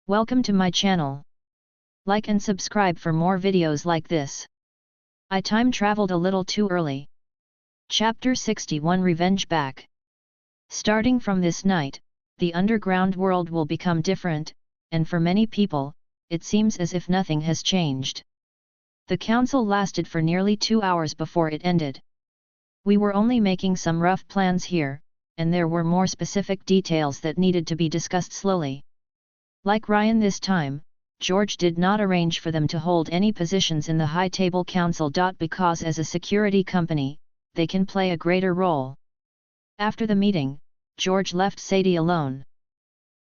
Welcome to my channel. Like and subscribe for more videos like this. I time traveled a little too early. Chapter 61 Revenge Back. Starting from this night, the underground world will become different, and for many people, it seems as if nothing has changed. The council lasted for nearly 2 hours before it ended. We were only making some rough plans here, and there were more specific details that needed to be discussed slowly. Like Ryan this time, George did not arrange for them to hold any positions in the High Table Council. Because as a security company, they can play a greater role. After the meeting, George left Sadie alone.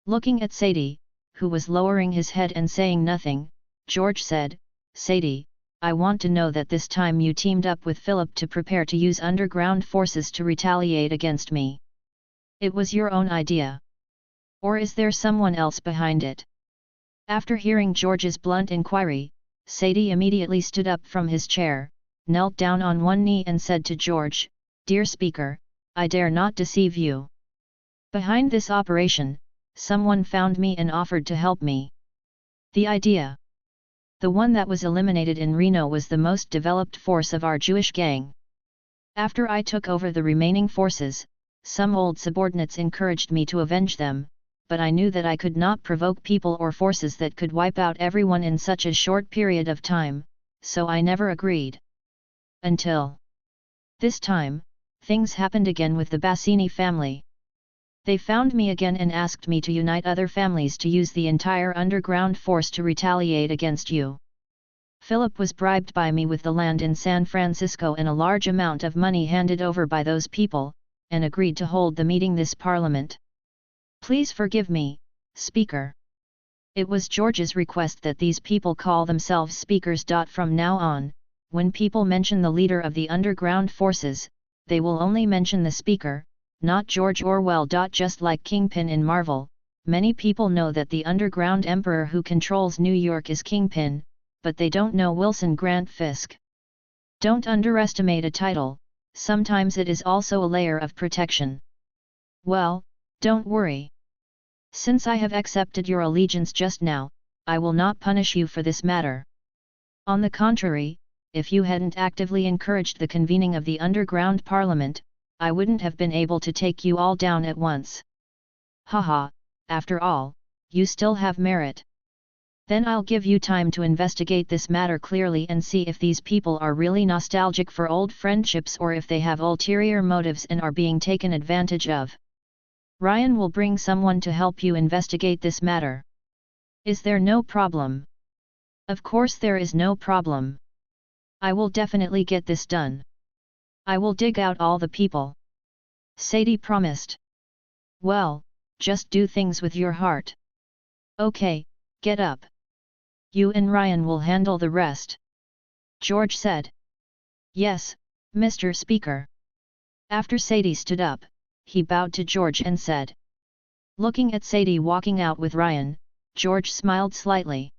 Looking at Sadie, who was lowering his head and saying nothing, George said, "Sadie, I want to know that this time you teamed up with Philip to prepare to use underground forces to retaliate against me. It was your own idea. Or is there someone else behind it?" After hearing George's blunt inquiry, Sadie immediately stood up from his chair, knelt down on one knee and said to George, "Dear Speaker, I dare not deceive you. Behind this operation, someone found me and offered to help me. The idea. The one that was eliminated in Reno was the most developed force of our Jewish gang. After I took over the remaining forces, some old subordinates encouraged me to avenge them, but I knew that I could not provoke people or forces that could wipe out everyone in such a short period of time, so I never agreed. Until this time, things happened again with the Bassini family. They found me again and asked me to unite other families to use the entire underground force to retaliate against you. Philip was bribed by me with the land in San Francisco and a large amount of money handed over by those people, and agreed to hold the meeting this Parliament. Please forgive me, Speaker. It was George's request that these people call themselves speakers. From now on, when people mention the leader of the underground forces, they will only mention the Speaker, not George Orwell. Just like Kingpin in Marvel, many people know that the underground emperor who controls New York is Kingpin, but they don't know Wilson Grant Fisk. Don't underestimate a title, sometimes it is also a layer of protection. Well, don't worry. Since I have accepted your allegiance just now, I will not punish you for this matter. On the contrary, if you hadn't actively encouraged the convening of the underground parliament, I wouldn't have been able to take you all down at once. Haha, after all, you still have merit. Then I'll give you time to investigate this matter clearly and see if these people are really nostalgic for old friendships or if they have ulterior motives and are being taken advantage of. Ryan will bring someone to help you investigate this matter. Is there no problem?" "Of course there is no problem. I will definitely get this done. I will dig out all the people," Sadie promised. "Well, just do things with your heart. Okay, get up. You and Ryan will handle the rest," George said. "Yes, Mr. Speaker." After Sadie stood up, he bowed to George and said. Looking at Sadie walking out with Ryan, George smiled slightly.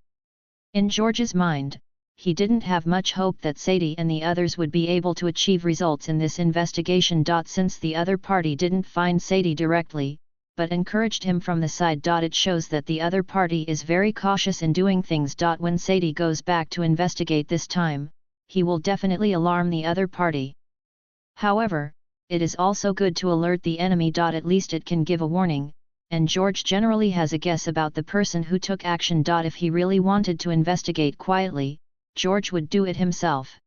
In George's mind, he didn't have much hope that Sadie and the others would be able to achieve results in this investigation. Since the other party didn't find Sadie directly, but encouraged him from the side. It shows that the other party is very cautious in doing things. When Sadie goes back to investigate this time, he will definitely alarm the other party. However, it is also good to alert the enemy. At least it can give a warning, and George generally has a guess about the person who took action. If he really wanted to investigate quietly, George would do it himself.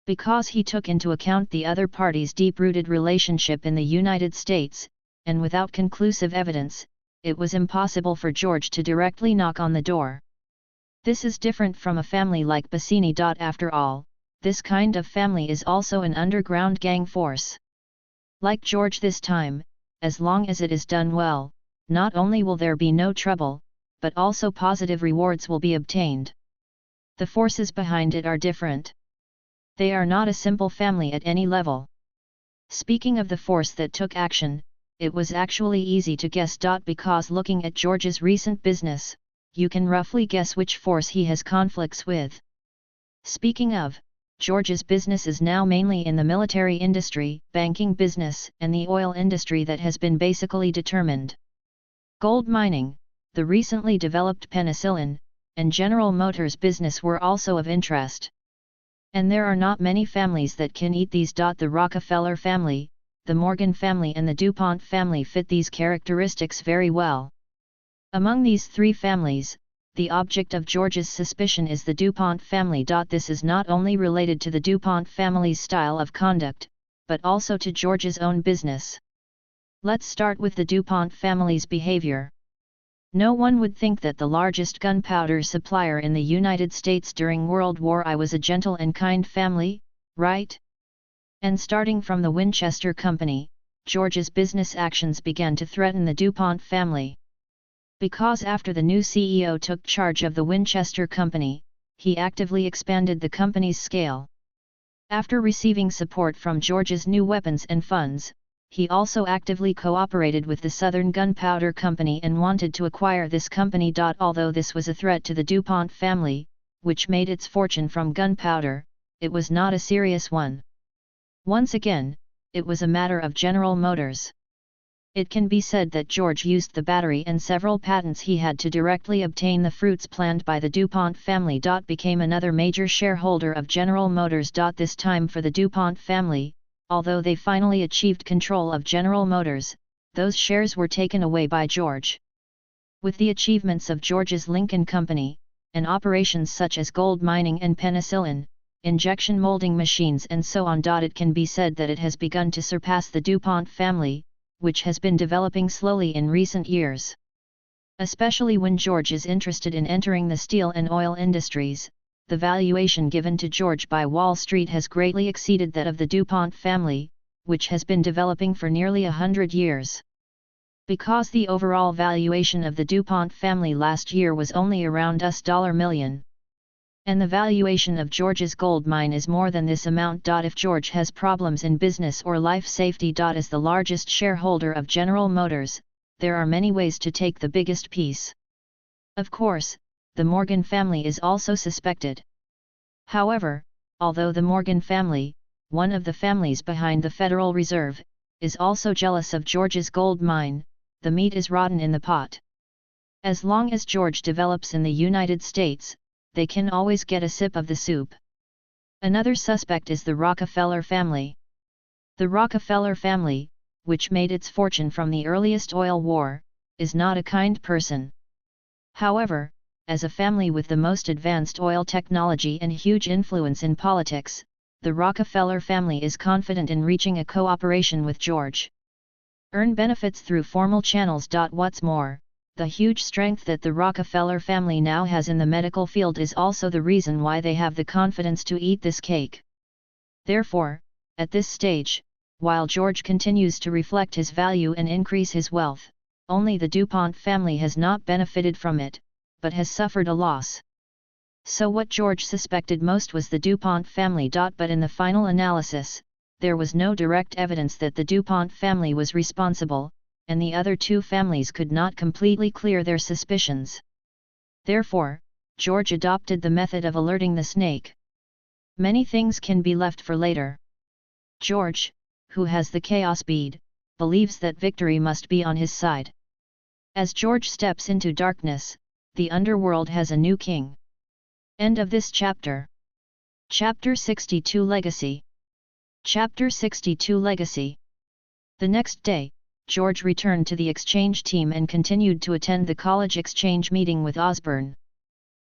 Because he took into account the other party's deep-rooted relationship in the United States, and without conclusive evidence, it was impossible for George to directly knock on the door. This is different from a family like Bassini. After all, this kind of family is also an underground gang force. Like George this time, as long as it is done well, not only will there be no trouble, but also positive rewards will be obtained. The forces behind it are different. They are not a simple family at any level. Speaking of the force that took action, it was actually easy to guess. Because looking at George's recent business, you can roughly guess which force he has conflicts with. Speaking of, George's business is now mainly in the military industry, banking business, and the oil industry that has been basically determined. Gold mining, the recently developed penicillin, and General Motors business were also of interest. And there are not many families that can eat these. The Rockefeller family, the Morgan family and the DuPont family fit these characteristics very well. Among these three families, the object of George's suspicion is the DuPont family. This is not only related to the DuPont family's style of conduct, but also to George's own business. Let's start with the DuPont family's behavior. No one would think that the largest gunpowder supplier in the United States during World War I was a gentle and kind family, right? And starting from the Winchester Company, George's business actions began to threaten the DuPont family. Because after the new CEO took charge of the Winchester Company, he actively expanded the company's scale. After receiving support from George's new weapons and funds, he also actively cooperated with the Southern Gunpowder Company and wanted to acquire this company. Although this was a threat to the DuPont family, which made its fortune from gunpowder, it was not a serious one. Once again, it was a matter of General Motors. It can be said that George used the battery and several patents he had to directly obtain the fruits planned by the DuPont family. Became another major shareholder of General Motors. This time for the DuPont family, although they finally achieved control of General Motors, those shares were taken away by George. With the achievements of George's Lincoln Company, and operations such as gold mining and penicillin, injection molding machines and so on. It can be said that it has begun to surpass the DuPont family, which has been developing slowly in recent years. Especially when George is interested in entering the steel and oil industries, the valuation given to George by Wall Street has greatly exceeded that of the DuPont family, which has been developing for nearly 100 years. Because the overall valuation of the DuPont family last year was only around $1 million. And the valuation of George's gold mine is more than this amount. If George has problems in business or life safety. As the largest shareholder of General Motors, there are many ways to take the biggest piece. Of course, the Morgan family is also suspected. However, although the Morgan family, one of the families behind the Federal Reserve, is also jealous of George's gold mine, the meat is rotten in the pot. As long as George develops in the United States, they can always get a sip of the soup. Another suspect is the Rockefeller family. The Rockefeller family, which made its fortune from the earliest oil war, is not a kind person. However, as a family with the most advanced oil technology and huge influence in politics, the Rockefeller family is confident in reaching a cooperation with George. Earn benefits through formal channels. What's more, the huge strength that the Rockefeller family now has in the medical field is also the reason why they have the confidence to eat this cake. Therefore, at this stage, while George continues to reflect his value and increase his wealth, only the DuPont family has not benefited from it, but has suffered a loss. So what George suspected most was the DuPont family. But in the final analysis, there was no direct evidence that the DuPont family was responsible, and the other two families could not completely clear their suspicions. Therefore, George adopted the method of alerting the snake. Many things can be left for later. George, who has the chaos bead, believes that victory must be on his side. As George steps into darkness, the underworld has a new king. End of this chapter. Chapter 62 Legacy. Chapter 62 Legacy. The next day, George returned to the exchange team and continued to attend the college exchange meeting with Osborne.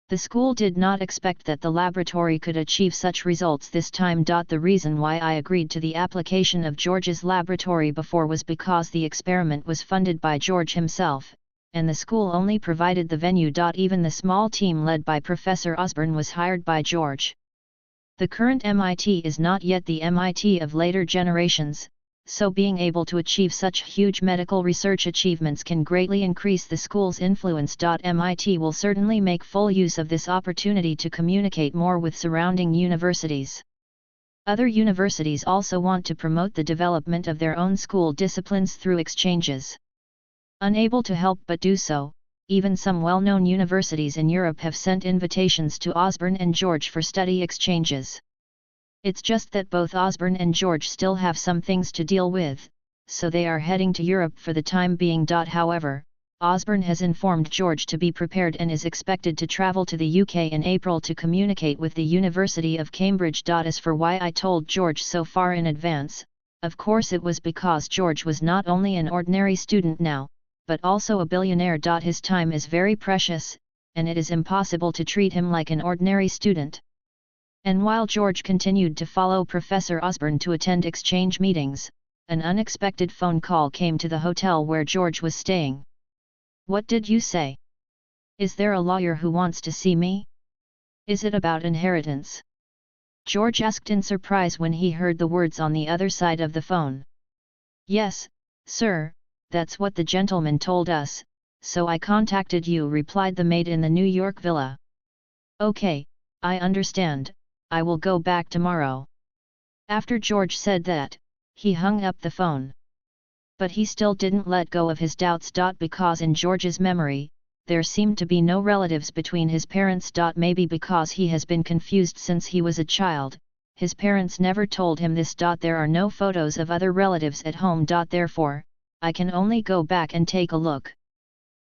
The school did not expect that the laboratory could achieve such results this time. The reason why I agreed to the application of George's laboratory before was because the experiment was funded by George himself, and the school only provided the venue. Even the small team led by Professor Osborne was hired by George. The current MIT is not yet the MIT of later generations, so being able to achieve such huge medical research achievements can greatly increase the school's influence. MIT will certainly make full use of this opportunity to communicate more with surrounding universities. Other universities also want to promote the development of their own school disciplines through exchanges. Unable to help but do so, even some well-known universities in Europe have sent invitations to Osborne and George for study exchanges. It's just that both Osborne and George still have some things to deal with, so they are heading to Europe for the time being. However, Osborne has informed George to be prepared and is expected to travel to the UK in April to communicate with the University of Cambridge. As for why I told George so far in advance, of course it was because George was not only an ordinary student now, but also a billionaire. His time is very precious, and it is impossible to treat him like an ordinary student. And while George continued to follow Professor Osborne to attend exchange meetings, an unexpected phone call came to the hotel where George was staying. "What did you say? Is there a lawyer who wants to see me? Is it about inheritance?" George asked in surprise when he heard the words on the other side of the phone. "Yes, sir, that's what the gentleman told us, so I contacted you," replied the maid in the New York villa. "Okay, I understand, I will go back tomorrow." After George said that, he hung up the phone. But he still didn't let go of his doubts. Because in George's memory, there seemed to be no relatives between his parents. Maybe because he has been confused since he was a child, his parents never told him this. There are no photos of other relatives at home. Therefore, I can only go back and take a look.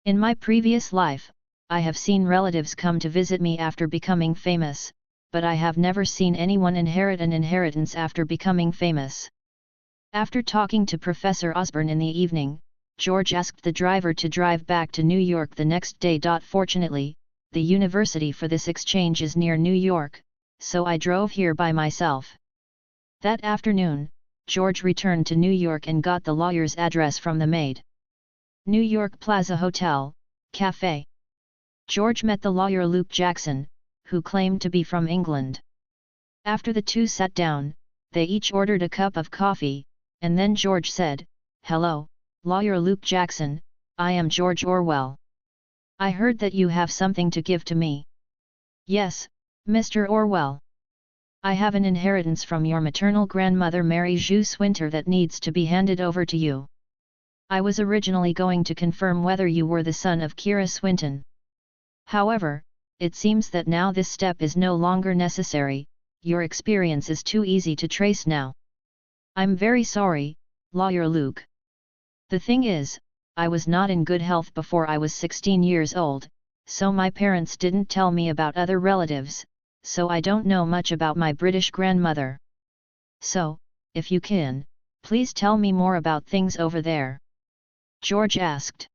In my previous life, I have seen relatives come to visit me after becoming famous, but I have never seen anyone inherit an inheritance after becoming famous. After talking to Professor Osborne in the evening, George asked the driver to drive back to New York the next day. Fortunately, the university for this exchange is near New York, so I drove here by myself. That afternoon, George returned to New York and got the lawyer's address from the maid. New York Plaza Hotel, Cafe. George met the lawyer Luke Jackson, who claimed to be from England. After the two sat down, they each ordered a cup of coffee, and then George said, "Hello, Lawyer Luke Jackson, I am George Orwell. I heard that you have something to give to me." "Yes, Mr. Orwell. I have an inheritance from your maternal grandmother Mary Ju Swinter that needs to be handed over to you. I was originally going to confirm whether you were the son of Kira Swinton. However, it seems that now this step is no longer necessary, your experience is too easy to trace now. I'm very sorry, Lawyer Luke. The thing is, I was not in good health before I was 16 years old, so my parents didn't tell me about other relatives, so I don't know much about my British grandmother. So, if you can, please tell me more about things over there," George asked.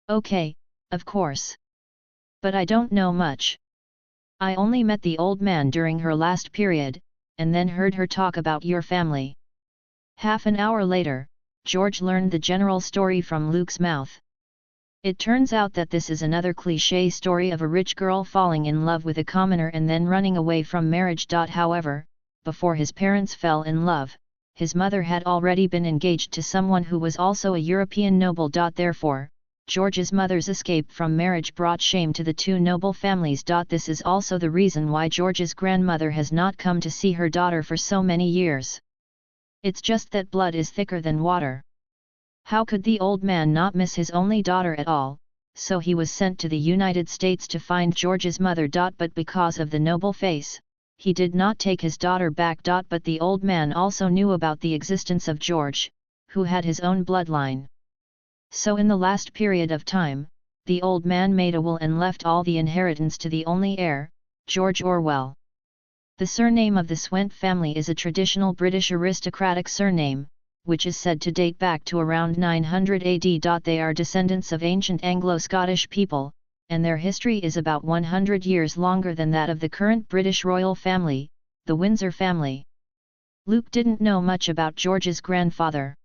"Okay, of course. But I don't know much. I only met the old man during her last period, and then heard her talk about your family." Half an hour later, George learned the general story from Luke's mouth. It turns out that this is another cliché story of a rich girl falling in love with a commoner and then running away from marriage. However, before his parents fell in love, his mother had already been engaged to someone who was also a European noble. Therefore, George's mother's escape from marriage brought shame to the two noble families. This is also the reason why George's grandmother has not come to see her daughter for so many years. It's just that blood is thicker than water. How could the old man not miss his only daughter at all? So he was sent to the United States to find George's mother. But because of the noble face, he did not take his daughter back. But the old man also knew about the existence of George, who had his own bloodline. So in the last period of time, the old man made a will and left all the inheritance to the only heir, George Orwell. The surname of the Swent family is a traditional British aristocratic surname, which is said to date back to around 900 AD. They are descendants of ancient Anglo-Scottish people, and their history is about 100 years longer than that of the current British royal family, the Windsor family. Luke didn't know much about George's grandfather.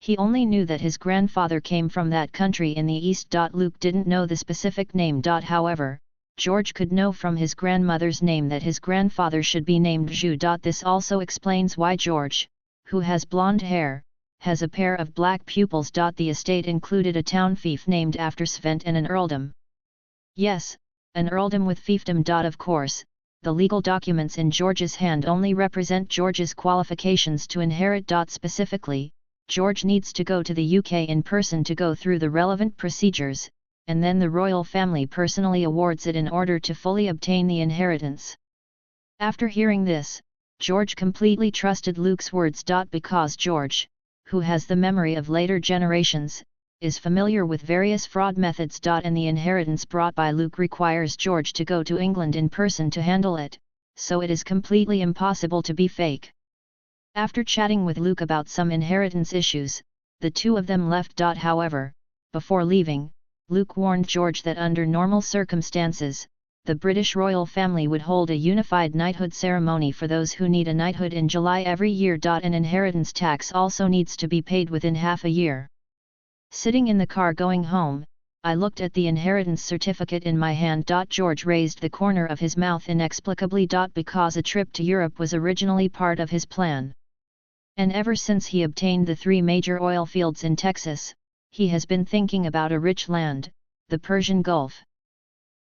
He only knew that his grandfather came from that country in the east. Luke didn't know the specific name. However, George could know from his grandmother's name that his grandfather should be named Ju. This also explains why George, who has blonde hair, has a pair of black pupils. The estate included a town fief named after Svent and an earldom. Yes, an earldom with fiefdom. Of course, the legal documents in George's hand only represent George's qualifications to inherit. Specifically, George needs to go to the UK in person to go through the relevant procedures, and then the royal family personally awards it in order to fully obtain the inheritance. After hearing this, George completely trusted Luke's words. Because George, who has the memory of later generations, is familiar with various fraud methods. And the inheritance brought by Luke requires George to go to England in person to handle it, so it is completely impossible to be fake. After chatting with Luke about some inheritance issues, the two of them left. However, before leaving, Luke warned George that under normal circumstances, the British royal family would hold a unified knighthood ceremony for those who need a knighthood in July every year. An inheritance tax also needs to be paid within half a year. Sitting in the car going home, I looked at the inheritance certificate in my hand. George raised the corner of his mouth inexplicably. Because a trip to Europe was originally part of his plan. And ever since he obtained the 3 major oil fields in Texas, he has been thinking about a rich land, the Persian Gulf.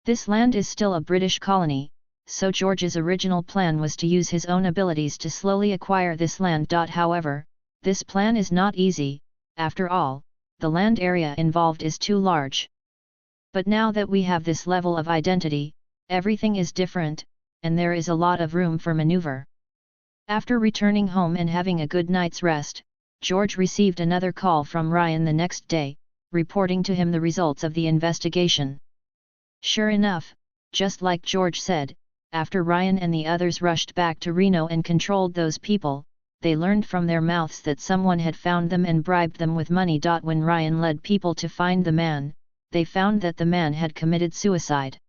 This land is still a British colony, so George's original plan was to use his own abilities to slowly acquire this land. However, this plan is not easy, after all, the land area involved is too large. But now that we have this level of identity, everything is different, and there is a lot of room for maneuver. After returning home and having a good night's rest, George received another call from Ryan the next day, reporting to him the results of the investigation. Sure enough, just like George said, after Ryan and the others rushed back to Reno and controlled those people, they learned from their mouths that someone had found them and bribed them with money. When Ryan led people to find the man, they found that the man had committed suicide.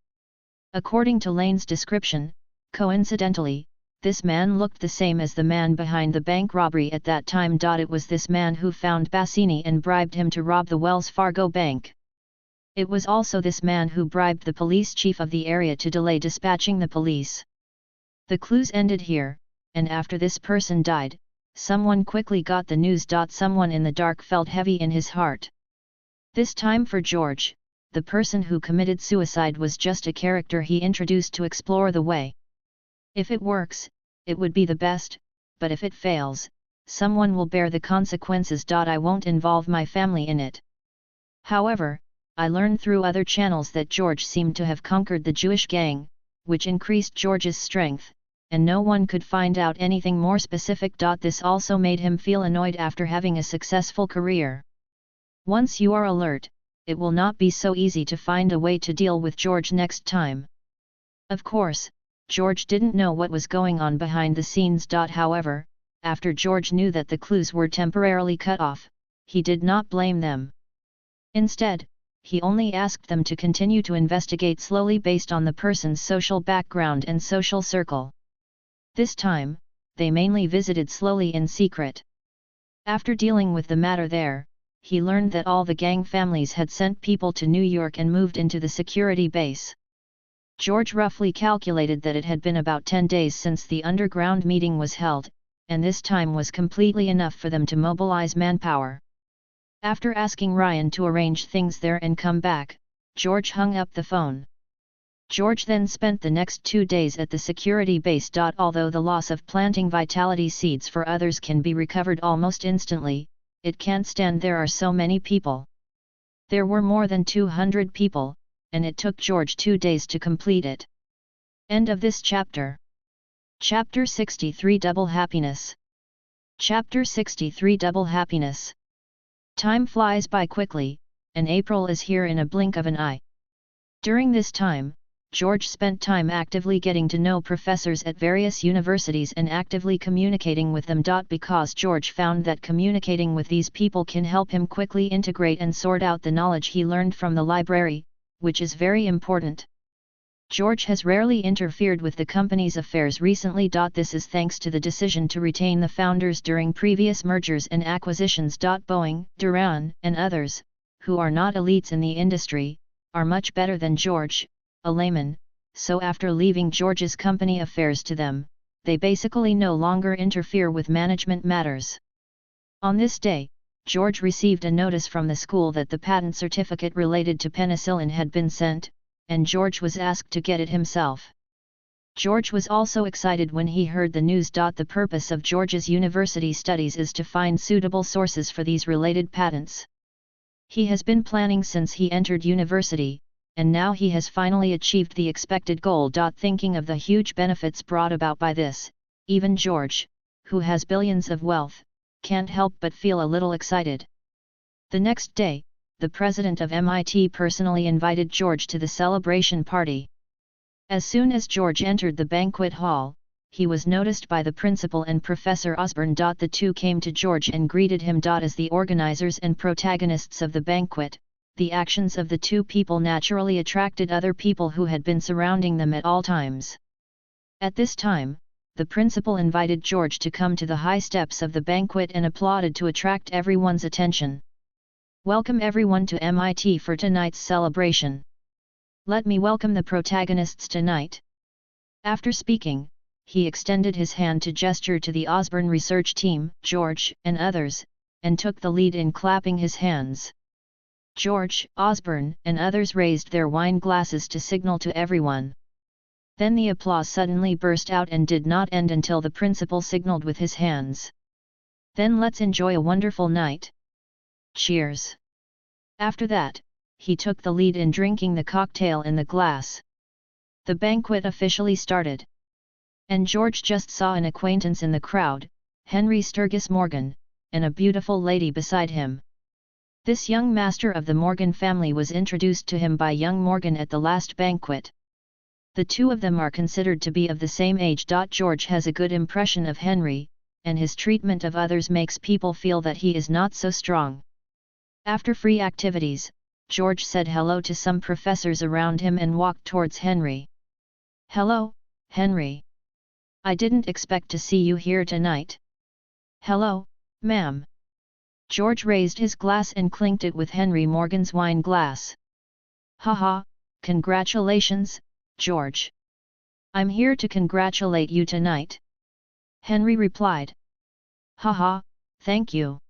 According to Lane's description, coincidentally, this man looked the same as the man behind the bank robbery at that time. It was this man who found Bassini and bribed him to rob the Wells Fargo bank. It was also this man who bribed the police chief of the area to delay dispatching the police. The clues ended here, and after this person died, someone quickly got the news. Someone in the dark felt heavy in his heart. This time for George, the person who committed suicide was just a character he introduced to explore the way. If it works, it would be the best, but if it fails, someone will bear the consequences. I won't involve my family in it. However, I learned through other channels that George seemed to have conquered the Jewish gang, which increased George's strength, and no one could find out anything more specific. This also made him feel annoyed after having a successful career. Once you are alert, it will not be so easy to find a way to deal with George next time. Of course, George didn't know what was going on behind the scenes. However, after George knew that the clues were temporarily cut off, he did not blame them. Instead, he only asked them to continue to investigate slowly based on the person's social background and social circle. This time, they mainly visited slowly in secret. After dealing with the matter there, he learned that all the gang families had sent people to New York and moved into the security base. George roughly calculated that it had been about 10 days since the underground meeting was held, and this time was completely enough for them to mobilize manpower. After asking Ryan to arrange things there and come back, George hung up the phone. George then spent the next 2 days at the security base. Although the loss of planting vitality seeds for others can be recovered almost instantly, it can't stand there are so many people. There were more than 200 people, and it took George 2 days to complete it. End of this chapter. Chapter 63 Double Happiness. Chapter 63 Double Happiness. Time flies by quickly, and April is here in a blink of an eye. During this time, George spent time actively getting to know professors at various universities and actively communicating with them. Because George found that communicating with these people can help him quickly integrate and sort out the knowledge he learned from the library, which is very important. George has rarely interfered with the company's affairs recently. This is thanks to the decision to retain the founders during previous mergers and acquisitions. Boeing, Duran, and others, who are not elites in the industry, are much better than George, a layman, so after leaving George's company affairs to them, they basically no longer interfere with management matters. On this day, George received a notice from the school that the patent certificate related to penicillin had been sent, and George was asked to get it himself. George was also excited when he heard the news. The purpose of George's university studies is to find suitable sources for these related patents. He has been planning since he entered university, and now he has finally achieved the expected goal. Thinking of the huge benefits brought about by this, even George, who has billions of wealth, can't help but feel a little excited. The next day, the president of MIT personally invited George to the celebration party. As soon as George entered the banquet hall, he was noticed by the principal and Professor Osborne. The two came to George and greeted him. As the organizers and protagonists of the banquet, the actions of the two people naturally attracted other people who had been surrounding them at all times. At this time, the principal invited George to come to the high steps of the banquet and applauded to attract everyone's attention. "Welcome everyone to MIT for tonight's celebration. Let me welcome the protagonists tonight." After speaking, he extended his hand to gesture to the Osborne research team, George, and others, and took the lead in clapping his hands. George, Osborne, and others raised their wine glasses to signal to everyone. Then the applause suddenly burst out and did not end until the principal signaled with his hands. "Then let's enjoy a wonderful night. Cheers." After that, he took the lead in drinking the cocktail in the glass. The banquet officially started. And George just saw an acquaintance in the crowd, Henry Sturgis Morgan, and a beautiful lady beside him. This young master of the Morgan family was introduced to him by young Morgan at the last banquet. The two of them are considered to be of the same age. George has a good impression of Henry, and his treatment of others makes people feel that he is not so strong. After free activities, George said hello to some professors around him and walked towards Henry. "Hello, Henry. I didn't expect to see you here tonight." "Hello, ma'am." George raised his glass and clinked it with Henry Morgan's wine glass. "Haha, congratulations, George. I'm here to congratulate you tonight," Henry replied. "Haha, thank you."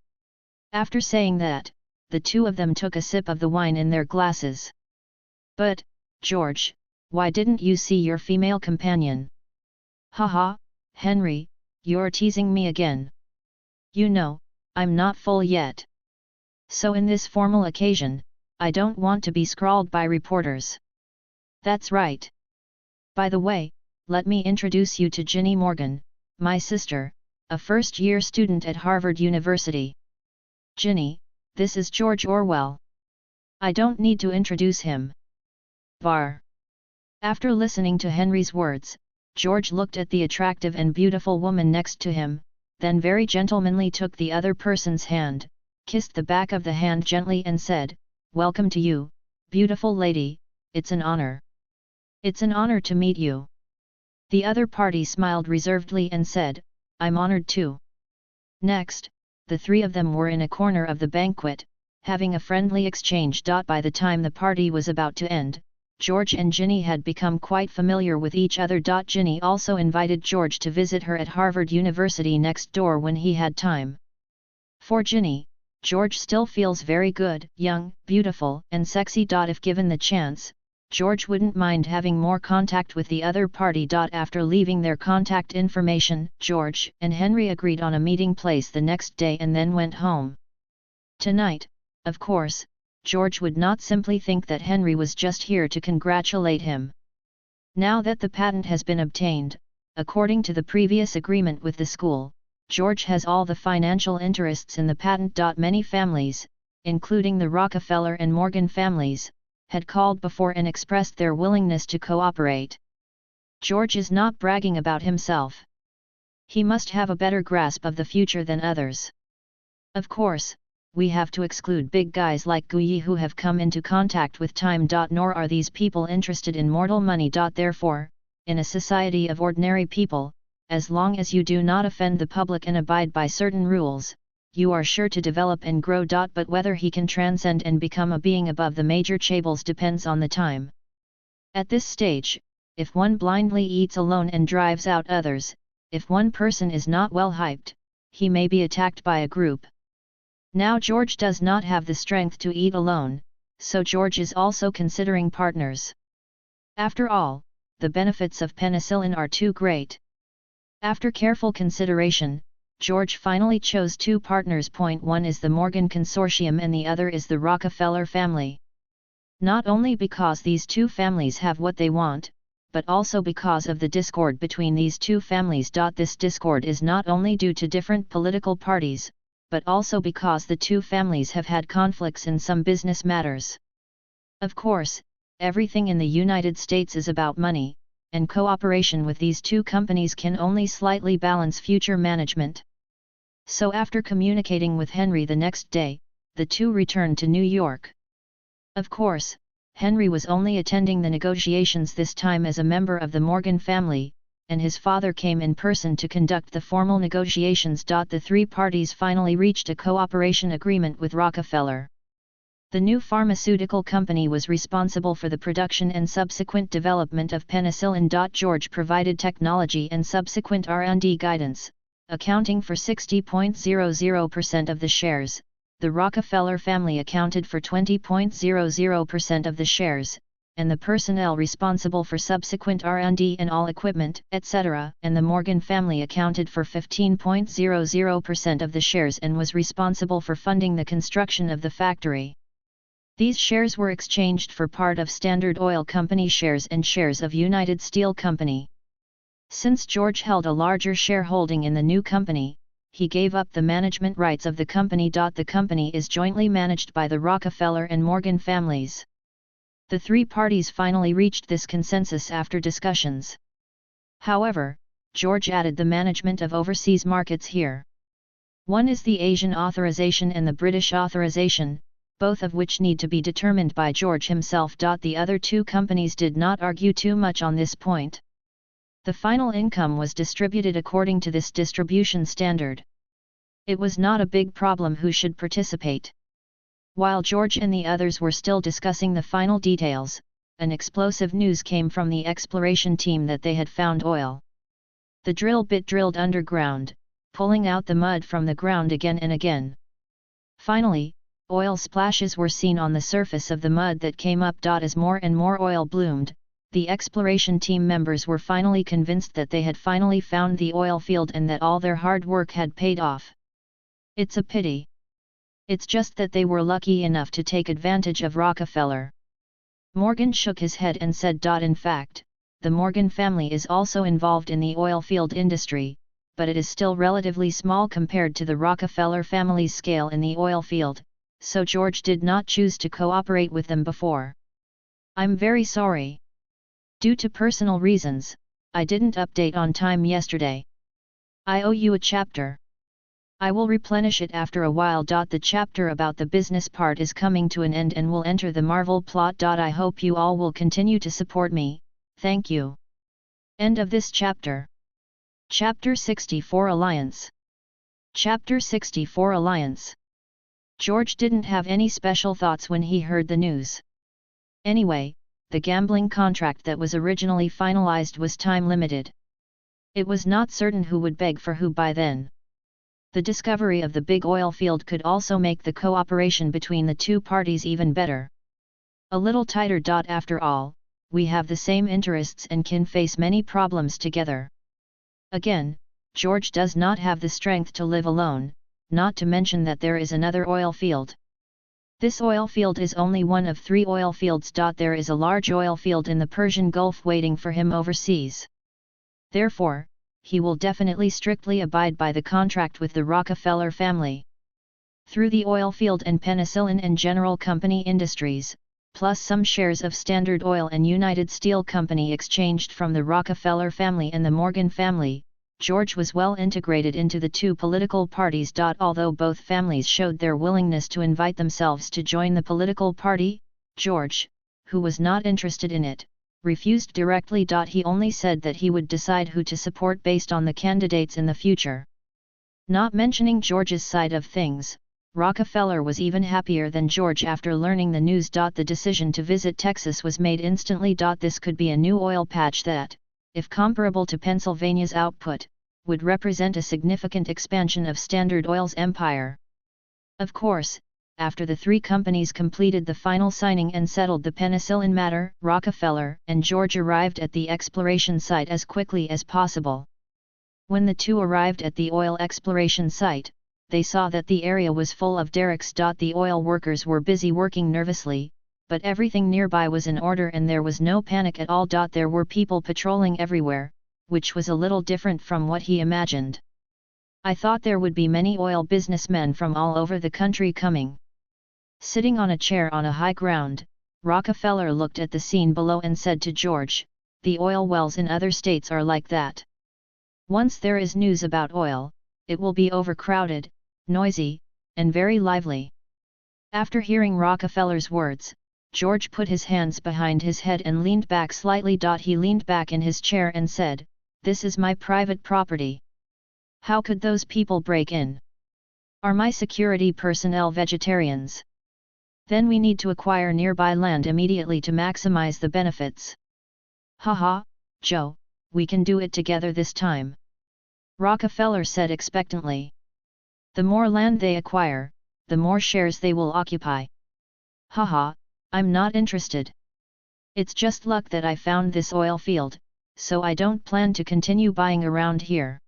After saying that, the two of them took a sip of the wine in their glasses. "But, George, why didn't you see your female companion?" "Haha, Henry, you're teasing me again. You know, I'm not full yet. So in this formal occasion, I don't want to be scrawled by reporters." "That's right. By the way, let me introduce you to Ginny Morgan, my sister, a first-year student at Harvard University. Ginny, this is George Orwell. I don't need to introduce him." Var. After listening to Henry's words, George looked at the attractive and beautiful woman next to him, then very gentlemanly took the other person's hand, kissed the back of the hand gently and said, "Welcome to you, beautiful lady, it's an honor. It's an honor to meet you." The other party smiled reservedly and said, "I'm honored too." Next, the three of them were in a corner of the banquet, having a friendly exchange. By the time the party was about to end, George and Ginny had become quite familiar with each other. Ginny also invited George to visit her at Harvard University next door when he had time. For Ginny, George still feels very good, young, beautiful, and sexy. If given the chance, George wouldn't mind having more contact with the other party. After leaving their contact information, George and Henry agreed on a meeting place the next day and then went home. Tonight, of course, George would not simply think that Henry was just here to congratulate him. Now that the patent has been obtained, according to the previous agreement with the school, George has all the financial interests in the patent. Many families, including the Rockefeller and Morgan families, had called before and expressed their willingness to cooperate. George is not bragging about himself. He must have a better grasp of the future than others. Of course, we have to exclude big guys like Guyi who have come into contact with time. Nor are these people interested in mortal money. Therefore, in a society of ordinary people, as long as you do not offend the public and abide by certain rules, you are sure to develop and grow. But whether he can transcend and become a being above the major chables depends on the time. At this stage, if one blindly eats alone and drives out others, if one person is not well hyped, he may be attacked by a group. Now George does not have the strength to eat alone, so George is also considering partners. After all, the benefits of penicillin are too great. After careful consideration, George finally chose two partners. One is the Morgan Consortium and the other is the Rockefeller family. Not only because these two families have what they want, but also because of the discord between these two families. This discord is not only due to different political parties, but also because the two families have had conflicts in some business matters. Of course, everything in the United States is about money, and cooperation with these two companies can only slightly balance future management. So after communicating with Henry the next day, the two returned to New York. Of course, Henry was only attending the negotiations this time as a member of the Morgan family, and his father came in person to conduct the formal negotiations. The three parties finally reached a cooperation agreement with Rockefeller. The new pharmaceutical company was responsible for the production and subsequent development of penicillin. George provided technology and subsequent R&D guidance, accounting for 60.00% of the shares. The Rockefeller family accounted for 20.00% of the shares, and the personnel responsible for subsequent R&D and all equipment, etc., and the Morgan family accounted for 15.00% of the shares and was responsible for funding the construction of the factory. These shares were exchanged for part of Standard Oil Company shares and shares of United Steel Company. Since George held a larger shareholding in the new company, he gave up the management rights of the company. The company is jointly managed by the Rockefeller and Morgan families. The three parties finally reached this consensus after discussions. However, George added the management of overseas markets here. One is the Asian authorization and the British authorization, both of which need to be determined by George himself. The other two companies did not argue too much on this point. The final income was distributed according to this distribution standard. It was not a big problem who should participate. While George and the others were still discussing the final details, an explosive news came from the exploration team that they had found oil. The drill bit drilled underground, pulling out the mud from the ground again and again. Finally, oil splashes were seen on the surface of the mud that came up. As more and more oil bloomed, the exploration team members were finally convinced that they had finally found the oil field and that all their hard work had paid off. It's a pity. It's just that they were lucky enough to take advantage of Rockefeller. Morgan shook his head and said, in fact, the Morgan family is also involved in the oil field industry, but it is still relatively small compared to the Rockefeller family's scale in the oil field, so George did not choose to cooperate with them before. I'm very sorry. Due to personal reasons, I didn't update on time yesterday. I owe you a chapter. I will replenish it after a while. The chapter about the business part is coming to an end and will enter the Marvel plot. I hope you all will continue to support me, thank you. End of this chapter. Chapter 64 Alliance. Chapter 64 Alliance. George didn't have any special thoughts when he heard the news. Anyway, the gambling contract that was originally finalized was time-limited. It was not certain who would beg for who by then. The discovery of the big oil field could also make the cooperation between the two parties even better. A little tighter. After all, we have the same interests and can face many problems together. Again, George does not have the strength to live alone, not to mention that there is another oil field. This oil field is only one of 3 oil fields. There is a large oil field in the Persian Gulf waiting for him overseas. Therefore, he will definitely strictly abide by the contract with the Rockefeller family. Through the oil field and penicillin and General Company Industries, plus some shares of Standard Oil and United Steel Company exchanged from the Rockefeller family and the Morgan family, George was well integrated into the two political parties. Although both families showed their willingness to invite themselves to join the political party, George, who was not interested in it, refused directly. He only said that he would decide who to support based on the candidates in the future. Not mentioning George's side of things, Rockefeller was even happier than George after learning the news. The decision to visit Texas was made instantly. This could be a new oil patch that, if comparable to Pennsylvania's output, would represent a significant expansion of Standard Oil's empire. Of course, after the 3 companies completed the final signing and settled the penicillin matter, Rockefeller and George arrived at the exploration site as quickly as possible. When the two arrived at the oil exploration site, they saw that the area was full of derricks. The oil workers were busy working nervously, but everything nearby was in order and there was no panic at all. There were people patrolling everywhere, which was a little different from what he imagined. I thought there would be many oil businessmen from all over the country coming. Sitting on a chair on a high ground, Rockefeller looked at the scene below and said to George, "The oil wells in other states are like that. Once there is news about oil, it will be overcrowded, noisy, and very lively." After hearing Rockefeller's words, George put his hands behind his head and leaned back slightly. He leaned back in his chair and said, "This is my private property. How could those people break in? Are my security personnel vegetarians? Then we need to acquire nearby land immediately to maximize the benefits." "Haha, Joe, we can do it together this time," Rockefeller said expectantly. "The more land they acquire, the more shares they will occupy." "Haha, I'm not interested. It's just luck that I found this oil field, so I don't plan to continue buying around here."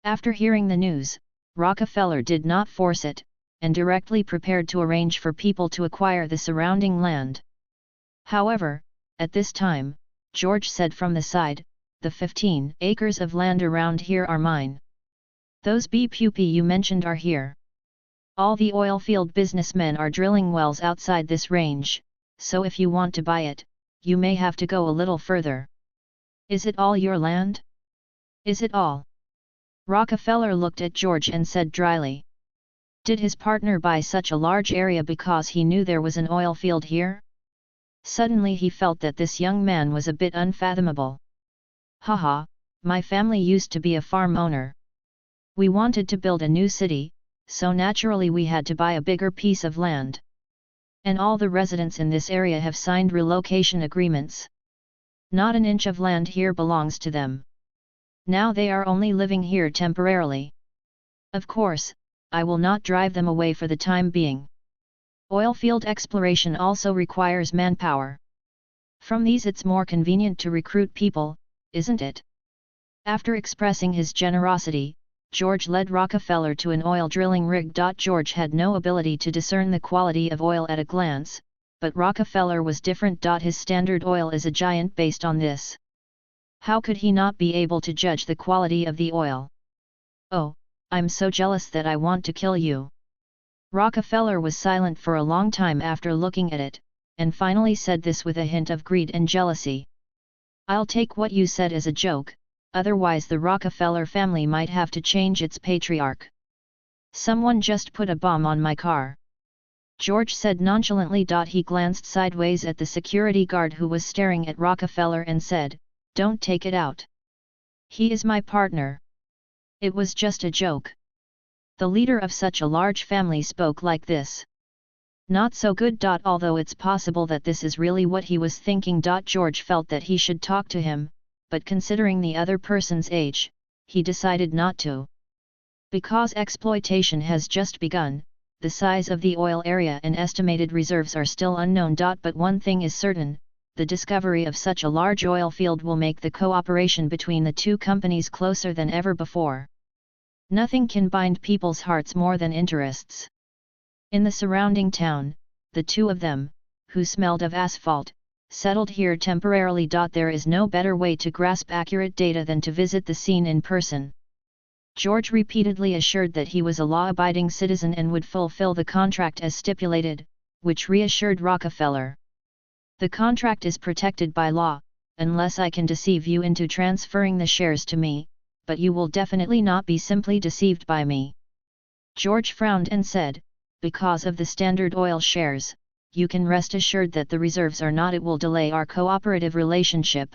After hearing the news, Rockefeller did not force it, and directly prepared to arrange for people to acquire the surrounding land. However, at this time, George said from the side, "The 15 acres of land around here are mine. Those BPUP you mentioned are here. All the oil field businessmen are drilling wells outside this range, so if you want to buy it, you may have to go a little further." "Is it all your land? Is it all?" Rockefeller looked at George and said dryly. Did his partner buy such a large area because he knew there was an oil field here? Suddenly he felt that this young man was a bit unfathomable. "Haha, my family used to be a farm owner. We wanted to build a new city, so naturally we had to buy a bigger piece of land. And all the residents in this area have signed relocation agreements. Not an inch of land here belongs to them. Now they are only living here temporarily. Of course, I will not drive them away for the time being. Oilfield exploration also requires manpower. From these it's more convenient to recruit people, isn't it?" After expressing his generosity, George led Rockefeller to an oil drilling rig. George had no ability to discern the quality of oil at a glance, but Rockefeller was different. His Standard Oil is a giant based on this. How could he not be able to judge the quality of the oil? "Oh, I'm so jealous that I want to kill you." Rockefeller was silent for a long time after looking at it, and finally said this with a hint of greed and jealousy. "I'll take what you said as a joke, otherwise the Rockefeller family might have to change its patriarch. Someone just put a bomb on my car," George said nonchalantly. He glanced sideways at the security guard who was staring at Rockefeller and said, "Don't take it out. He is my partner. It was just a joke." The leader of such a large family spoke like this. Not so good. Although it's possible that this is really what he was thinking. George felt that he should talk to him, but considering the other person's age, he decided not to. Because exploitation has just begun, the size of the oil area and estimated reserves are still unknown. But one thing is certain, the discovery of such a large oil field will make the cooperation between the two companies closer than ever before. Nothing can bind people's hearts more than interests. In the surrounding town, the two of them, who smelled of asphalt, settled here temporarily. There is no better way to grasp accurate data than to visit the scene in person. George repeatedly assured that he was a law-abiding citizen and would fulfill the contract as stipulated, which reassured Rockefeller. "The contract is protected by law, unless I can deceive you into transferring the shares to me, but you will definitely not be simply deceived by me." George frowned and said, "Because of the Standard Oil shares, you can rest assured that the reserves are not. It will delay our cooperative relationship.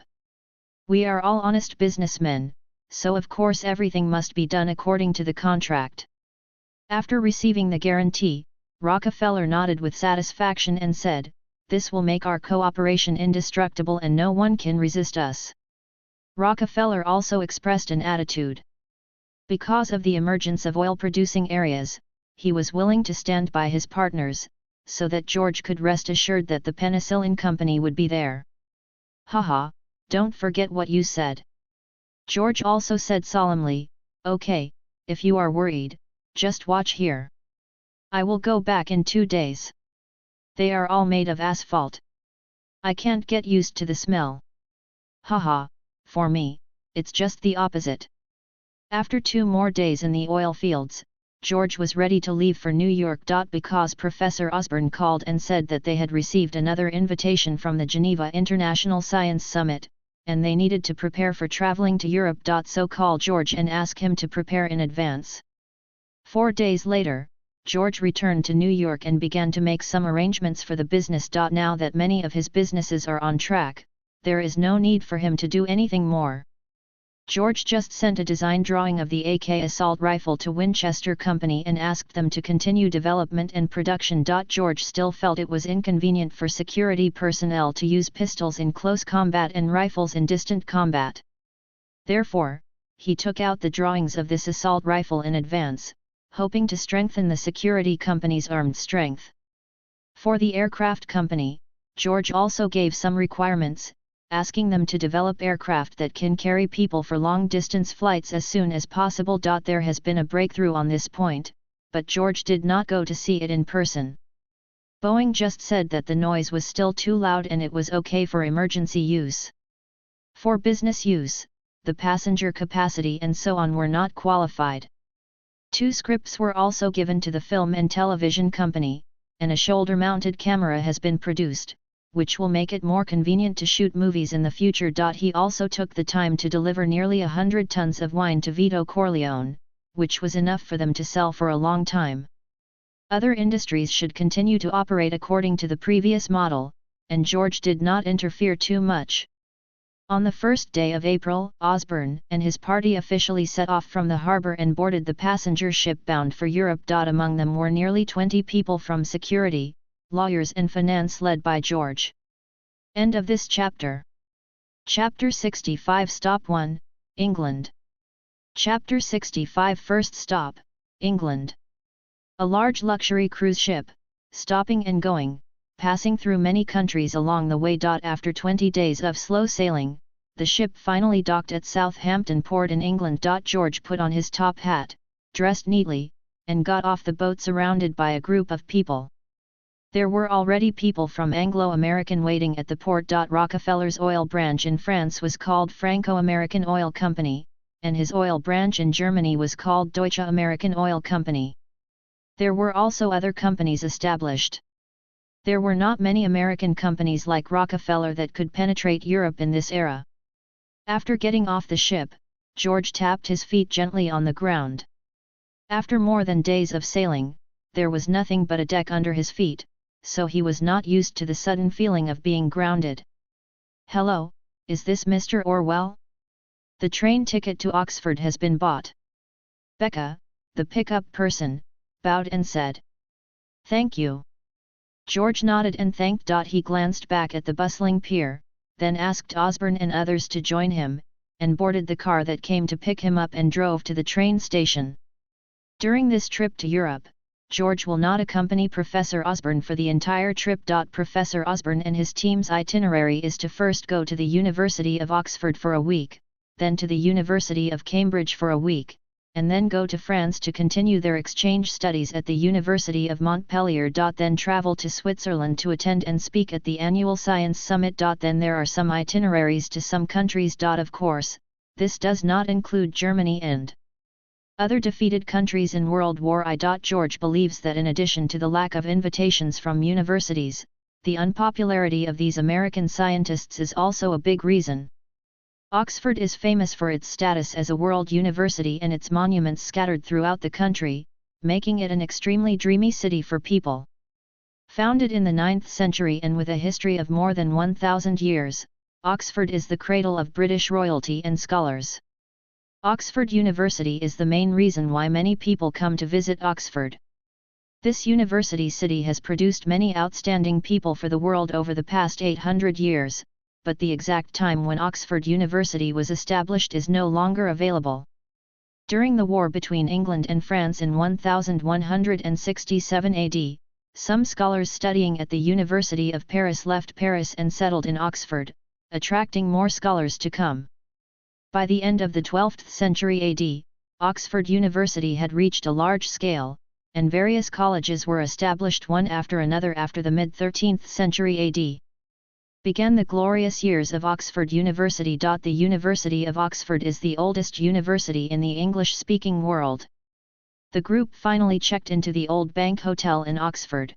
We are all honest businessmen, so of course everything must be done according to the contract." After receiving the guarantee, Rockefeller nodded with satisfaction and said, "This will make our cooperation indestructible and no one can resist us." Rockefeller also expressed an attitude. Because of the emergence of oil-producing areas, he was willing to stand by his partners, so that George could rest assured that the penicillin company would be there. "Haha, don't forget what you said." George also said solemnly, "Okay, if you are worried, just watch here. I will go back in 2 days. They are all made of asphalt. I can't get used to the smell. Haha, for me, it's just the opposite." After 2 more days in the oil fields, George was ready to leave for New York. Because Professor Osborne called and said that they had received another invitation from the Geneva International Science Summit, and they needed to prepare for traveling to Europe. So call George and ask him to prepare in advance. 4 days later, George returned to New York and began to make some arrangements for the business. Now that many of his businesses are on track, there is no need for him to do anything more. George just sent a design drawing of the AK assault rifle to Winchester Company and asked them to continue development and production. George still felt it was inconvenient for security personnel to use pistols in close combat and rifles in distant combat. Therefore, he took out the drawings of this assault rifle in advance, hoping to strengthen the security company's armed strength. For the aircraft company, George also gave some requirements, asking them to develop aircraft that can carry people for long-distance flights as soon as possible. There has been a breakthrough on this point, but George did not go to see it in person. Boeing just said that the noise was still too loud and it was okay for emergency use. For business use, the passenger capacity and so on were not qualified. 2 scripts were also given to the film and television company, and a shoulder-mounted camera has been produced, which will make it more convenient to shoot movies in the future. He also took the time to deliver nearly 100 tons of wine to Vito Corleone, which was enough for them to sell for a long time. Other industries should continue to operate according to the previous model, and George did not interfere too much. On the first day of April, Osborne and his party officially set off from the harbor and boarded the passenger ship bound for Europe. Among them were nearly 20 people from security, lawyers and finance led by George. End of this chapter. Chapter 65 Stop 1, England. Chapter 65 First stop, England. A large luxury cruise ship, stopping and going, passing through many countries along the way. After 20 days of slow sailing, the ship finally docked at Southampton Port in England. George put on his top hat, dressed neatly, and got off the boat surrounded by a group of people. There were already people from Anglo-American waiting at the port. Rockefeller's oil branch in France was called Franco-American Oil Company, and his oil branch in Germany was called Deutsche American Oil Company. There were also other companies established. There were not many American companies like Rockefeller that could penetrate Europe in this era. After getting off the ship, George tapped his feet gently on the ground. After more than days of sailing, there was nothing but a deck under his feet, so he was not used to the sudden feeling of being grounded. "Hello, is this Mr. Orwell? The train ticket to Oxford has been bought." Becca, the pickup person, bowed and said, "Thank you." George nodded and thanked. He glanced back at the bustling pier, then asked Osborne and others to join him, and boarded the car that came to pick him up and drove to the train station. During this trip to Europe, George will not accompany Professor Osborne for the entire trip. Professor Osborne and his team's itinerary is to first go to the University of Oxford for a week, then to the University of Cambridge for a week, and then go to France to continue their exchange studies at the University of Montpellier. Then travel to Switzerland to attend and speak at the annual Science Summit. Then there are some itineraries to some countries. Of course, this does not include Germany and other defeated countries in World War I. George believes that in addition to the lack of invitations from universities, the unpopularity of these American scientists is also a big reason. Oxford is famous for its status as a world university and its monuments scattered throughout the country, making it an extremely dreamy city for people. Founded in the 9th century and with a history of more than 1,000 years, Oxford is the cradle of British royalty and scholars. Oxford University is the main reason why many people come to visit Oxford. This university city has produced many outstanding people for the world over the past 800 years, but the exact time when Oxford University was established is no longer available. During the war between England and France in 1167 AD, some scholars studying at the University of Paris left Paris and settled in Oxford, attracting more scholars to come. By the end of the 12th century AD, Oxford University had reached a large scale, and various colleges were established one after another after the mid-13th century AD. Began the glorious years of Oxford University. The University of Oxford is the oldest university in the English-speaking world. The group finally checked into the Old Bank Hotel in Oxford.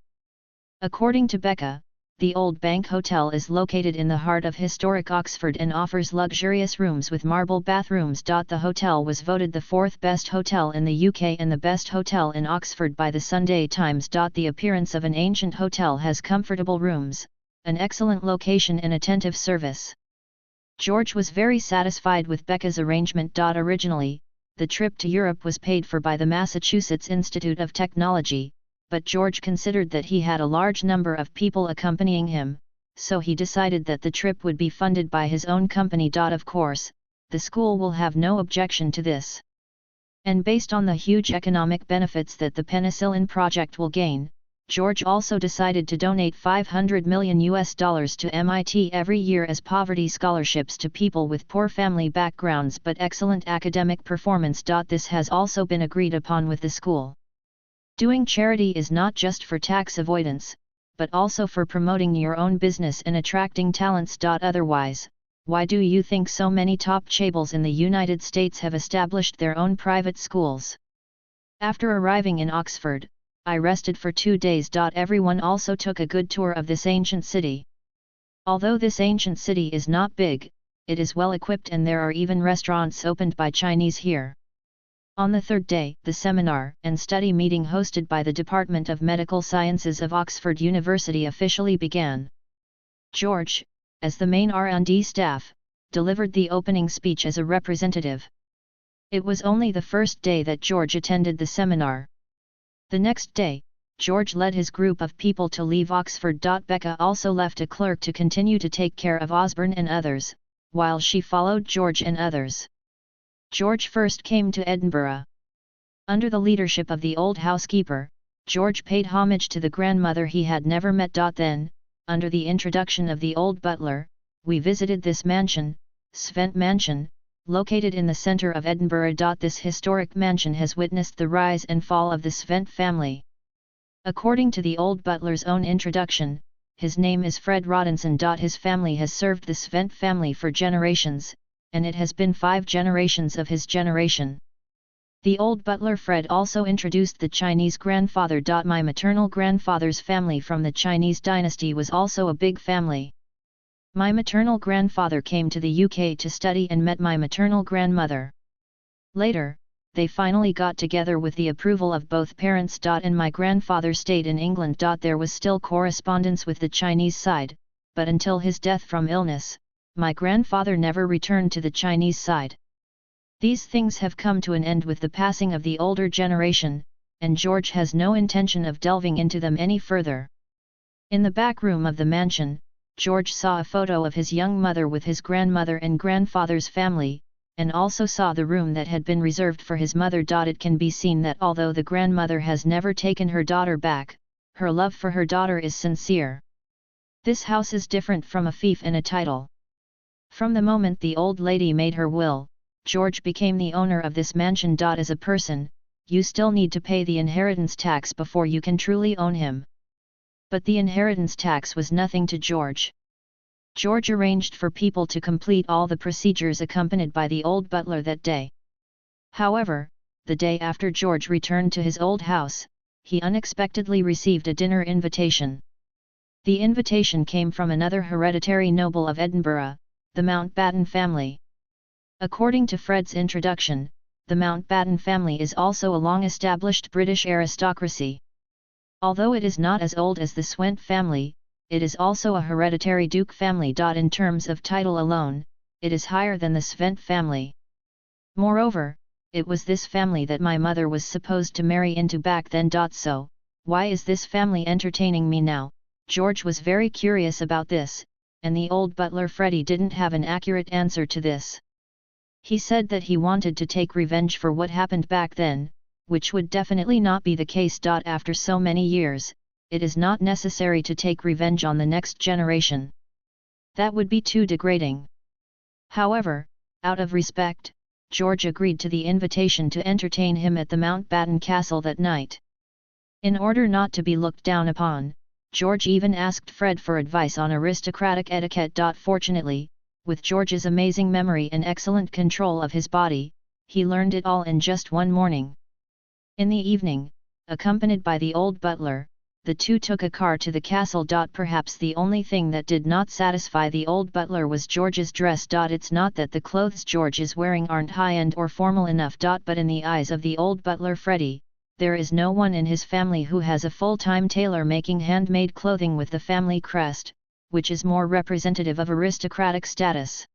According to Becca, the Old Bank Hotel is located in the heart of historic Oxford and offers luxurious rooms with marble bathrooms. The hotel was voted the 4th best hotel in the UK and the best hotel in Oxford by the Sunday Times. The appearance of an ancient hotel has comfortable rooms, an excellent location and attentive service. George was very satisfied with Becca's arrangement. Originally, the trip to Europe was paid for by the Massachusetts Institute of Technology, but George considered that he had a large number of people accompanying him, so he decided that the trip would be funded by his own company. Of course, the school will have no objection to this. And based on the huge economic benefits that the penicillin project will gain, George also decided to donate $500 million to MIT every year as poverty scholarships to people with poor family backgrounds but excellent academic performance. This has also been agreed upon with the school. Doing charity is not just for tax avoidance, but also for promoting your own business and attracting talents. Otherwise, why do you think so many top chaebols in the United States have established their own private schools? After arriving in Oxford, I rested for 2 days. Everyone also took a good tour of this ancient city. Although this ancient city is not big, it is well equipped and there are even restaurants opened by Chinese here. On the 3rd day, the seminar and study meeting hosted by the Department of Medical Sciences of Oxford University officially began. George, as the main R&D staff, delivered the opening speech as a representative. It was only the first day that George attended the seminar. The next day, George led his group of people to leave Oxford. Becca also left a clerk to continue to take care of Osborne and others, while she followed George and others. George first came to Edinburgh. Under the leadership of the old housekeeper, George paid homage to the grandmother he had never met. Then, under the introduction of the old butler, we visited this mansion, Svent Mansion, located in the centre of Edinburgh. This historic mansion has witnessed the rise and fall of the Svent family. According to the old butler's own introduction, his name is Fred Rodinson. His family has served the Svent family for generations, and it has been 5 generations of his generation. The old butler Fred also introduced the Chinese grandfather. My maternal grandfather's family from the Chinese dynasty was also a big family. My maternal grandfather came to the UK to study and met my maternal grandmother. Later, they finally got together with the approval of both parents. And my grandfather stayed in England. There was still correspondence with the Chinese side, but until his death from illness, my grandfather never returned to the Chinese side. These things have come to an end with the passing of the older generation, and George has no intention of delving into them any further. In the back room of the mansion, George saw a photo of his young mother with his grandmother and grandfather's family, and also saw the room that had been reserved for his mother. It can be seen that although the grandmother has never taken her daughter back, her love for her daughter is sincere. This house is different from a fief and a title. From the moment the old lady made her will, George became the owner of this mansion. As a person, you still need to pay the inheritance tax before you can truly own him. But the inheritance tax was nothing to George. George arranged for people to complete all the procedures accompanied by the old butler that day. However, the day after George returned to his old house, he unexpectedly received a dinner invitation. The invitation came from another hereditary noble of Edinburgh, the Mountbatten family. According to Fred's introduction, the Mountbatten family is also a long-established British aristocracy. Although it is not as old as the Swent family, it is also a hereditary duke family. In terms of title alone, it is higher than the Svent family. Moreover, it was this family that my mother was supposed to marry into back then. So, why is this family entertaining me now? George was very curious about this, and the old butler Freddie didn't have an accurate answer to this. He said that he wanted to take revenge for what happened back then, which would definitely not be the case. After so many years, it is not necessary to take revenge on the next generation. That would be too degrading. However, out of respect, George agreed to the invitation to entertain him at the Mountbatten castle that night. In order not to be looked down upon, George even asked Fred for advice on aristocratic etiquette. Fortunately, with George's amazing memory and excellent control of his body, he learned it all in just one morning. In the evening, accompanied by the old butler, the two took a car to the castle. Perhaps the only thing that did not satisfy the old butler was George's dress. It's not that the clothes George is wearing aren't high-end or formal enough. But in the eyes of the old butler Freddie, there is no one in his family who has a full-time tailor making handmade clothing with the family crest, which is more representative of aristocratic status.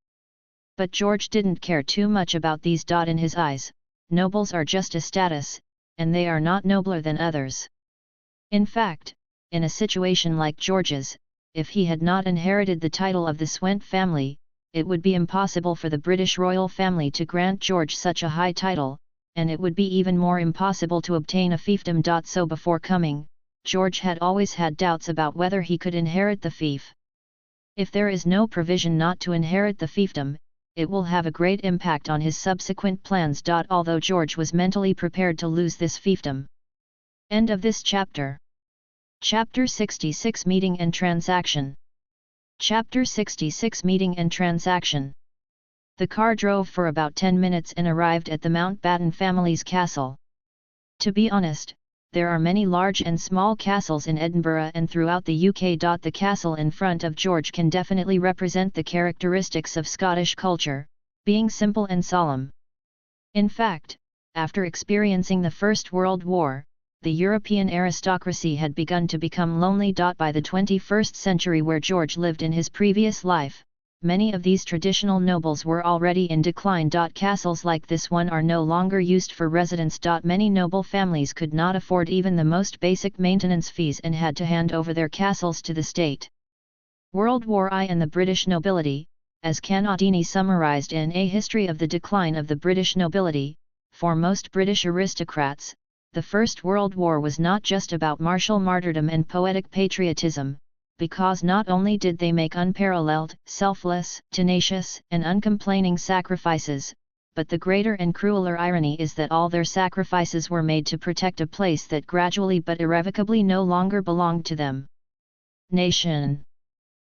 But George didn't care too much about these. In his eyes, nobles are just a status, and they are not nobler than others. In fact, in a situation like George's, if he had not inherited the title of the Swent family, it would be impossible for the British royal family to grant George such a high title, and it would be even more impossible to obtain a fiefdom. So before coming, George had always had doubts about whether he could inherit the fief. If there is no provision not to inherit the fiefdom, it will have a great impact on his subsequent plans. Although George was mentally prepared to lose this fiefdom. End of this chapter. Chapter 66 Meeting and Transaction. Chapter 66 Meeting and Transaction. The car drove for about 10 minutes and arrived at the Mountbatten family's castle. To be honest, there are many large and small castles in Edinburgh and throughout the UK. The castle in front of George can definitely represent the characteristics of Scottish culture, being simple and solemn. In fact, after experiencing the First World War, the European aristocracy had begun to become lonely. By the 21st century, where George lived in his previous life, many of these traditional nobles were already in decline. Castles like this one are no longer used for residence. Many noble families could not afford even the most basic maintenance fees and had to hand over their castles to the state. World War I and the British nobility, as Canadini summarized in A History of the Decline of the British Nobility. For most British aristocrats, the First World War was not just about martial martyrdom and poetic patriotism, because not only did they make unparalleled, selfless, tenacious, and uncomplaining sacrifices, but the greater and crueler irony is that all their sacrifices were made to protect a place that gradually but irrevocably no longer belonged to them. Nation.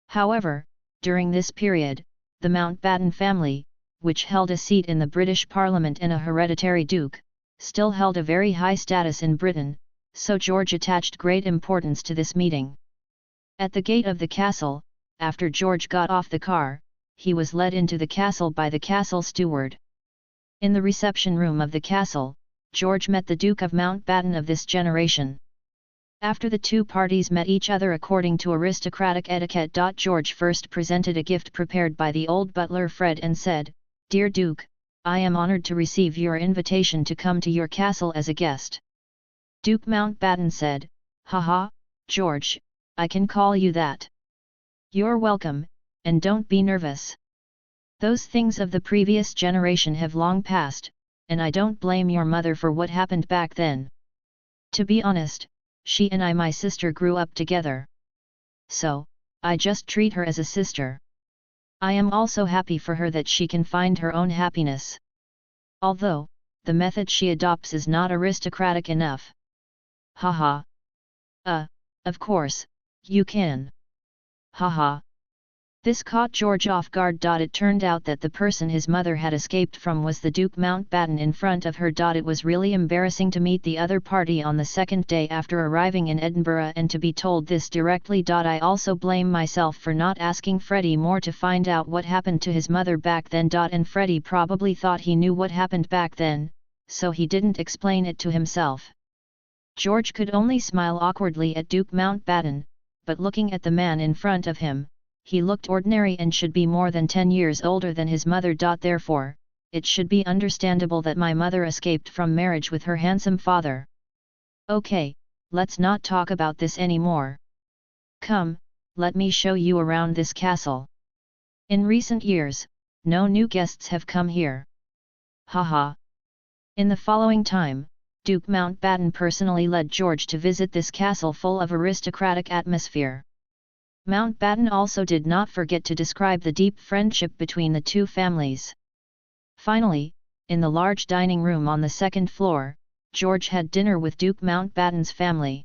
However, during this period, the Mountbatten family, which held a seat in the British Parliament and a hereditary duke, still held a very high status in Britain, so George attached great importance to this meeting. At the gate of the castle, after George got off the car, he was led into the castle by the castle steward. In the reception room of the castle, George met the Duke of Mountbatten of this generation. After the two parties met each other according to aristocratic etiquette. George first presented a gift prepared by the old butler Fred and said, "Dear Duke, I am honored to receive your invitation to come to your castle as a guest." Duke Mountbatten said, "Haha, George, I can call you that. You're welcome, and don't be nervous. Those things of the previous generation have long passed, and I don't blame your mother for what happened back then. To be honest, she and my sister grew up together. So, I just treat her as a sister. I am also happy for her that she can find her own happiness. Although, the method she adopts is not aristocratic enough." Haha. Of course, you can. Haha. This caught George off guard. It turned out that the person his mother had escaped from was the Duke Mountbatten in front of her. It was really embarrassing to meet the other party on the second day after arriving in Edinburgh and to be told this directly. I also blame myself for not asking Freddie more to find out what happened to his mother back then. And Freddie probably thought he knew what happened back then, so he didn't explain it to himself. George could only smile awkwardly at Duke Mountbatten, but looking at the man in front of him, he looked ordinary and should be more than 10 years older than his mother. Therefore, it should be understandable that my mother escaped from marriage with her handsome father. Okay, let's not talk about this anymore. Come, let me show you around this castle. In recent years, no new guests have come here. Haha. In the following time, Duke Mountbatten personally led George to visit this castle full of aristocratic atmosphere. Mountbatten also did not forget to describe the deep friendship between the two families. Finally, in the large dining room on the second floor, George had dinner with Duke Mountbatten's family.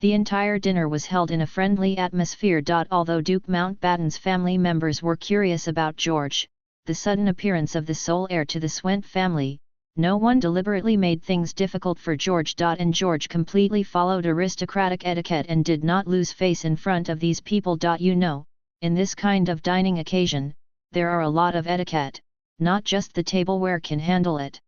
The entire dinner was held in a friendly atmosphere. Although Duke Mountbatten's family members were curious about George, the sudden appearance of the sole heir to the Swent family, no one deliberately made things difficult for George. And George completely followed aristocratic etiquette and did not lose face in front of these people. You know, in this kind of dining occasion, there are a lot of etiquette, not just the tableware can handle it.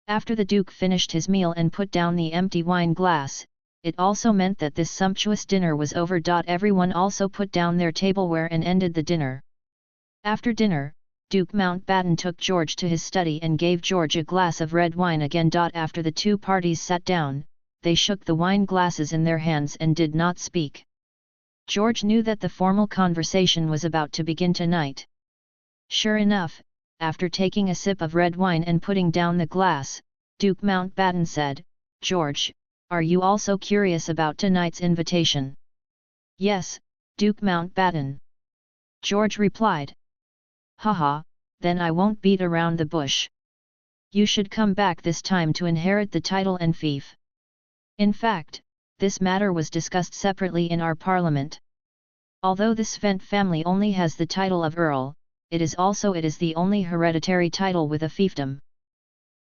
After the Duke finished his meal and put down the empty wine glass, it also meant that this sumptuous dinner was over. Everyone also put down their tableware and ended the dinner. After dinner, Duke Mountbatten took George to his study and gave George a glass of red wine again. After the two parties sat down, they shook the wine glasses in their hands and did not speak. George knew that the formal conversation was about to begin tonight. Sure enough, after taking a sip of red wine and putting down the glass, Duke Mountbatten said, "George, are you also curious about tonight's invitation?" "Yes, Duke Mountbatten," George replied. "Haha, then I won't beat around the bush. You should come back this time to inherit the title and fief." In fact, this matter was discussed separately in our parliament. Although the Svent family only has the title of Earl, it is the only hereditary title with a fiefdom.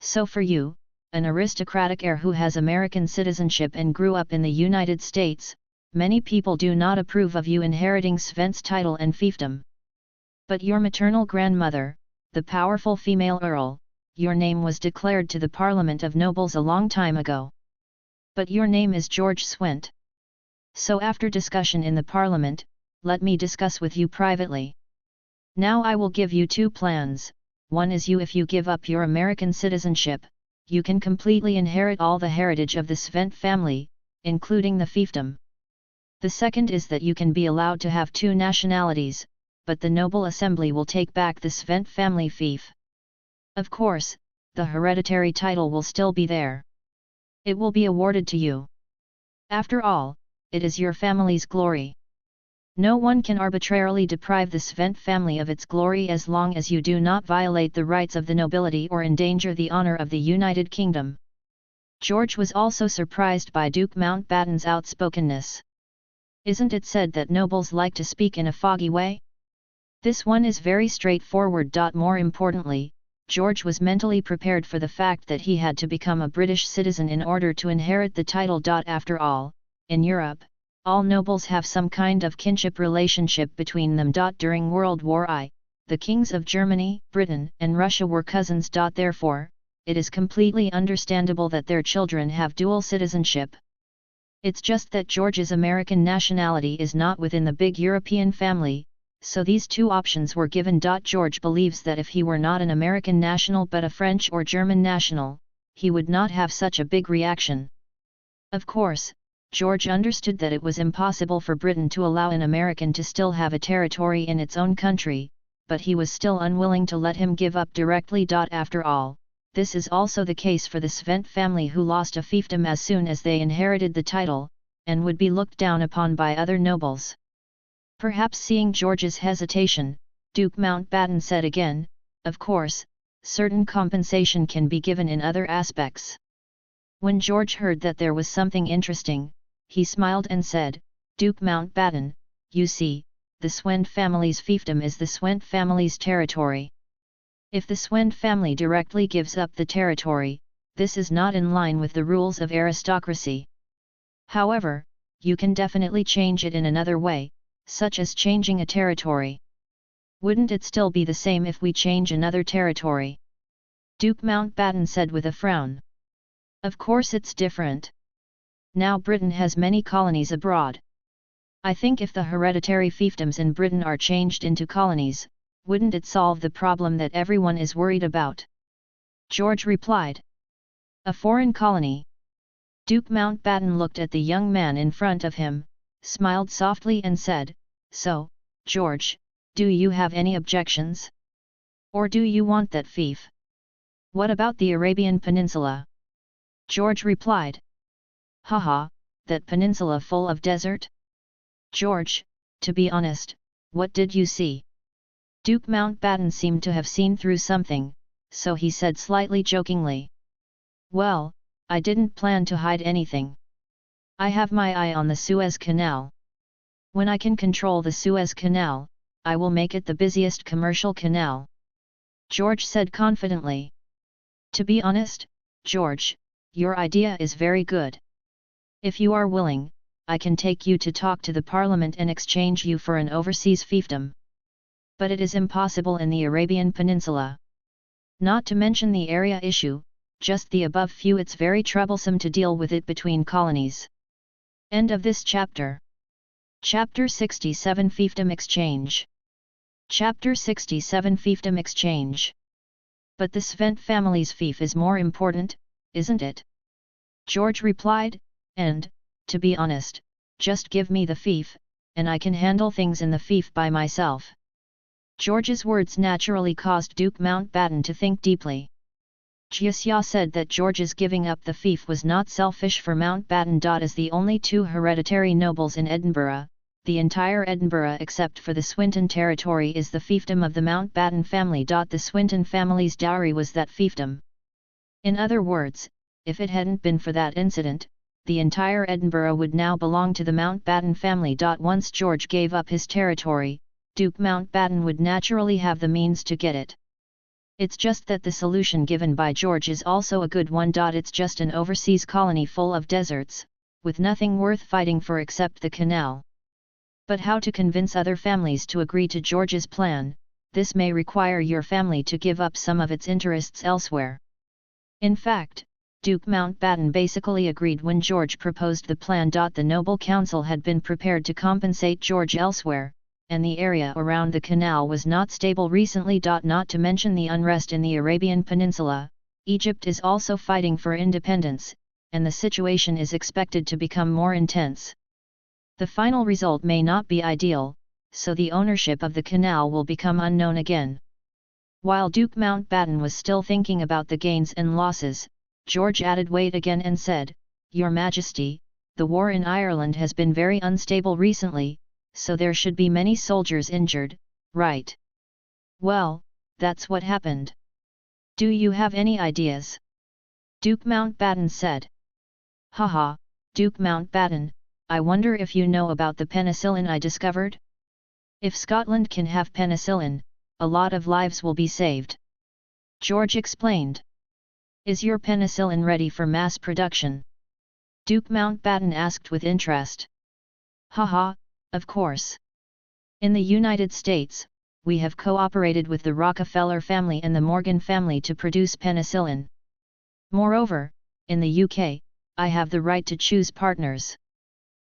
So for you, an aristocratic heir who has American citizenship and grew up in the United States, many people do not approve of you inheriting Svent's title and fiefdom. But your maternal grandmother, the powerful female earl, your name was declared to the Parliament of Nobles a long time ago. But your name is George Swent. So after discussion in the Parliament, let me discuss with you privately. Now I will give you two plans. One is if you give up your American citizenship, you can completely inherit all the heritage of the Svent family, including the fiefdom. The second is that you can be allowed to have two nationalities, but the noble assembly will take back the Svent family fief. Of course, the hereditary title will still be there. It will be awarded to you. After all, it is your family's glory. No one can arbitrarily deprive the Svent family of its glory as long as you do not violate the rights of the nobility or endanger the honor of the United Kingdom. George was also surprised by Duke Mountbatten's outspokenness. Isn't it said that nobles like to speak in a foggy way? This one is very straightforward. More importantly, George was mentally prepared for the fact that he had to become a British citizen in order to inherit the title. After all, in Europe, all nobles have some kind of kinship relationship between them. During World War I, the kings of Germany, Britain, and Russia were cousins. Therefore, it is completely understandable that their children have dual citizenship. It's just that George's American nationality is not within the big European family, so these two options were given. George believes that if he were not an American national but a French or German national, he would not have such a big reaction. Of course, George understood that it was impossible for Britain to allow an American to still have a territory in its own country, but he was still unwilling to let him give up directly. After all, this is also the case for the Svent family, who lost a fiefdom as soon as they inherited the title, and would be looked down upon by other nobles. Perhaps seeing George's hesitation, Duke Mountbatten said again, "Of course, certain compensation can be given in other aspects." When George heard that there was something interesting, he smiled and said, "Duke Mountbatten, you see, the Swent family's fiefdom is the Swent family's territory. If the Swent family directly gives up the territory, this is not in line with the rules of aristocracy. However, you can definitely change it in another way, such as changing a territory. Wouldn't it still be the same if we change another territory?" Duke Mountbatten said with a frown. "Of course it's different. Now Britain has many colonies abroad. I think if the hereditary fiefdoms in Britain are changed into colonies, wouldn't it solve the problem that everyone is worried about?" George replied. "A foreign colony?" Duke Mountbatten looked at the young man in front of him, smiled softly and said, "So, George, do you have any objections? Or do you want that fief?" "What about the Arabian Peninsula?" George replied. "Haha, that peninsula full of desert?" "George, to be honest, what did you see?" Duke Mountbatten seemed to have seen through something, so he said slightly jokingly, "Well, I didn't plan to hide anything. I have my eye on the Suez Canal. When I can control the Suez Canal, I will make it the busiest commercial canal," George said confidently. "To be honest, George, your idea is very good. If you are willing, I can take you to talk to the Parliament and exchange you for an overseas fiefdom. But it is impossible in the Arabian Peninsula. Not to mention the area issue, just the above few, it's very troublesome to deal with it between colonies." End of this chapter. Chapter 67 Fiefdom Exchange. Chapter 67 Fiefdom Exchange. "But the Svent family's fief is more important, isn't it?" George replied, "and, to be honest, just give me the fief, and I can handle things in the fief by myself." George's words naturally caused Duke Mountbatten to think deeply. Jiasya said that George's giving up the fief was not selfish for Mountbatten. As the only two hereditary nobles in Edinburgh, the entire Edinburgh except for the Swinton territory is the fiefdom of the Mountbatten family. The Swinton family's dowry was that fiefdom. In other words, if it hadn't been for that incident, the entire Edinburgh would now belong to the Mountbatten family. Once George gave up his territory, Duke Mountbatten would naturally have the means to get it. It's just that the solution given by George is also a good one. It's just an overseas colony full of deserts, with nothing worth fighting for except the canal. But how to convince other families to agree to George's plan? This may require your family to give up some of its interests elsewhere. In fact, Duke Mountbatten basically agreed when George proposed the plan. The noble council had been prepared to compensate George elsewhere, and the area around the canal was not stable recently. Not to mention the unrest in the Arabian Peninsula, Egypt is also fighting for independence, and the situation is expected to become more intense. The final result may not be ideal, so the ownership of the canal will become unknown again. While Duke Mountbatten was still thinking about the gains and losses, George added weight again and said, "Your Majesty, the war in Ireland has been very unstable recently, so there should be many soldiers injured, right?" "Well, that's what happened. Do you have any ideas?" Duke Mountbatten said. "Haha, Duke Mountbatten, I wonder if you know about the penicillin I discovered? If Scotland can have penicillin, a lot of lives will be saved," George explained. "Is your penicillin ready for mass production?" Duke Mountbatten asked with interest. "Haha, of course. In the United States, we have cooperated with the Rockefeller family and the Morgan family to produce penicillin. Moreover, in the UK, I have the right to choose partners.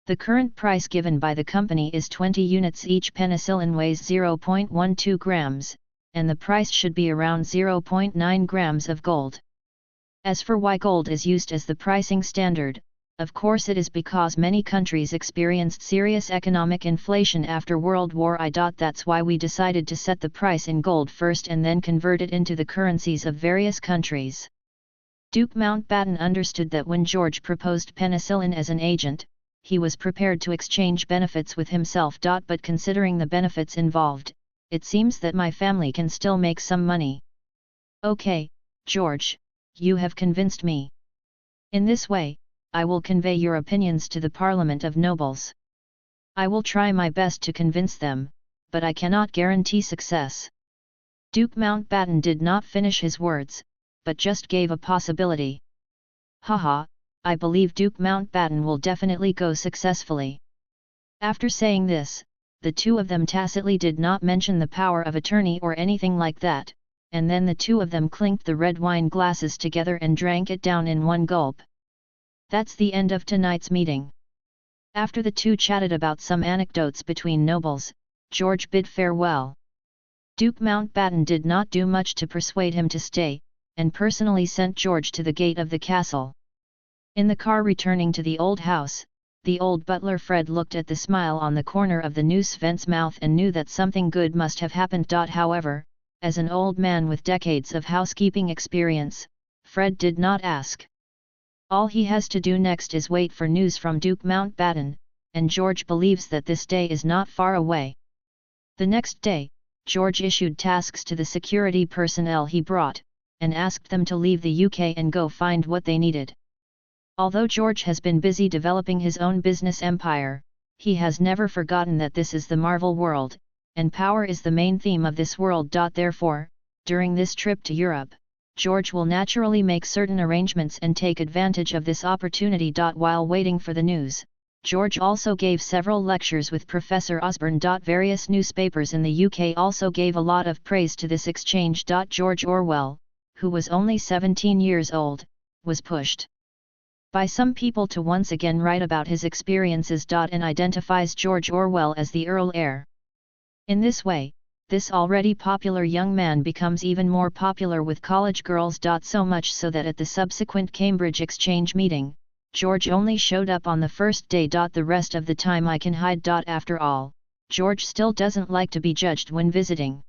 The current price given by the company is 20 units each. Penicillin weighs 0.12 grams, and the price should be around 0.9 grams of gold. As for why gold is used as the pricing standard, of course it is because many countries experienced serious economic inflation after World War I. That's why we decided to set the price in gold first and then convert it into the currencies of various countries." Duke Mountbatten understood that when George proposed penicillin as an agent, he was prepared to exchange benefits with himself. But considering the benefits involved, it seems that my family can still make some money. "Okay, George, you have convinced me. In this way, I will convey your opinions to the Parliament of Nobles. I will try my best to convince them, but I cannot guarantee success." Duke Mountbatten did not finish his words, but just gave a possibility. "Haha, I believe Duke Mountbatten will definitely go successfully." After saying this, the two of them tacitly did not mention the power of attorney or anything like that, and then the two of them clinked the red wine glasses together and drank it down in one gulp. That's the end of tonight's meeting. After the two chatted about some anecdotes between nobles, George bid farewell. Duke Mountbatten did not do much to persuade him to stay, and personally sent George to the gate of the castle. In the car returning to the old house, the old butler Fred looked at the smile on the corner of the new Svent's mouth and knew that something good must have happened. However, as an old man with decades of housekeeping experience, Fred did not ask. All he has to do next is wait for news from Duke Mountbatten, and George believes that this day is not far away. The next day, George issued tasks to the security personnel he brought, and asked them to leave the UK and go find what they needed. Although George has been busy developing his own business empire, he has never forgotten that this is the Marvel world, and power is the main theme of this world. Therefore, during this trip to Europe, George will naturally make certain arrangements and take advantage of this opportunity. While waiting for the news, George also gave several lectures with Professor Osborne. Various newspapers in the UK also gave a lot of praise to this exchange. George Orwell, who was only 17 years old, was pushed by some people to once again write about his experiences. And identifies George Orwell as the Earl heir. In this way, this already popular young man becomes even more popular with college girls. So much so that at the subsequent Cambridge Exchange meeting, George only showed up on the first day. The rest of the time I can hide. After all, George still doesn't like to be judged when visiting.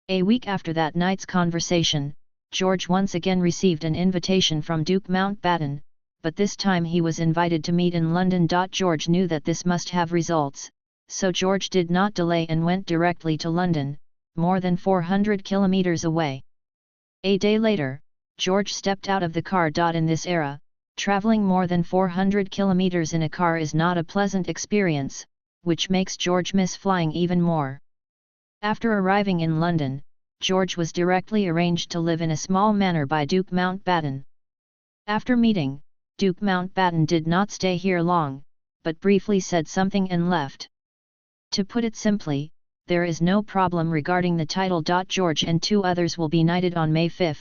A week after that night's conversation, George once again received an invitation from Duke Mountbatten, but this time he was invited to meet in London. George knew that this must have results, so George did not delay and went directly to London, more than 400 kilometers away. A day later, George stepped out of the car. In this era, traveling more than 400 kilometers in a car is not a pleasant experience, which makes George miss flying even more. After arriving in London, George was directly arranged to live in a small manor by Duke Mountbatten. After meeting, Duke Mountbatten did not stay here long, but briefly said something and left. To put it simply, there is no problem regarding the title. George and two others will be knighted on May 5,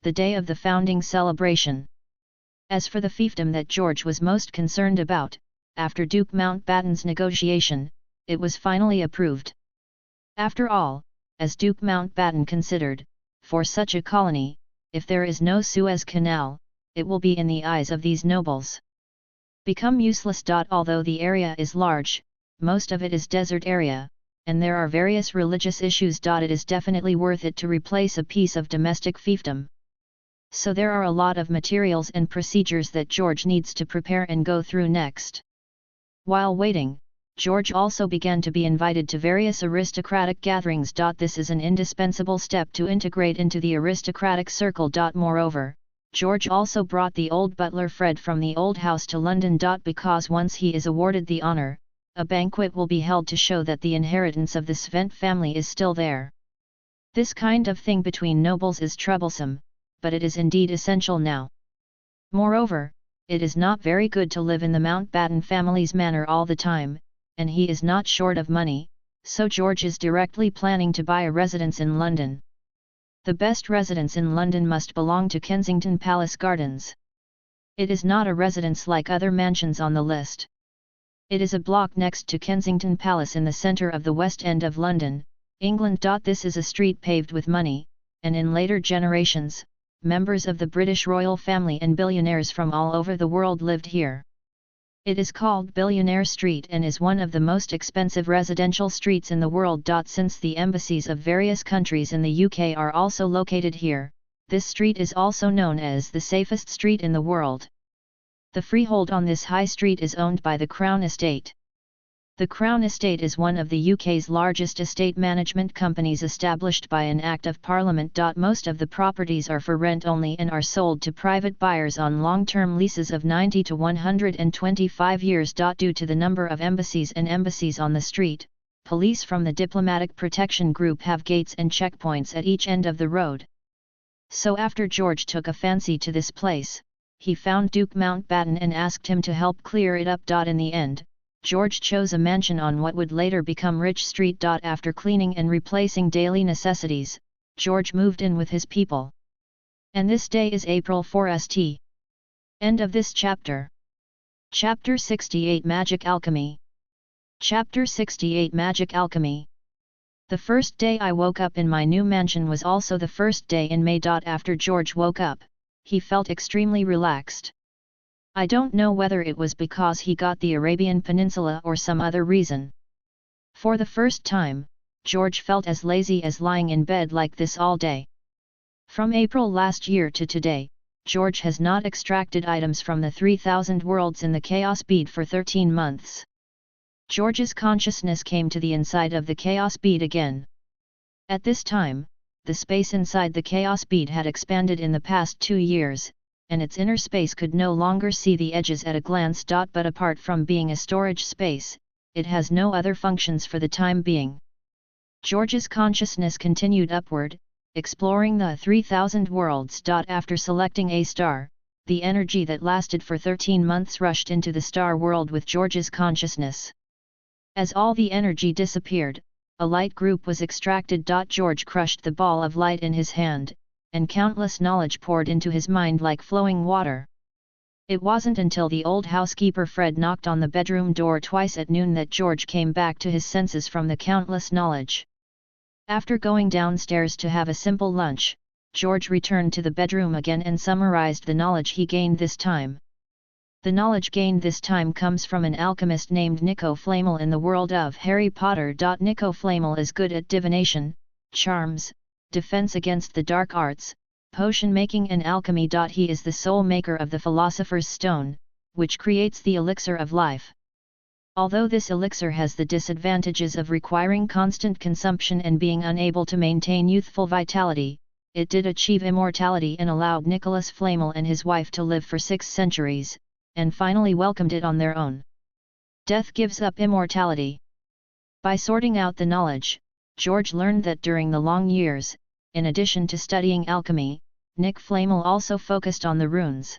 the day of the founding celebration. As for the fiefdom that George was most concerned about, after Duke Mountbatten's negotiation, it was finally approved. After all, as Duke Mountbatten considered, for such a colony, if there is no Suez Canal, it will be in the eyes of these nobles become useless. Although the area is large, most of it is desert area, and there are various religious issues. It is definitely worth it to replace a piece of domestic fiefdom. So there are a lot of materials and procedures that George needs to prepare and go through next. While waiting, George also began to be invited to various aristocratic gatherings. This is an indispensable step to integrate into the aristocratic circle. Moreover, George also brought the old butler Fred from the old house to London. Because once he is awarded the honour, a banquet will be held to show that the inheritance of the Svent family is still there. This kind of thing between nobles is troublesome, but it is indeed essential now. Moreover, it is not very good to live in the Mountbatten family's manor all the time, and he is not short of money, so George is directly planning to buy a residence in London. The best residence in London must belong to Kensington Palace Gardens. It is not a residence like other mansions on the list. It is a block next to Kensington Palace in the centre of the West End of London, England. This is a street paved with money, and in later generations, members of the British royal family and billionaires from all over the world lived here. It is called Billionaire Street and is one of the most expensive residential streets in the world. Since the embassies of various countries in the UK are also located here, this street is also known as the safest street in the world. The freehold on this high street is owned by the Crown Estate. The Crown Estate is one of the UK's largest estate management companies established by an Act of Parliament. Most of the properties are for rent only and are sold to private buyers on long-term leases of 90 to 125 years. Due to the number of embassies on the street, police from the Diplomatic Protection Group have gates and checkpoints at each end of the road. So after George took a fancy to this place, he found Duke Mountbatten and asked him to help clear it up. In the end, George chose a mansion on what would later become Rich Street. After cleaning and replacing daily necessities, George moved in with his people. And this day is April 4 St. End of this chapter. Chapter 68 Magic Alchemy. Chapter 68 Magic Alchemy. The first day I woke up in my new mansion was also the first day in May. After George woke up, he felt extremely relaxed. I don't know whether it was because he got the Arabian Peninsula or some other reason. For the first time, George felt as lazy as lying in bed like this all day. From April last year to today, George has not extracted items from the 3000 worlds in the Chaos Bead for 13 months. George's consciousness came to the inside of the Chaos Bead again. At this time, the space inside the Chaos Bead had expanded in the past 2 years, and its inner space could no longer see the edges at a glance. But apart from being a storage space, it has no other functions for the time being. George's consciousness continued upward, exploring the 3000 worlds. After selecting a star, the energy that lasted for 13 months rushed into the star world with George's consciousness. As all the energy disappeared, a light group was extracted. George crushed the ball of light in his hand, and countless knowledge poured into his mind like flowing water. It wasn't until the old housekeeper Fred knocked on the bedroom door twice at noon that George came back to his senses from the countless knowledge. After going downstairs to have a simple lunch, George returned to the bedroom again and summarized the knowledge he gained this time. The knowledge gained this time comes from an alchemist named Nico Flamel in the world of Harry Potter. Nico Flamel is good at divination, charms, defense against the dark arts, potion making and alchemy. He is the sole maker of the Philosopher's Stone, which creates the elixir of life. Although this elixir has the disadvantages of requiring constant consumption and being unable to maintain youthful vitality, it did achieve immortality and allowed Nicholas Flamel and his wife to live for 6 centuries, and finally welcomed it on their own. Death gives up immortality. By sorting out the knowledge, George learned that during the long years, in addition to studying alchemy, Nick Flamel also focused on the runes.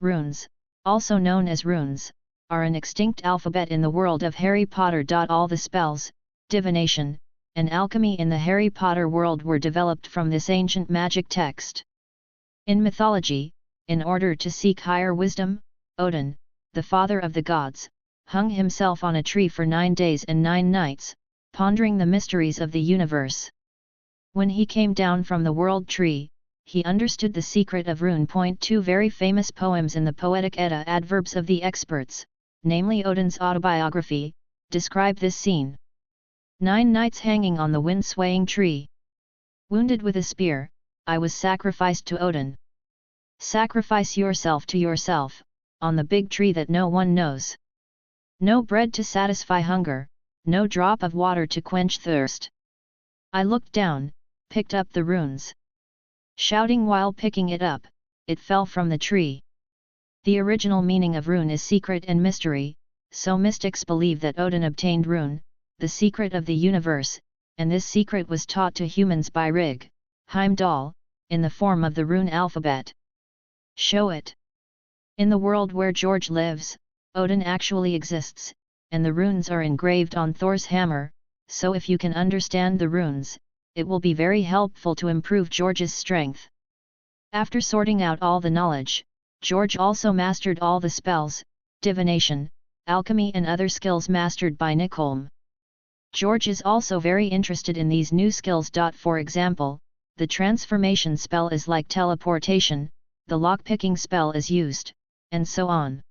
Runes, also known as runes, are an extinct alphabet in the world of Harry Potter. All the spells, divination, and alchemy in the Harry Potter world were developed from this ancient magic text. In mythology, in order to seek higher wisdom, Odin, the father of the gods, hung himself on a tree for 9 days and 9 nights, pondering the mysteries of the universe. When he came down from the world tree, he understood the secret of rune. 2 very famous poems in the Poetic Edda, Adverbs of the Experts, namely Odin's autobiography, describe this scene. 9 nights hanging on the wind-swaying tree. Wounded with a spear, I was sacrificed to Odin. Sacrifice yourself to yourself, on the big tree that no one knows. No bread to satisfy hunger, no drop of water to quench thirst. I looked down, picked up the runes. Shouting while picking it up, it fell from the tree. The original meaning of rune is secret and mystery, so mystics believe that Odin obtained rune, the secret of the universe, and this secret was taught to humans by Rig, Heimdall, in the form of the rune alphabet. Show it. In the world where George lives, Odin actually exists, and the runes are engraved on Thor's hammer, so if you can understand the runes, it will be very helpful to improve George's strength. After sorting out all the knowledge, George also mastered all the spells, divination, alchemy and other skills mastered by Nicholm. George is also very interested in these new skills. For example, the transformation spell is like teleportation, the lockpicking spell is used, and so on.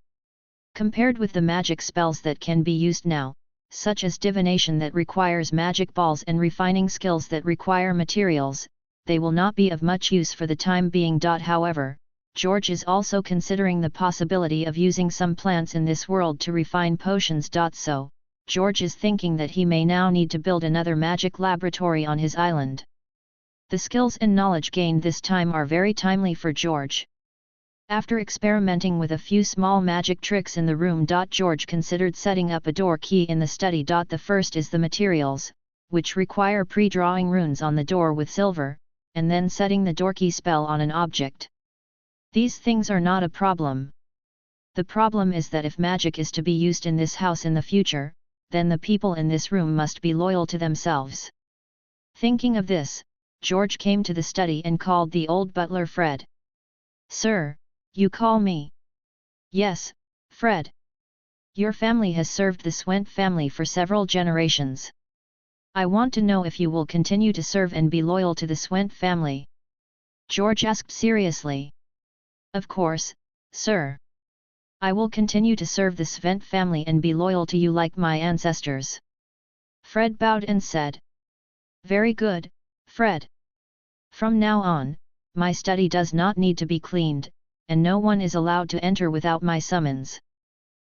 Compared with the magic spells that can be used now, such as divination that requires magic balls and refining skills that require materials, they will not be of much use for the time being. However, George is also considering the possibility of using some plants in this world to refine potions. So, George is thinking that he may now need to build another magic laboratory on his island. The skills and knowledge gained this time are very timely for George. After experimenting with a few small magic tricks in the room, George considered setting up a door key in the study. The first is the materials, which require pre-drawing runes on the door with silver, and then setting the door key spell on an object. These things are not a problem. The problem is that if magic is to be used in this house in the future, then the people in this room must be loyal to themselves. Thinking of this, George came to the study and called the old butler Fred. "Sir, you call me?" "Yes, Fred. Your family has served the Swent family for several generations. I want to know if you will continue to serve and be loyal to the Swent family." George asked seriously. "Of course, sir. I will continue to serve the Swent family and be loyal to you like my ancestors." Fred bowed and said, "Very good, Fred. From now on, my study does not need to be cleaned, and no one is allowed to enter without my summons.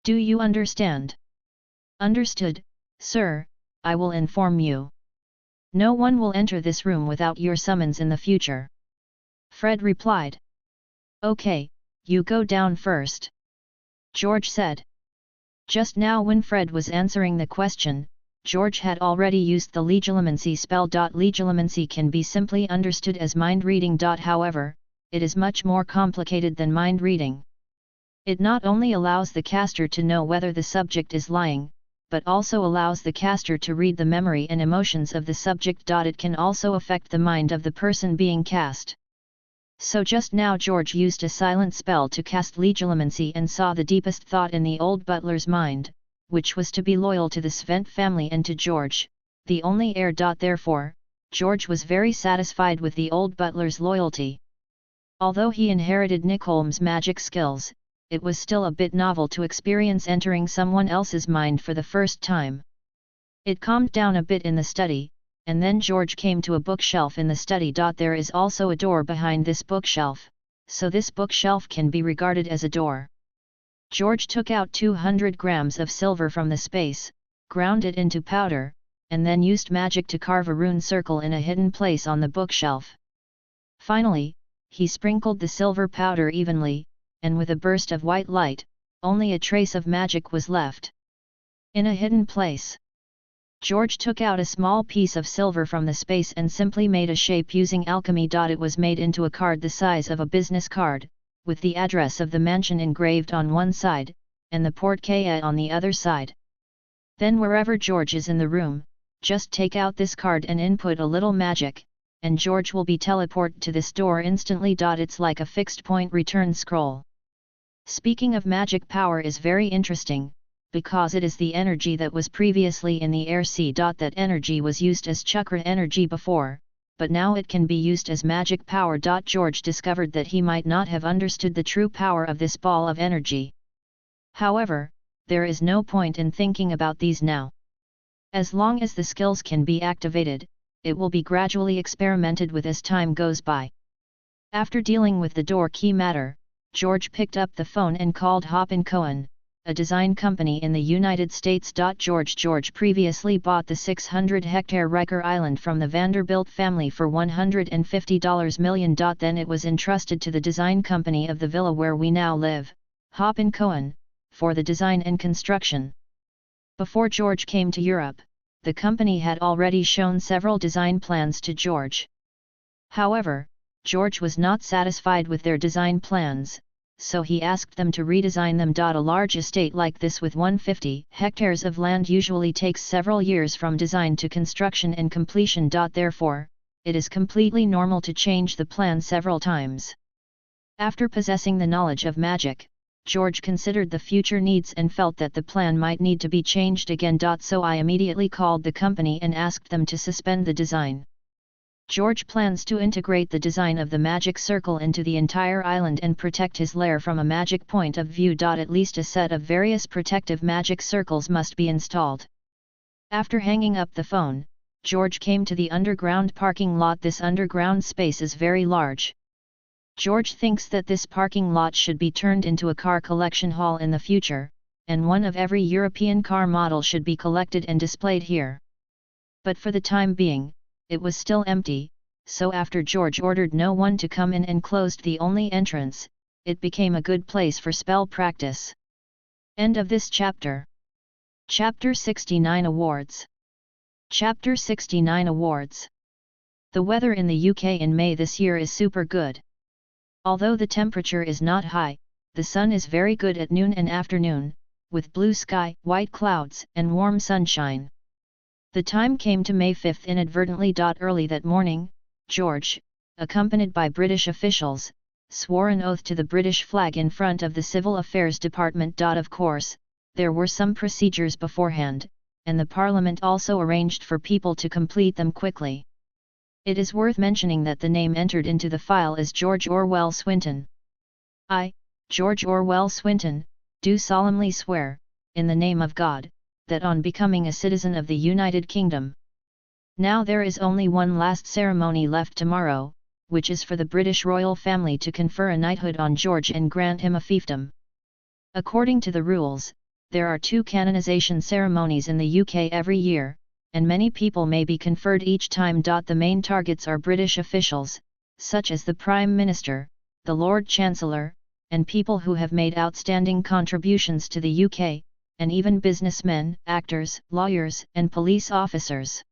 Do you understand?" "Understood, sir, I will inform you. No one will enter this room without your summons in the future." Fred replied. "Okay, you go down first," George said. Just now when Fred was answering the question, George had already used the legilimency spell. Legilimency can be simply understood as mind reading. However, it is much more complicated than mind reading. It not only allows the caster to know whether the subject is lying, but also allows the caster to read the memory and emotions of the subject. It can also affect the mind of the person being cast. So just now George used a silent spell to cast legilimency and saw the deepest thought in the old butler's mind, which was to be loyal to the Svent family and to George, the only heir. Therefore, George was very satisfied with the old butler's loyalty. Although he inherited Nickholm's magic skills, it was still a bit novel to experience entering someone else's mind for the first time. It calmed down a bit in the study, and then George came to a bookshelf in the study. There is also a door behind this bookshelf, so this bookshelf can be regarded as a door. George took out 200 grams of silver from the space, ground it into powder, and then used magic to carve a rune circle in a hidden place on the bookshelf. Finally, he sprinkled the silver powder evenly, and with a burst of white light, only a trace of magic was left. In a hidden place, George took out a small piece of silver from the space and simply made a shape using alchemy. It was made into a card the size of a business card, with the address of the mansion engraved on one side, and the portrait on the other side. Then wherever George is in the room, just take out this card and input a little magic, and George will be teleported to this door instantly. It's like a fixed point return scroll. Speaking of magic, power is very interesting, because it is the energy that was previously in the air. That energy was used as chakra energy before, but now it can be used as magic power. George discovered that he might not have understood the true power of this ball of energy. However, there is no point in thinking about these now. As long as the skills can be activated, it will be gradually experimented with as time goes by. After dealing with the door key matter, George picked up the phone and called Hop & Cohen, a design company in the United States. George previously bought the 600-hectare Riker Island from the Vanderbilt family for $150 million. Then it was entrusted to the design company of the villa where we now live, Hop & Cohen, for the design and construction. Before George came to Europe, the company had already shown several design plans to George. However, George was not satisfied with their design plans, so he asked them to redesign them. A large estate like this with 150 hectares of land usually takes several years from design to construction and completion. Therefore, it is completely normal to change the plan several times. After possessing the knowledge of magic, George considered the future needs and felt that the plan might need to be changed again. So I immediately called the company and asked them to suspend the design. George plans to integrate the design of the magic circle into the entire island and protect his lair from a magic point of view. At least a set of various protective magic circles must be installed. After hanging up the phone, George came to the underground parking lot. This underground space is very large. George thinks that this parking lot should be turned into a car collection hall in the future, and one of every European car model should be collected and displayed here. But for the time being, it was still empty, so after George ordered no one to come in and closed the only entrance, it became a good place for spell practice. End of this chapter. Chapter 69 Awards. Chapter 69 Awards. The weather in the UK in May this year is super good. Although the temperature is not high, the sun is very good at noon and afternoon, with blue sky, white clouds, and warm sunshine. The time came to May 5 inadvertently. Early that morning, George, accompanied by British officials, swore an oath to the British flag in front of the Civil Affairs Department. Of course, there were some procedures beforehand, and the Parliament also arranged for people to complete them quickly. It is worth mentioning that the name entered into the file is George Orwell Swinton. I, George Orwell Swinton, do solemnly swear, in the name of God, that on becoming a citizen of the United Kingdom. Now there is only one last ceremony left tomorrow, which is for the British royal family to confer a knighthood on George and grant him a fiefdom. According to the rules, there are 2 canonization ceremonies in the UK every year, and many people may be conferred each time. The main targets are British officials, such as the Prime Minister, the Lord Chancellor, and people who have made outstanding contributions to the UK, and even businessmen, actors, lawyers, and police officers.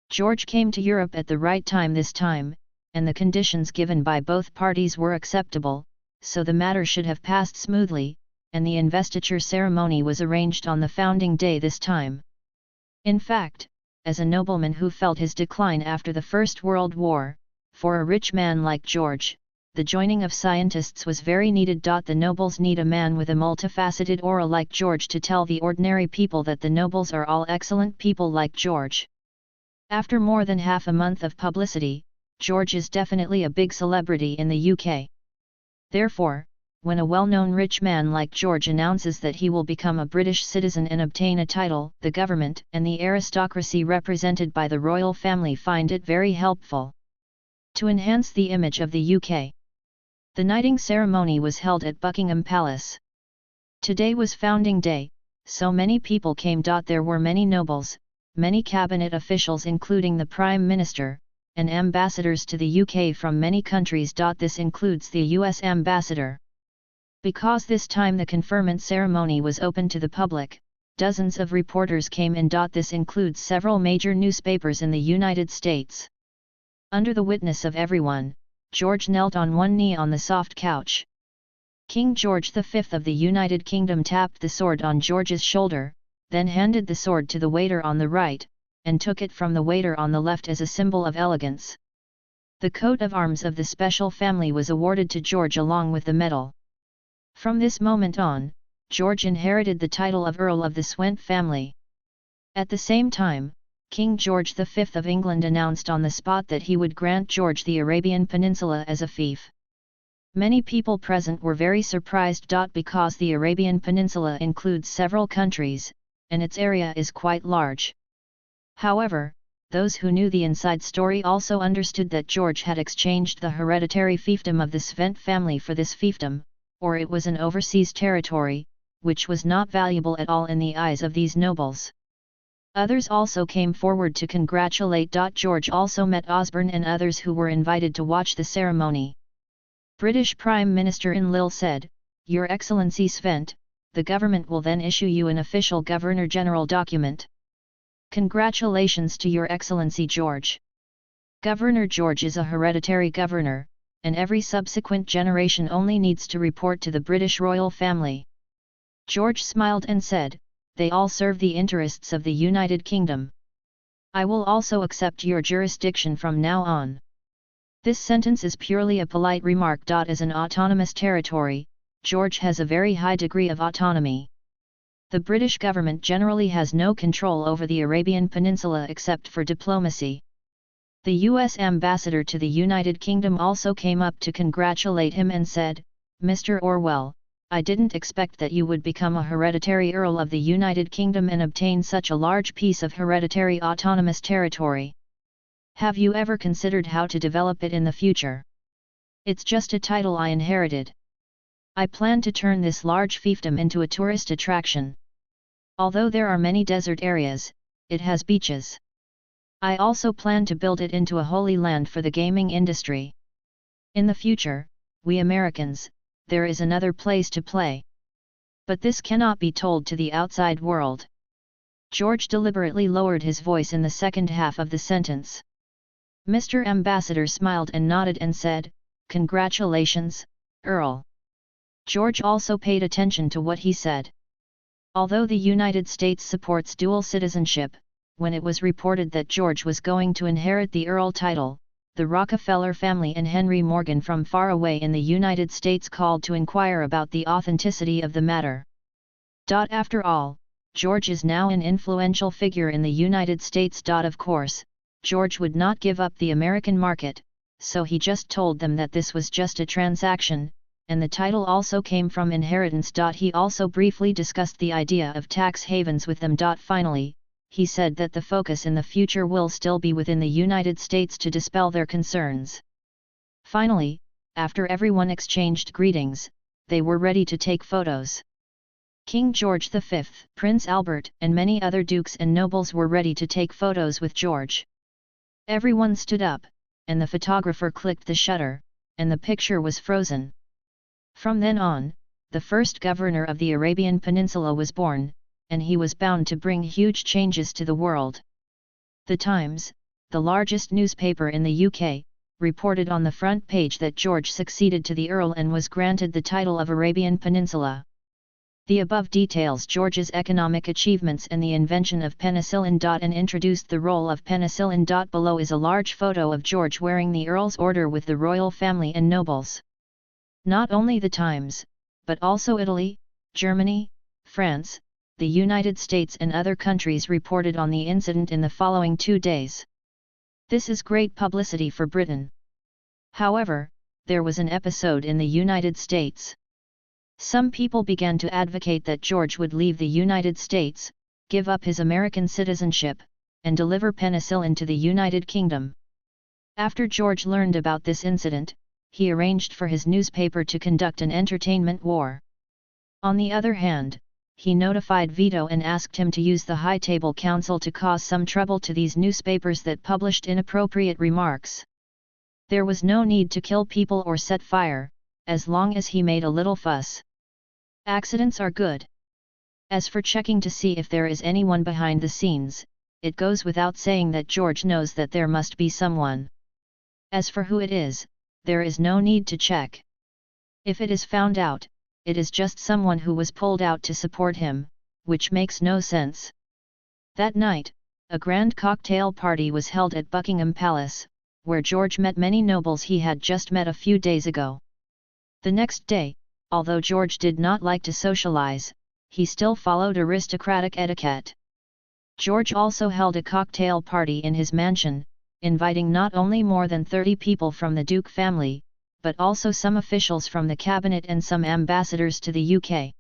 George came to Europe at the right time this time, and the conditions given by both parties were acceptable, so the matter should have passed smoothly, and the investiture ceremony was arranged on the founding day this time. In fact, as a nobleman who felt his decline after the First World War, for a rich man like George, the joining of scientists was very needed. The nobles need a man with a multifaceted aura like George to tell the ordinary people that the nobles are all excellent people like George. After more than half a month of publicity, George is definitely a big celebrity in the UK. Therefore, when a well-known rich man like George announces that he will become a British citizen and obtain a title, the government and the aristocracy represented by the royal family find it very helpful. To enhance the image of the UK, the knighting ceremony was held at Buckingham Palace. Today was founding day, so many people came. There were many nobles, many cabinet officials including the Prime Minister, and ambassadors to the UK from many countries. This includes the US ambassador. Because this time the conferment ceremony was open to the public, dozens of reporters came in. This includes several major newspapers in the United States. Under the witness of everyone, George knelt on one knee on the soft couch. King George V of the United Kingdom tapped the sword on George's shoulder, then handed the sword to the waiter on the right, and took it from the waiter on the left as a symbol of elegance. The coat of arms of the special family was awarded to George along with the medal. From this moment on, George inherited the title of Earl of the Swent family. At the same time, King George V of England announced on the spot that he would grant George the Arabian Peninsula as a fief. Many people present were very surprised. Because the Arabian Peninsula includes several countries, and its area is quite large. However, those who knew the inside story also understood that George had exchanged the hereditary fiefdom of the Svent family for this fiefdom, or it was an overseas territory, which was not valuable at all in the eyes of these nobles. Others also came forward to congratulate. George also met Osborne and others who were invited to watch the ceremony. British Prime Minister Enlil said, "Your Excellency Svent, the government will then issue you an official Governor-General document. Congratulations to Your Excellency George. Governor George is a hereditary governor, and every subsequent generation only needs to report to the British royal family." George smiled and said, "They all serve the interests of the United Kingdom. I will also accept your jurisdiction from now on." This sentence is purely a polite remark. As an autonomous territory, George has a very high degree of autonomy. The British government generally has no control over the Arabian Peninsula except for diplomacy. The US ambassador to the United Kingdom also came up to congratulate him and said, "Mr. Orwell, I didn't expect that you would become a hereditary Earl of the United Kingdom and obtain such a large piece of hereditary autonomous territory. Have you ever considered how to develop it in the future? It's just a title I inherited. I plan to turn this large fiefdom into a tourist attraction. Although there are many desert areas, it has beaches. I also plan to build it into a holy land for the gaming industry. In the future, we Americans, there is another place to play. But this cannot be told to the outside world." George deliberately lowered his voice in the second half of the sentence. Mr. Ambassador smiled and nodded and said, "Congratulations, Earl." George also paid attention to what he said. Although the United States supports dual citizenship, when it was reported that George was going to inherit the Earl title, the Rockefeller family and Henry Morgan from far away in the United States called to inquire about the authenticity of the matter. After all, George is now an influential figure in the United States. Of course, George would not give up the American market, so he just told them that this was just a transaction, and the title also came from inheritance. He also briefly discussed the idea of tax havens with them. Finally, he said that the focus in the future will still be within the United States to dispel their concerns. Finally, after everyone exchanged greetings, they were ready to take photos. King George V, Prince Albert, and many other dukes and nobles were ready to take photos with George. Everyone stood up, and the photographer clicked the shutter, and the picture was frozen. From then on, the first governor of the Arabian Peninsula was born, and he was bound to bring huge changes to the world. The Times, the largest newspaper in the UK, reported on the front page that George succeeded to the Earl and was granted the title of Arabian Peninsula. The above details George's economic achievements and the invention of penicillin. And introduced the role of penicillin. Below is a large photo of George wearing the Earl's order with the royal family and nobles. Not only the Times, but also Italy, Germany, France, the United States and other countries reported on the incident in the following 2 days. This is great publicity for Britain. However, there was an episode in the United States. Some people began to advocate that George would leave the United States, give up his American citizenship, and deliver penicillin to the United Kingdom. After George learned about this incident, he arranged for his newspaper to conduct an entertainment war. On the other hand, he notified Vito and asked him to use the High Table Council to cause some trouble to these newspapers that published inappropriate remarks. There was no need to kill people or set fire, as long as he made a little fuss. Accidents are good. As for checking to see if there is anyone behind the scenes, it goes without saying that George knows that there must be someone. As for who it is, there is no need to check. If it is found out, it is just someone who was pulled out to support him, which makes no sense. That night, a grand cocktail party was held at Buckingham Palace, where George met many nobles he had just met a few days ago. The next day, although George did not like to socialize, he still followed aristocratic etiquette. George also held a cocktail party in his mansion, inviting not only more than 30 people from the Duke family, but also some officials from the cabinet and some ambassadors to the UK.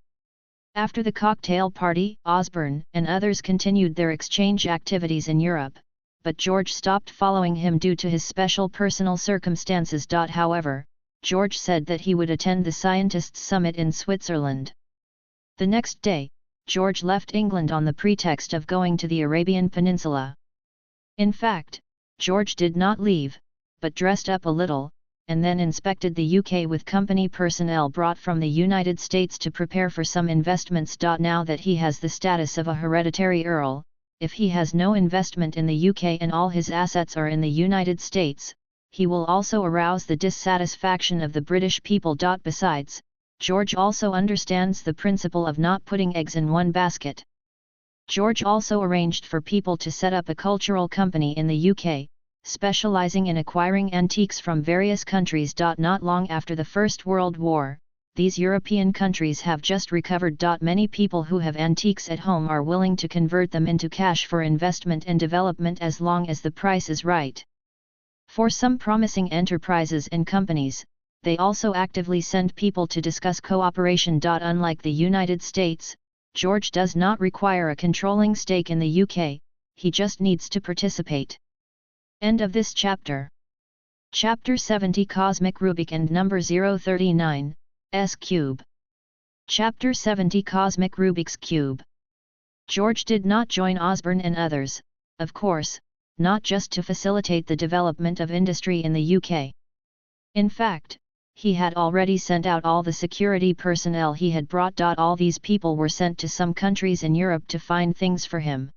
After the cocktail party, Osborne and others continued their exchange activities in Europe, but George stopped following him due to his special personal circumstances. However, George said that he would attend the Scientists' Summit in Switzerland. The next day, George left England on the pretext of going to the Arabian Peninsula. In fact, George did not leave, but dressed up a little, and then inspected the UK with company personnel brought from the United States to prepare for some investments. Now that he has the status of a hereditary earl, if he has no investment in the UK and all his assets are in the United States, he will also arouse the dissatisfaction of the British people. Besides, George also understands the principle of not putting eggs in one basket. George also arranged for people to set up a cultural company in the UK, specializing in acquiring antiques from various countries. Not long after the First World War, these European countries have just recovered. Many people who have antiques at home are willing to convert them into cash for investment and development as long as the price is right. For some promising enterprises and companies, they also actively send people to discuss cooperation. Unlike the United States, George does not require a controlling stake in the UK, he just needs to participate. End of this chapter. Chapter 70 Cosmic Rubik and number 039, S cube. Chapter 70 Cosmic Rubik's Cube. George did not join Osborne and others, of course, not just to facilitate the development of industry in the UK. In fact, he had already sent out all the security personnel he had brought. All these people were sent to some countries in Europe to find things for him.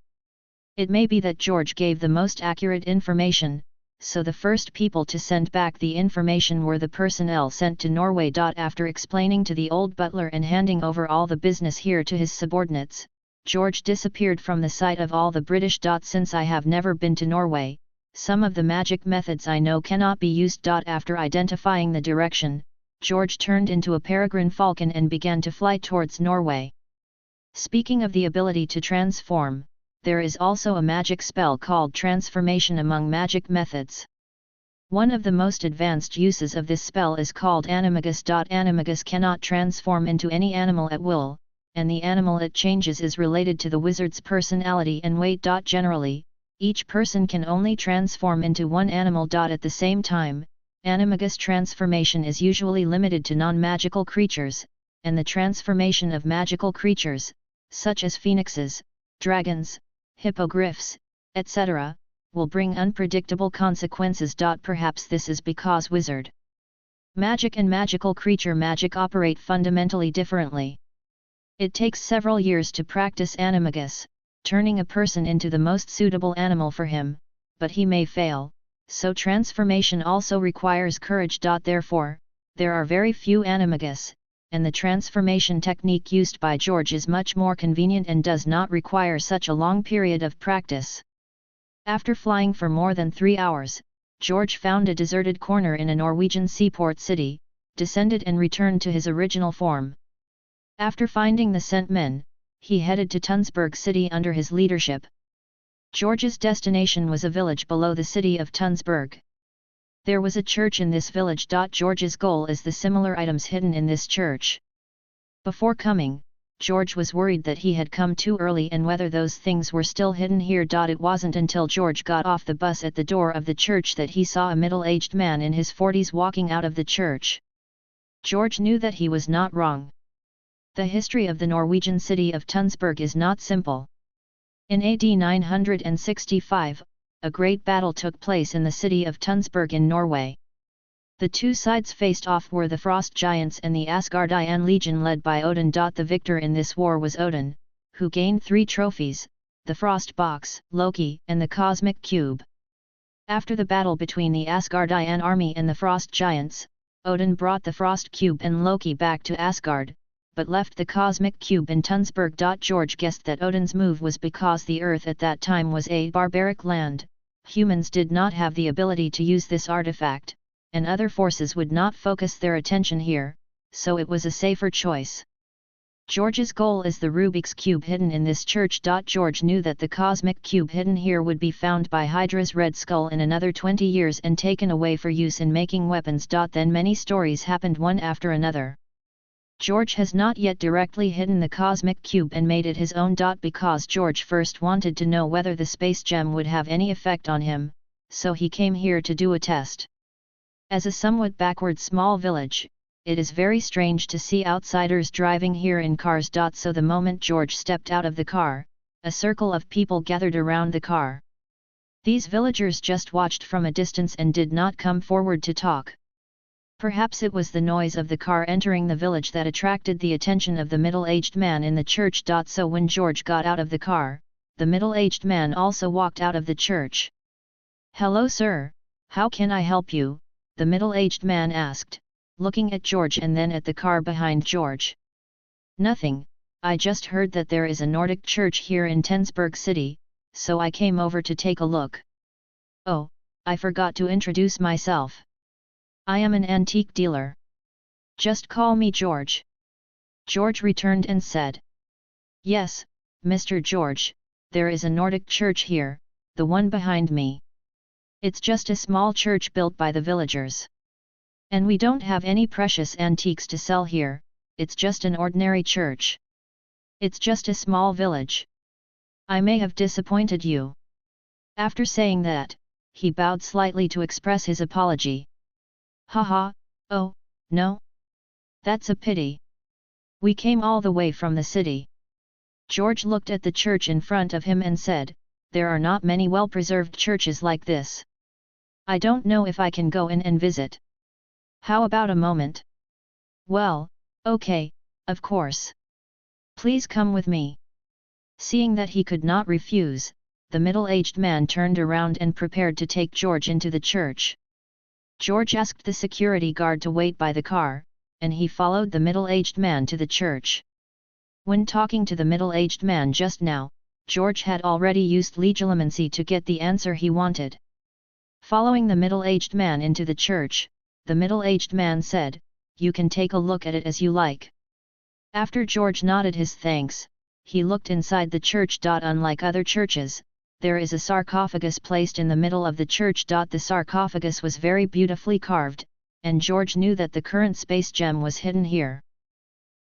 It may be that George gave the most accurate information, so the first people to send back the information were the personnel sent to Norway. After explaining to the old butler and handing over all the business here to his subordinates, George disappeared from the sight of all the British. Since I have never been to Norway, some of the magic methods I know cannot be used. After identifying the direction, George turned into a peregrine falcon and began to fly towards Norway. Speaking of the ability to transform, there is also a magic spell called transformation among magic methods. One of the most advanced uses of this spell is called animagus. Animagus cannot transform into any animal at will, and the animal it changes is related to the wizard's personality and weight. Generally, each person can only transform into one animal. At the same time, animagus transformation is usually limited to non-magical creatures, and the transformation of magical creatures, such as phoenixes, dragons, hippogriffs, etc., will bring unpredictable consequences. Perhaps this is because wizard Magic and magical creature magic operate fundamentally differently. It takes several years to practice animagus, turning a person into the most suitable animal for him, but he may fail, so transformation also requires courage. Therefore, there are very few animagus, and the transformation technique used by George is much more convenient and does not require such a long period of practice. After flying for more than 3 hours, George found a deserted corner in a Norwegian seaport city, descended and returned to his original form. After finding the sent men, he headed to Tunsberg city under his leadership. George's destination was a village below the city of Tunsberg. There was a church in this village. George's goal is the similar items hidden in this church. Before coming, George was worried that he had come too early and whether those things were still hidden here. It wasn't until George got off the bus at the door of the church that he saw a middle-aged man in his 40s walking out of the church. George knew that he was not wrong. The history of the Norwegian city of Tunsberg is not simple. In AD 965, a great battle took place in the city of Tunsberg in Norway. The two sides faced off were the Frost Giants and the Asgardian Legion led by Odin. The victor in this war was Odin, who gained 3 trophies, the Frost Box, Loki and the Cosmic Cube. After the battle between the Asgardian army and the Frost Giants, Odin brought the Frost Cube and Loki back to Asgard, but left the Cosmic Cube in Tunsberg. George guessed that Odin's move was because the Earth at that time was a barbaric land, humans did not have the ability to use this artifact, and other forces would not focus their attention here, so it was a safer choice. George's goal is the Rubik's Cube hidden in this church. George knew that the Cosmic Cube hidden here would be found by Hydra's Red Skull in another 20 years and taken away for use in making weapons. Then many stories happened one after another. George has not yet directly hidden the Cosmic Cube and made it his own. Because George first wanted to know whether the space gem would have any effect on him, so he came here to do a test. As a somewhat backward small village, it is very strange to see outsiders driving here in cars. So the moment George stepped out of the car, a circle of people gathered around the car. These villagers just watched from a distance and did not come forward to talk. Perhaps it was the noise of the car entering the village that attracted the attention of the middle-aged man in the church. So when George got out of the car, the middle-aged man also walked out of the church. "Hello sir, how can I help you?" the middle-aged man asked, looking at George and then at the car behind George. "Nothing, I just heard that there is a Nordic church here in Tunsberg city, so I came over to take a look." "Oh, I forgot to introduce myself. I am an antique dealer. Just call me George." George returned and said, "Yes, Mr. George, there is a Nordic church here, the one behind me. It's just a small church built by the villagers. And we don't have any precious antiques to sell here, it's just an ordinary church. It's just a small village. I may have disappointed you." After saying that, he bowed slightly to express his apology. "Haha, oh, no? That's a pity. We came all the way from the city." George looked at the church in front of him and said, "There are not many well-preserved churches like this. I don't know if I can go in and visit. How about a moment?" "Well, okay, of course. Please come with me." Seeing that he could not refuse, the middle-aged man turned around and prepared to take George into the church. George asked the security guard to wait by the car, and he followed the middle-aged man to the church. When talking to the middle-aged man just now, George had already used legilimency to get the answer he wanted. Following the middle-aged man into the church, the middle-aged man said, "You can take a look at it as you like." After George nodded his thanks, he looked inside the church. Unlike other churches, there is a sarcophagus placed in the middle of the church. The sarcophagus was very beautifully carved, and George knew that the current space gem was hidden here.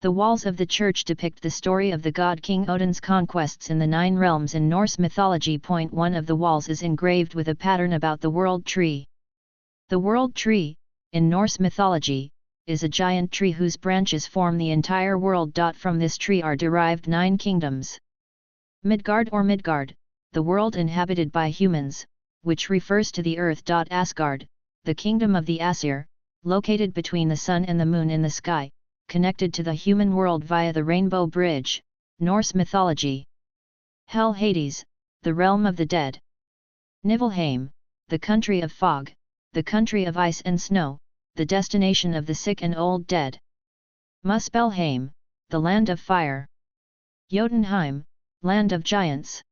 The walls of the church depict the story of the god King Odin's conquests in the 9 realms in Norse mythology. One of the walls is engraved with a pattern about the world tree. The world tree, in Norse mythology, is a giant tree whose branches form the entire world. From this tree are derived 9 kingdoms. Midgard or Midgard, the world inhabited by humans, which refers to the earth. Asgard, the kingdom of the Aesir, located between the sun and the moon in the sky, connected to the human world via the Rainbow Bridge, Norse mythology. Hell Hades, the realm of the dead. Niflheim, the country of fog, the country of ice and snow, the destination of the sick and old dead. Muspelheim, the land of fire. Jotunheim, land of giants.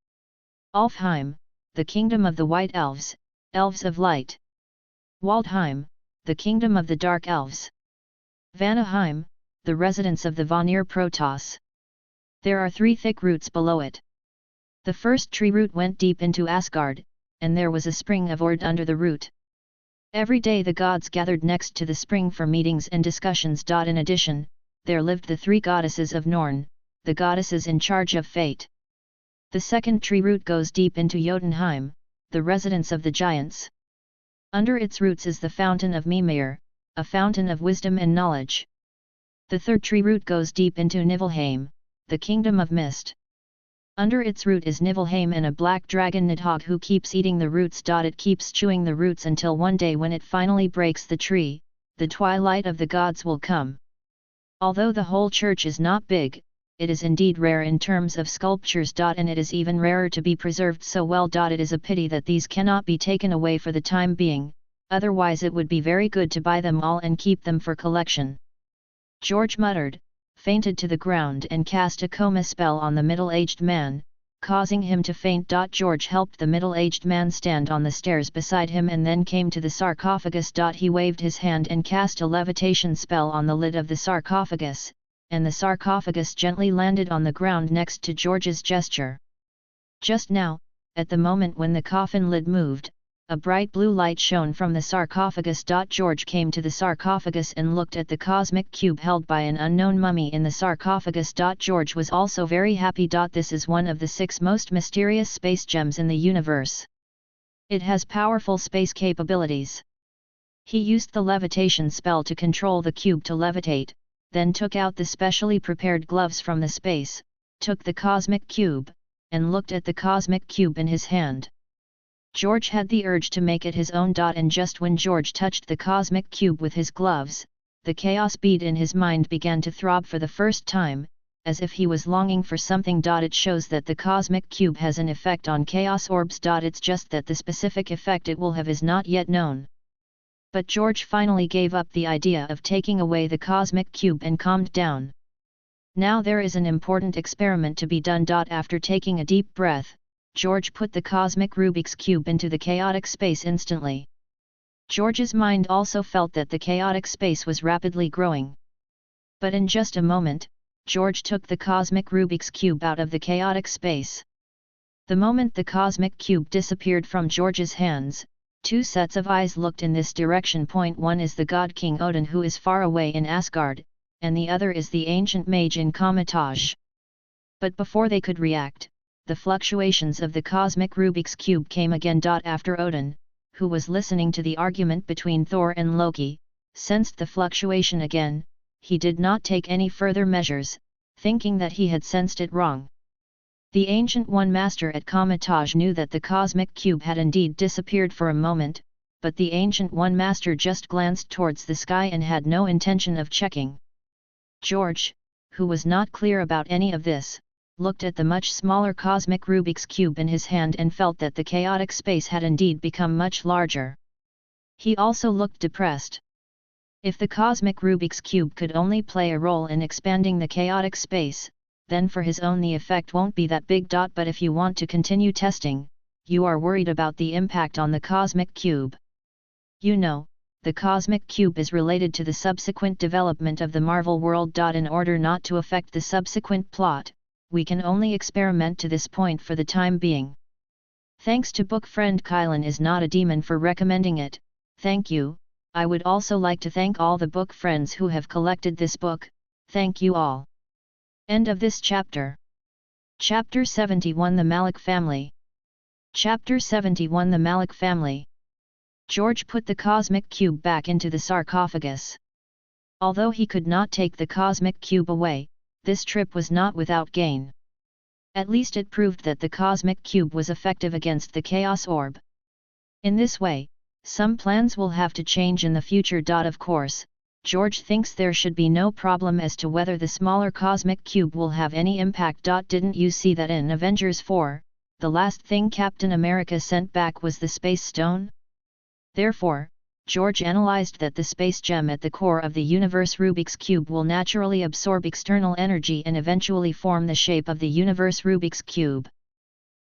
Alfheim, the kingdom of the white elves, elves of light. Waldheim, the kingdom of the dark elves. Vanaheim, the residence of the Vanir Protoss. There are 3 thick roots below it. The first tree root went deep into Asgard, and there was a spring of Ord under the root. Every day the gods gathered next to the spring for meetings and discussions. In addition, there lived the 3 goddesses of Norn, the goddesses in charge of fate. The second tree root goes deep into Jotunheim, the residence of the giants. Under its roots is the fountain of Mimir, a fountain of wisdom and knowledge. The third tree root goes deep into Niflheim, the kingdom of mist. Under its root is Niflheim and a black dragon Nidhogg who keeps eating the roots. It keeps chewing the roots until one day when it finally breaks the tree, the twilight of the gods will come. Although the whole church is not big, it is indeed rare in terms of sculptures. And it is even rarer to be preserved so well. It is a pity that these cannot be taken away for the time being, otherwise it would be very good to buy them all and keep them for collection. George muttered, fainted to the ground and cast a coma spell on the middle-aged man, causing him to faint. George helped the middle-aged man stand on the stairs beside him and then came to the sarcophagus. He waved his hand and cast a levitation spell on the lid of the sarcophagus, and the sarcophagus gently landed on the ground next to George's gesture. Just now, at the moment when the coffin lid moved, a bright blue light shone from the sarcophagus. George came to the sarcophagus and looked at the cosmic cube held by an unknown mummy in the sarcophagus. George was also very happy. This is one of the 6 most mysterious space gems in the universe. It has powerful space capabilities. He used the levitation spell to control the cube to levitate, then took out the specially prepared gloves from the space, took the cosmic cube, and looked at the cosmic cube in his hand. George had the urge to make it his own. And just when George touched the cosmic cube with his gloves, the chaos bead in his mind began to throb for the first time, as if he was longing for something. It shows that the cosmic cube has an effect on chaos orbs. It's just that the specific effect it will have is not yet known. But George finally gave up the idea of taking away the cosmic cube and calmed down. Now there is an important experiment to be done. After taking a deep breath, George put the cosmic Rubik's Cube into the chaotic space instantly. George's mind also felt that the chaotic space was rapidly growing. But in just a moment, George took the cosmic Rubik's Cube out of the chaotic space. The moment the cosmic cube disappeared from George's hands, 2 sets of eyes looked in this direction. One is the god King Odin who is far away in Asgard, and the other is the ancient mage in Comitage. But before they could react, the fluctuations of the cosmic Rubik's Cube came again. After Odin, who was listening to the argument between Thor and Loki, sensed the fluctuation again, he did not take any further measures, thinking that he had sensed it wrong. The Ancient One Master at Comitage knew that the cosmic cube had indeed disappeared for a moment, but the Ancient One Master just glanced towards the sky and had no intention of checking. George, who was not clear about any of this, looked at the much smaller cosmic Rubik's Cube in his hand and felt that the chaotic space had indeed become much larger. He also looked depressed. If the cosmic Rubik's Cube could only play a role in expanding the chaotic space, then for his own the effect won't be that big. But if you want to continue testing, you are worried about the impact on the cosmic cube. You know, the cosmic cube is related to the subsequent development of the Marvel world. In order not to affect the subsequent plot, we can only experiment to this point for the time being. Thanks to book friend Kylan is not a demon for recommending it, thank you. I would also like to thank all the book friends who have collected this book, thank you all. End of this chapter. Chapter 71 The Malik Family. Chapter 71 The Malik Family. George put the cosmic cube back into the sarcophagus. Although he could not take the cosmic cube away, this trip was not without gain. At least it proved that the cosmic cube was effective against the chaos orb. In this way, Some plans will have to change in the future. Of course, George thinks there should be no problem as to whether the smaller cosmic cube will have any impact. Didn't you see that in Avengers 4, the last thing Captain America sent back was the Space Stone? Therefore, George analyzed that the space gem at the core of the universe Rubik's Cube will naturally absorb external energy and eventually form the shape of the universe Rubik's Cube.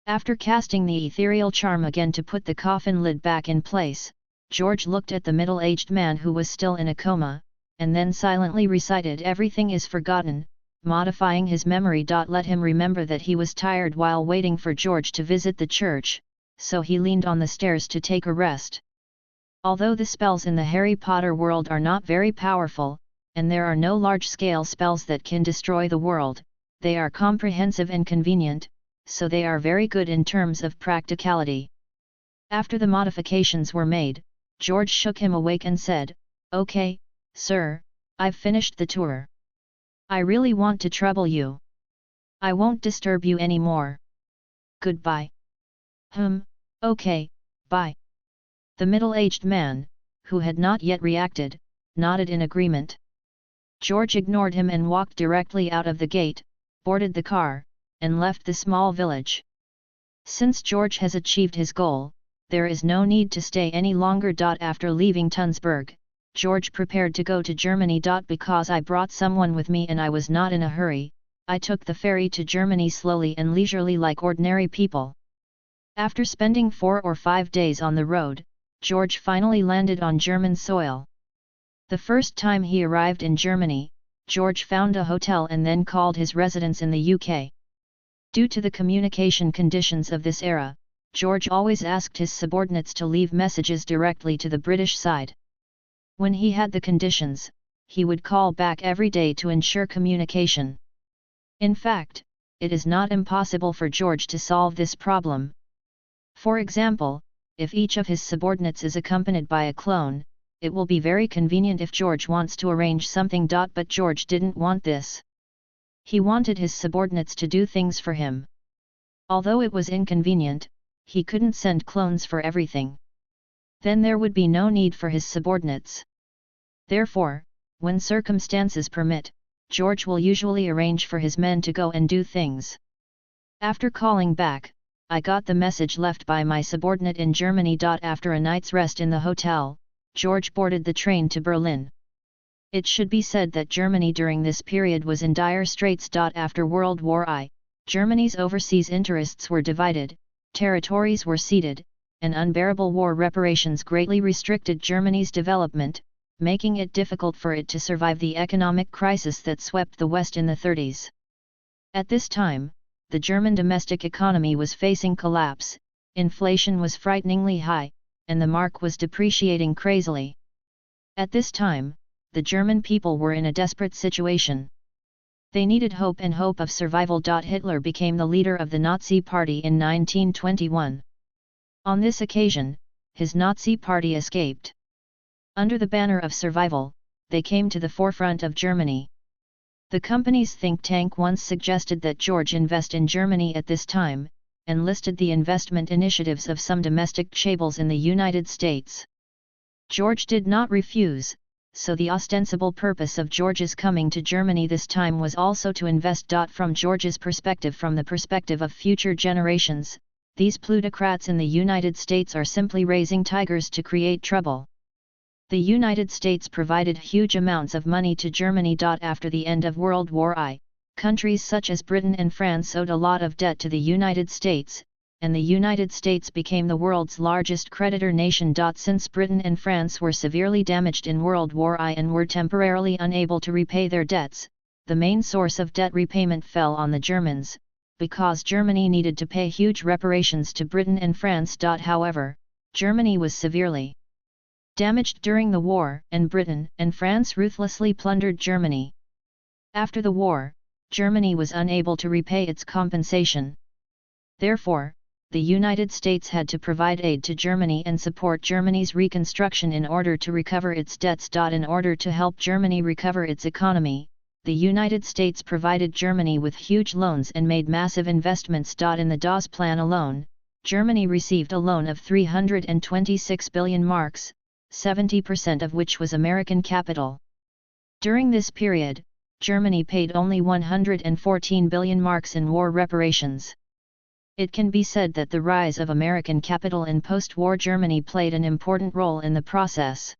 After casting the ethereal charm again to put the coffin lid back in place, George looked at the middle-aged man who was still in a coma, and then silently recited "Everything is forgotten," modifying his memory. Let him remember that he was tired while waiting for George to visit the church, so he leaned on the stairs to take a rest. Although the spells in the Harry Potter world are not very powerful, and there are no large-scale spells that can destroy the world, they are comprehensive and convenient, so they are very good in terms of practicality. After the modifications were made, George shook him awake and said, "Okay, sir, I've finished the tour. I really want to trouble you. I won't disturb you anymore. Goodbye." Okay, bye." The middle-aged man, who had not yet reacted, nodded in agreement. George ignored him and walked directly out of the gate, boarded the car, and left the small village. Since George has achieved his goal, there is no need to stay any longer. After leaving Tunsberg, George prepared to go to Germany. Because I brought someone with me and I was not in a hurry, I took the ferry to Germany slowly and leisurely like ordinary people. After spending 4 or 5 days on the road, George finally landed on German soil. The first time he arrived in Germany, George found a hotel and then called his residence in the UK. Due to the communication conditions of this era, George always asked his subordinates to leave messages directly to the British side. When he had the conditions, he would call back every day to ensure communication. In fact, it is not impossible for George to solve this problem. For example, if each of his subordinates is accompanied by a clone, it will be very convenient if George wants to arrange something. But George didn't want this. He wanted his subordinates to do things for him. Although it was inconvenient, he couldn't send clones for everything. Then there would be no need for his subordinates. Therefore, when circumstances permit, George will usually arrange for his men to go and do things. After calling back, I got the message left by my subordinate in Germany. After a night's rest in the hotel, George boarded the train to Berlin. It should be said that Germany during this period was in dire straits. After World War I, Germany's overseas interests were divided, territories were ceded, and unbearable war reparations greatly restricted Germany's development, making it difficult for it to survive the economic crisis that swept the West in the 30s. At this time, the German domestic economy was facing collapse, inflation was frighteningly high, and the mark was depreciating crazily. At this time, the German people were in a desperate situation. They needed hope and hope of survival. Hitler became the leader of the Nazi Party in 1921. On this occasion, his Nazi Party escaped. Under the banner of survival, they came to the forefront of Germany. The company's think tank once suggested that George invest in Germany at this time, and listed the investment initiatives of some domestic chaebol in the United States. George did not refuse, so the ostensible purpose of George's coming to Germany this time was also to invest. From George's perspective, from the perspective of future generations, these plutocrats in the United States are simply raising tigers to create trouble. The United States provided huge amounts of money to Germany. After the end of World War I, countries such as Britain and France owed a lot of debt to the United States, and the United States became the world's largest creditor nation. Since Britain and France were severely damaged in World War I and were temporarily unable to repay their debts, the main source of debt repayment fell on the Germans, because Germany needed to pay huge reparations to Britain and France. However, Germany was severely damaged during the war, and Britain and France ruthlessly plundered Germany. After the war, Germany was unable to repay its compensation. Therefore, the United States had to provide aid to Germany and support Germany's reconstruction in order to recover its debts. In order to help Germany recover its economy, the United States provided Germany with huge loans and made massive investments. In the Dawes Plan alone, Germany received a loan of 326 billion marks, 70% of which was American capital. During this period, Germany paid only 114 billion marks in war reparations. It can be said that the rise of American capital in post-war Germany played an important role in the process.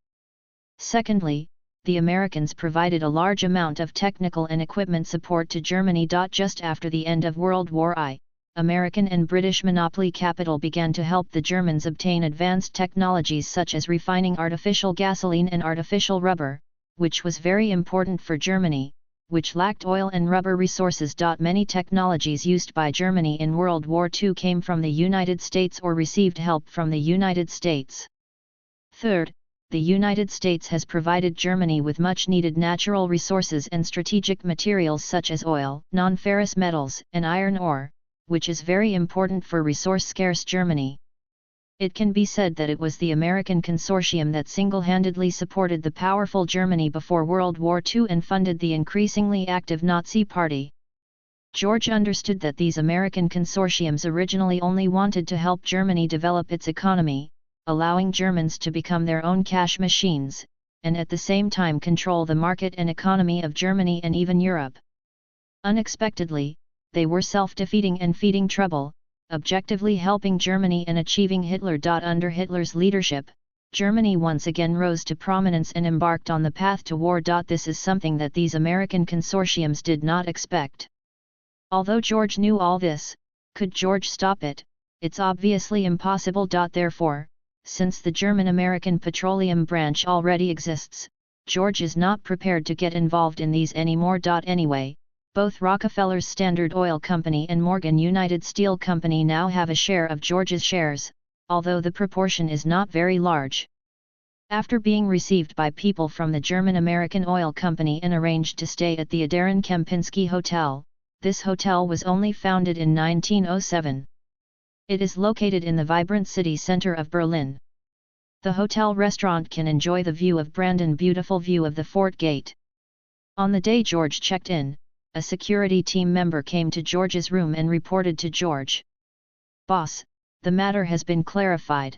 Secondly, the Americans provided a large amount of technical and equipment support to Germany. Just after the end of World War I, American and British monopoly capital began to help the Germans obtain advanced technologies such as refining artificial gasoline and artificial rubber, which was very important for Germany, which lacked oil and rubber resources. Many technologies used by Germany in World War II came from the United States or received help from the United States. Third, the United States has provided Germany with much-needed natural resources and strategic materials such as oil, non-ferrous metals, and iron ore, which is very important for resource-scarce Germany. It can be said that it was the American consortium that single-handedly supported the powerful Germany before World War II and funded the increasingly active Nazi Party. George understood that these American consortiums originally only wanted to help Germany develop its economy, allowing Germans to become their own cash machines, and at the same time control the market and economy of Germany and even Europe. Unexpectedly, they were self-defeating and feeding trouble, objectively helping Germany and achieving Hitler. Under Hitler's leadership, Germany once again rose to prominence and embarked on the path to war. This is something that these American consortiums did not expect. Although George knew all this, could George stop it? It's obviously impossible. Therefore, since the German-American petroleum branch already exists, George is not prepared to get involved in these anymore. Anyway, both Rockefeller's Standard Oil Company and Morgan United Steel Company now have a share of George's shares, although the proportion is not very large. After being received by people from the German-American Oil Company and arranged to stay at the Adarin Kempinski Hotel, this hotel was only founded in 1907. It is located in the vibrant city center of Berlin. The hotel restaurant can enjoy the view of Brandon, beautiful view of the Fort Gate. On the day George checked in, a security team member came to George's room and reported to George. "Boss, the matter has been clarified.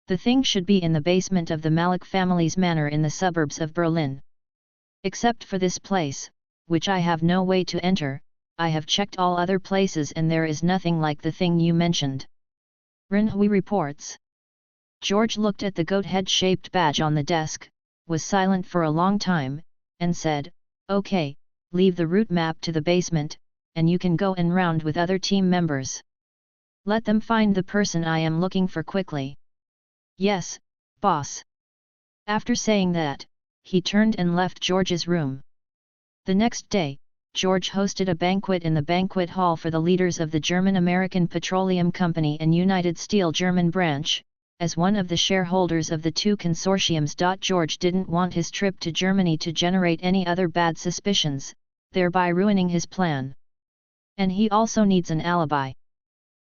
The thing should be in the basement of the Malik family's manor in the suburbs of Berlin. Except for this place, which I have no way to enter, I have checked all other places and there is nothing like the thing you mentioned." Renhui reports. George looked at the goat head-shaped badge on the desk, was silent for a long time, and said, "Okay, leave the route map to the basement, and you can go and round with other team members. Let them find the person I am looking for quickly." "Yes, boss." After saying that, he turned and left George's room. The next day, George hosted a banquet in the banquet hall for the leaders of the German-American Petroleum Company and United Steel German branch. As one of the shareholders of the two consortiums. George didn't want his trip to Germany to generate any other bad suspicions, thereby ruining his plan. And he also needs an alibi.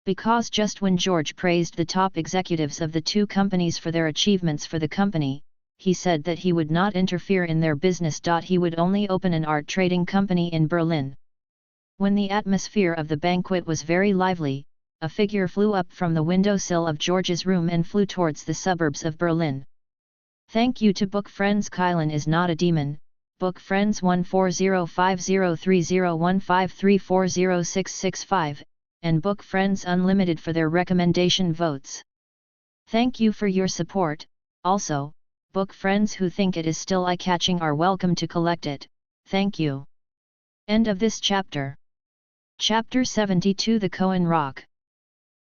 Because just when George praised the top executives of the two companies for their achievements for the company, he said that he would not interfere in their business. He would only open an art trading company in Berlin. When the atmosphere of the banquet was very lively, a figure flew up from the windowsill of George's room and flew towards the suburbs of Berlin. Thank you to Book Friends. Kylan is not a demon. Book Friends 140503015340665, and Book Friends Unlimited for their recommendation votes. Thank you for your support. Also, book friends who think it is still eye-catching are welcome to collect it. Thank you. End of this chapter. Chapter 72 The Cohen Rock.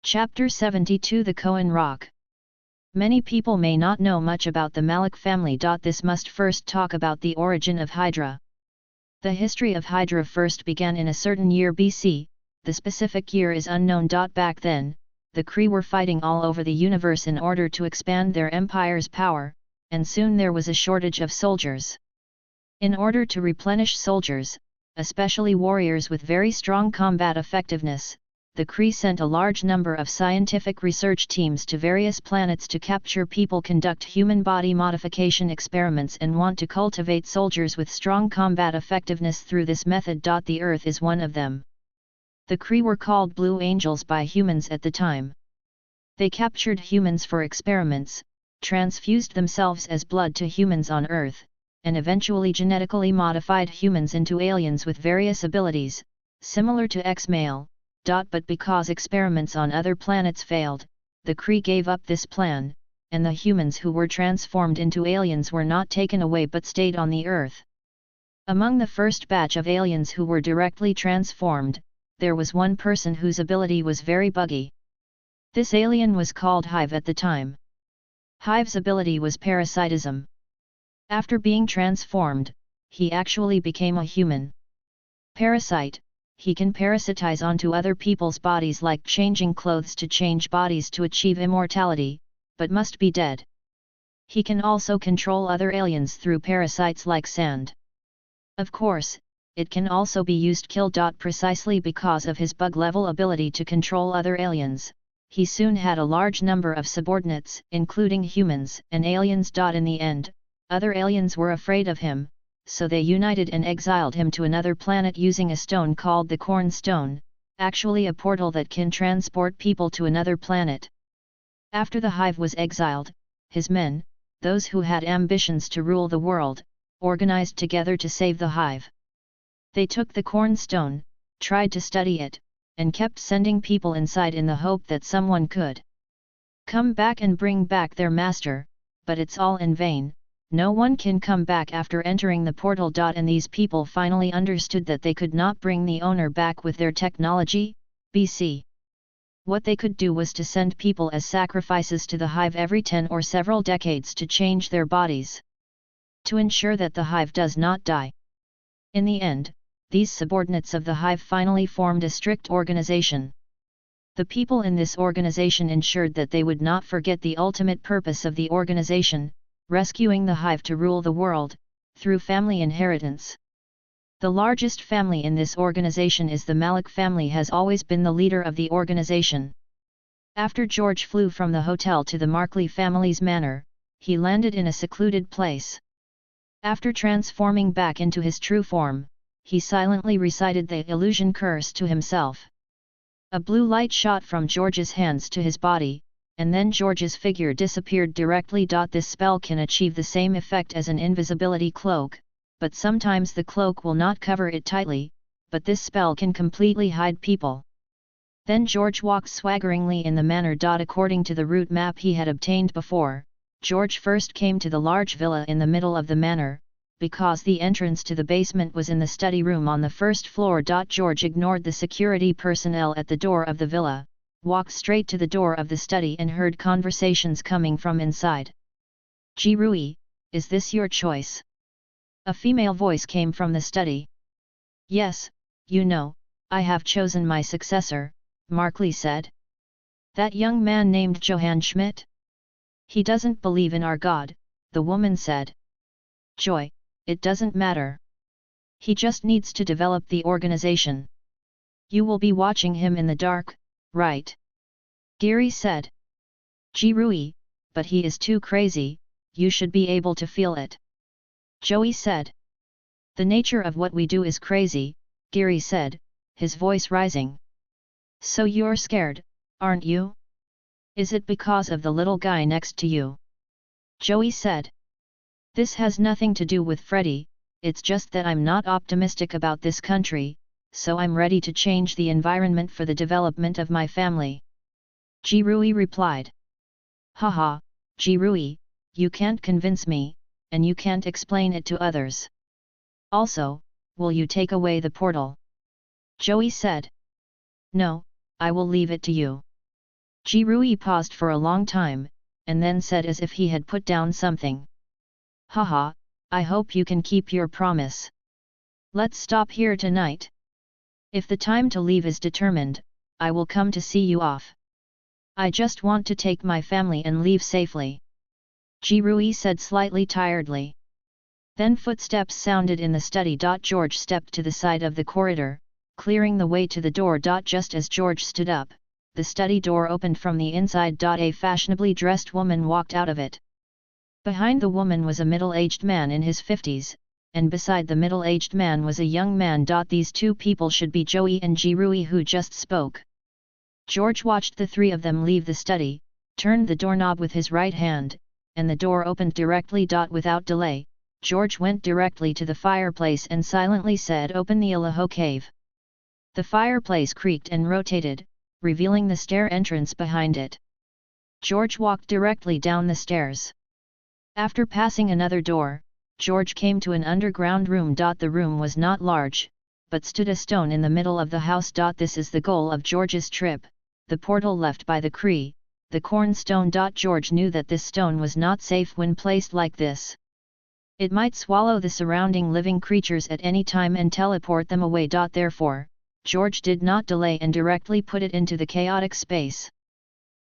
Chapter 72 The Cohen Rock. Many people may not know much about the Malik family. This must first talk about the origin of Hydra. The history of Hydra first began in a certain year BC, the specific year is unknown. Back then, the Kree were fighting all over the universe in order to expand their empire's power, and soon there was a shortage of soldiers. In order to replenish soldiers, especially warriors with very strong combat effectiveness, the Kree sent a large number of scientific research teams to various planets to capture people, conduct human body modification experiments, and want to cultivate soldiers with strong combat effectiveness through this method. The Earth is one of them. The Kree were called Blue Angels by humans at the time. They captured humans for experiments, transfused themselves as blood to humans on Earth, and eventually genetically modified humans into aliens with various abilities, similar to X-male, but because experiments on other planets failed, the Kree gave up this plan, and the humans who were transformed into aliens were not taken away but stayed on the Earth. Among the first batch of aliens who were directly transformed, there was one person whose ability was very buggy. This alien was called Hive at the time. Hive's ability was parasitism. After being transformed, he actually became a human. Parasite, he can parasitize onto other people's bodies like changing clothes to change bodies to achieve immortality, but must be dead. He can also control other aliens through parasites like sand. Of course, it can also be used kill. Precisely because of his bug-level ability to control other aliens, he soon had a large number of subordinates, including humans and aliens. In the end, other aliens were afraid of him, so they united and exiled him to another planet using a stone called the Corn Stone, actually a portal that can transport people to another planet. After the Hive was exiled, his men, those who had ambitions to rule the world, organized together to save the Hive. They took the Corn Stone, tried to study it, and kept sending people inside in the hope that someone could come back and bring back their master, but it's all in vain. No one can come back after entering the portal. And these people finally understood that they could not bring the owner back with their technology, BC. What they could do was to send people as sacrifices to the Hive every 10 or several decades to change their bodies, to ensure that the Hive does not die. In the end, these subordinates of the Hive finally formed a strict organization. The people in this organization ensured that they would not forget the ultimate purpose of the organization, rescuing the Hive to rule the world, through family inheritance. The largest family in this organization is the Malik family, has always been the leader of the organization. After George flew from the hotel to the Markley family's manor, he landed in a secluded place. After transforming back into his true form, he silently recited the illusion curse to himself. A blue light shot from George's hands to his body, and then George's figure disappeared directly. This spell can achieve the same effect as an invisibility cloak, but sometimes the cloak will not cover it tightly, but this spell can completely hide people. Then George walked swaggeringly in the manor. According to the route map he had obtained before, George first came to the large villa in the middle of the manor, because the entrance to the basement was in the study room on the first floor. George ignored the security personnel at the door of the villa, walked straight to the door of the study and heard conversations coming from inside. "Ji-Rui, is this your choice?" A female voice came from the study. "Yes, I have chosen my successor," Markley said. "That young man named Johann Schmidt? He doesn't believe in our God," the woman said. "Joy, it doesn't matter. He just needs to develop the organization. You will be watching him in the dark, right?" Giri said. "Ji-Rui, but he is too crazy, you should be able to feel it." Joey said. "The nature of what we do is crazy," Giri said, his voice rising. "So you're scared, aren't you? Is it because of the little guy next to you?" Joey said. "This has nothing to do with Freddy, it's just that I'm not optimistic about this country, so I'm ready to change the environment for the development of my family." Ji-Rui replied. "Haha, Ji-Rui, you can't convince me, and you can't explain it to others. Also, will you take away the portal?" Joey said. "No, I will leave it to you." Ji-Rui paused for a long time, and then said as if he had put down something. "Haha, I hope you can keep your promise. Let's stop here tonight. If the time to leave is determined, I will come to see you off. I just want to take my family and leave safely." Ji-Rui said slightly tiredly. Then footsteps sounded in the study. George stepped to the side of the corridor, clearing the way to the door. Just as George stood up, the study door opened from the inside. A fashionably dressed woman walked out of it. Behind the woman was a middle-aged man in his 50s, and beside the middle-aged man was a young man. These two people should be Joey and Ji-Rui who just spoke. George watched the three of them leave the study, turned the doorknob with his right hand, and the door opened directly. Without delay, George went directly to the fireplace and silently said, "Open the Ilaho cave." The fireplace creaked and rotated, revealing the stair entrance behind it. George walked directly down the stairs. After passing another door, George came to an underground room. The room was not large, but stood a stone in the middle of the house. This is the goal of George's trip, the portal left by the Cree, the cornstone. George knew that this stone was not safe when placed like this. It might swallow the surrounding living creatures at any time and teleport them away. Therefore, George did not delay and directly put it into the chaotic space.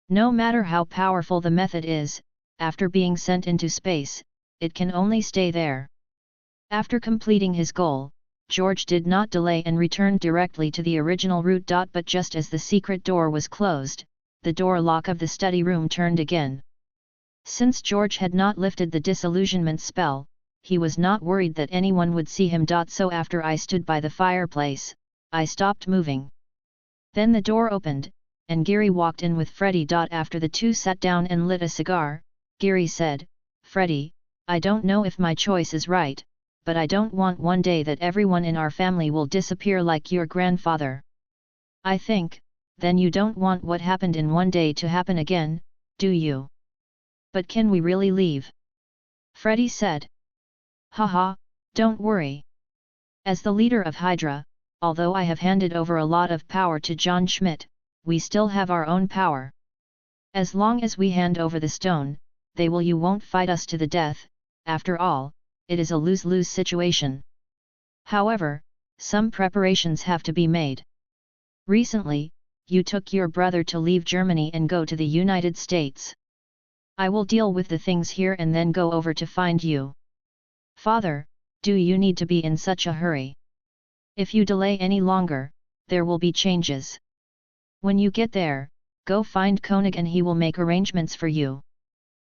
No matter how powerful the method is, after being sent into space, it can only stay there. After completing his goal, George did not delay and returned directly to the original route. But just as the secret door was closed, the door lock of the study room turned again. Since George had not lifted the disillusionment spell, he was not worried that anyone would see him. So after I stood by the fireplace, I stopped moving. Then the door opened, and Gary walked in with Freddy. After the two sat down and lit a cigar, Gary said, "Freddy, I don't know if my choice is right, but I don't want one day that everyone in our family will disappear like your grandfather. I think, then you don't want what happened in one day to happen again, do you? But can we really leave?" Freddy said. "Haha, don't worry. As the leader of Hydra, although I have handed over a lot of power to John Schmidt, we still have our own power. As long as we hand over the stone, you won't fight us to the death. After all, it is a lose-lose situation. However, some preparations have to be made. Recently, you took your brother to leave Germany and go to the United States. I will deal with the things here and then go over to find you. Father, do you need to be in such a hurry? If you delay any longer, there will be changes. When you get there, go find Koenig and he will make arrangements for you.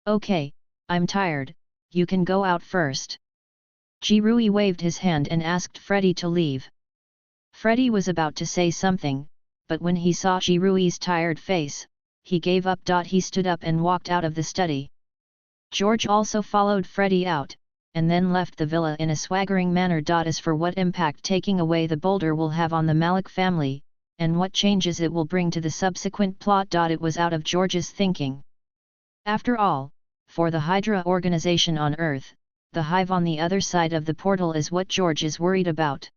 Okay, I'm tired, you can go out first." Jirui waved his hand and asked Freddy to leave. Freddy was about to say something, but when he saw Jirui's tired face, he gave up. He stood up and walked out of the study. George also followed Freddy out, and then left the villa in a swaggering manner. As for what impact taking away the boulder will have on the Malik family, and what changes it will bring to the subsequent plot. It was out of George's thinking. After all, for the Hydra organization on Earth, the Hive on the other side of the portal is what George is worried about.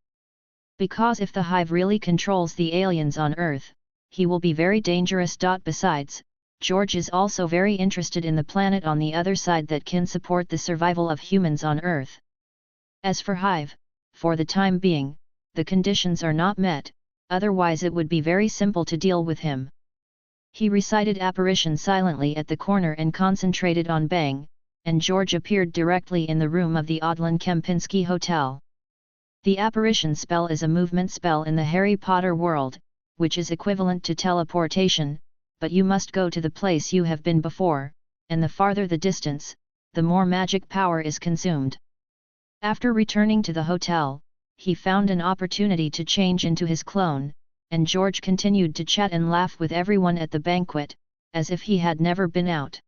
Because if the Hive really controls the aliens on Earth, he will be very dangerous. Besides, George is also very interested in the planet on the other side that can support the survival of humans on Earth. As for Hive, for the time being, the conditions are not met, otherwise it would be very simple to deal with him. He recited apparition silently at the corner and concentrated on Bang, and George appeared directly in the room of the Odlin Kempinski Hotel. The apparition spell is a movement spell in the Harry Potter world, which is equivalent to teleportation, but you must go to the place you have been before, and the farther the distance, the more magic power is consumed. After returning to the hotel, he found an opportunity to change into his clone, and George continued to chat and laugh with everyone at the banquet, as if he had never been out.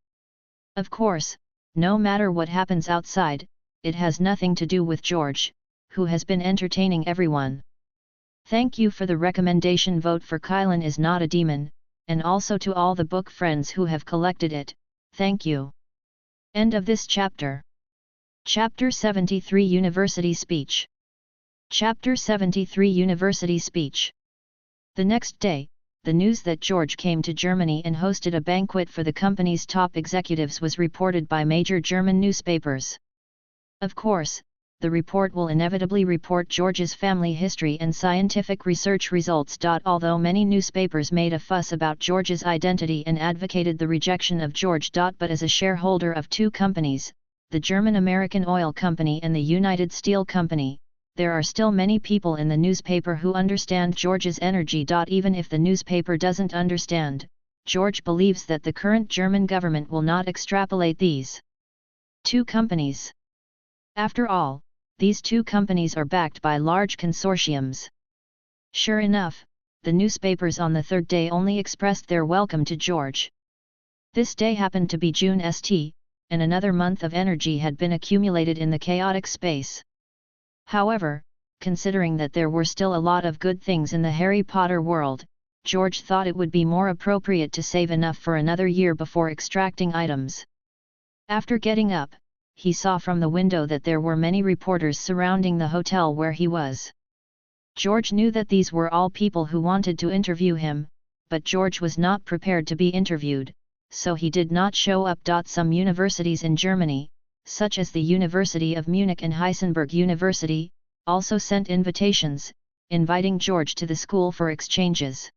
Of course, no matter what happens outside, it has nothing to do with George, who has been entertaining everyone. Thank you for the recommendation. Vote for Kylan is not a demon, and also to all the book friends who have collected it, thank you. End of this chapter. Chapter 73 University Speech. Chapter 73 University Speech. The next day, the news that George came to Germany and hosted a banquet for the company's top executives was reported by major German newspapers. Of course, the report will inevitably report George's family history and scientific research results. Although many newspapers made a fuss about George's identity and advocated the rejection of George. But as a shareholder of two companies, the German American Oil Company and the United Steel Company, there are still many people in the newspaper who understand George's energy. Even if the newspaper doesn't understand, George believes that the current German government will not extrapolate these two companies. After all, these two companies are backed by large consortiums. Sure enough, the newspapers on the third day only expressed their welcome to George. This day happened to be June St, and another month of energy had been accumulated in the chaotic space. However, considering that there were still a lot of good things in the Harry Potter world, George thought it would be more appropriate to save enough for another year before extracting items. After getting up, he saw from the window that there were many reporters surrounding the hotel where he was. George knew that these were all people who wanted to interview him, but George was not prepared to be interviewed, so he did not show up. Some universities in Germany, such as the University of Munich and Heisenberg University, also sent invitations, inviting George to the school for exchanges.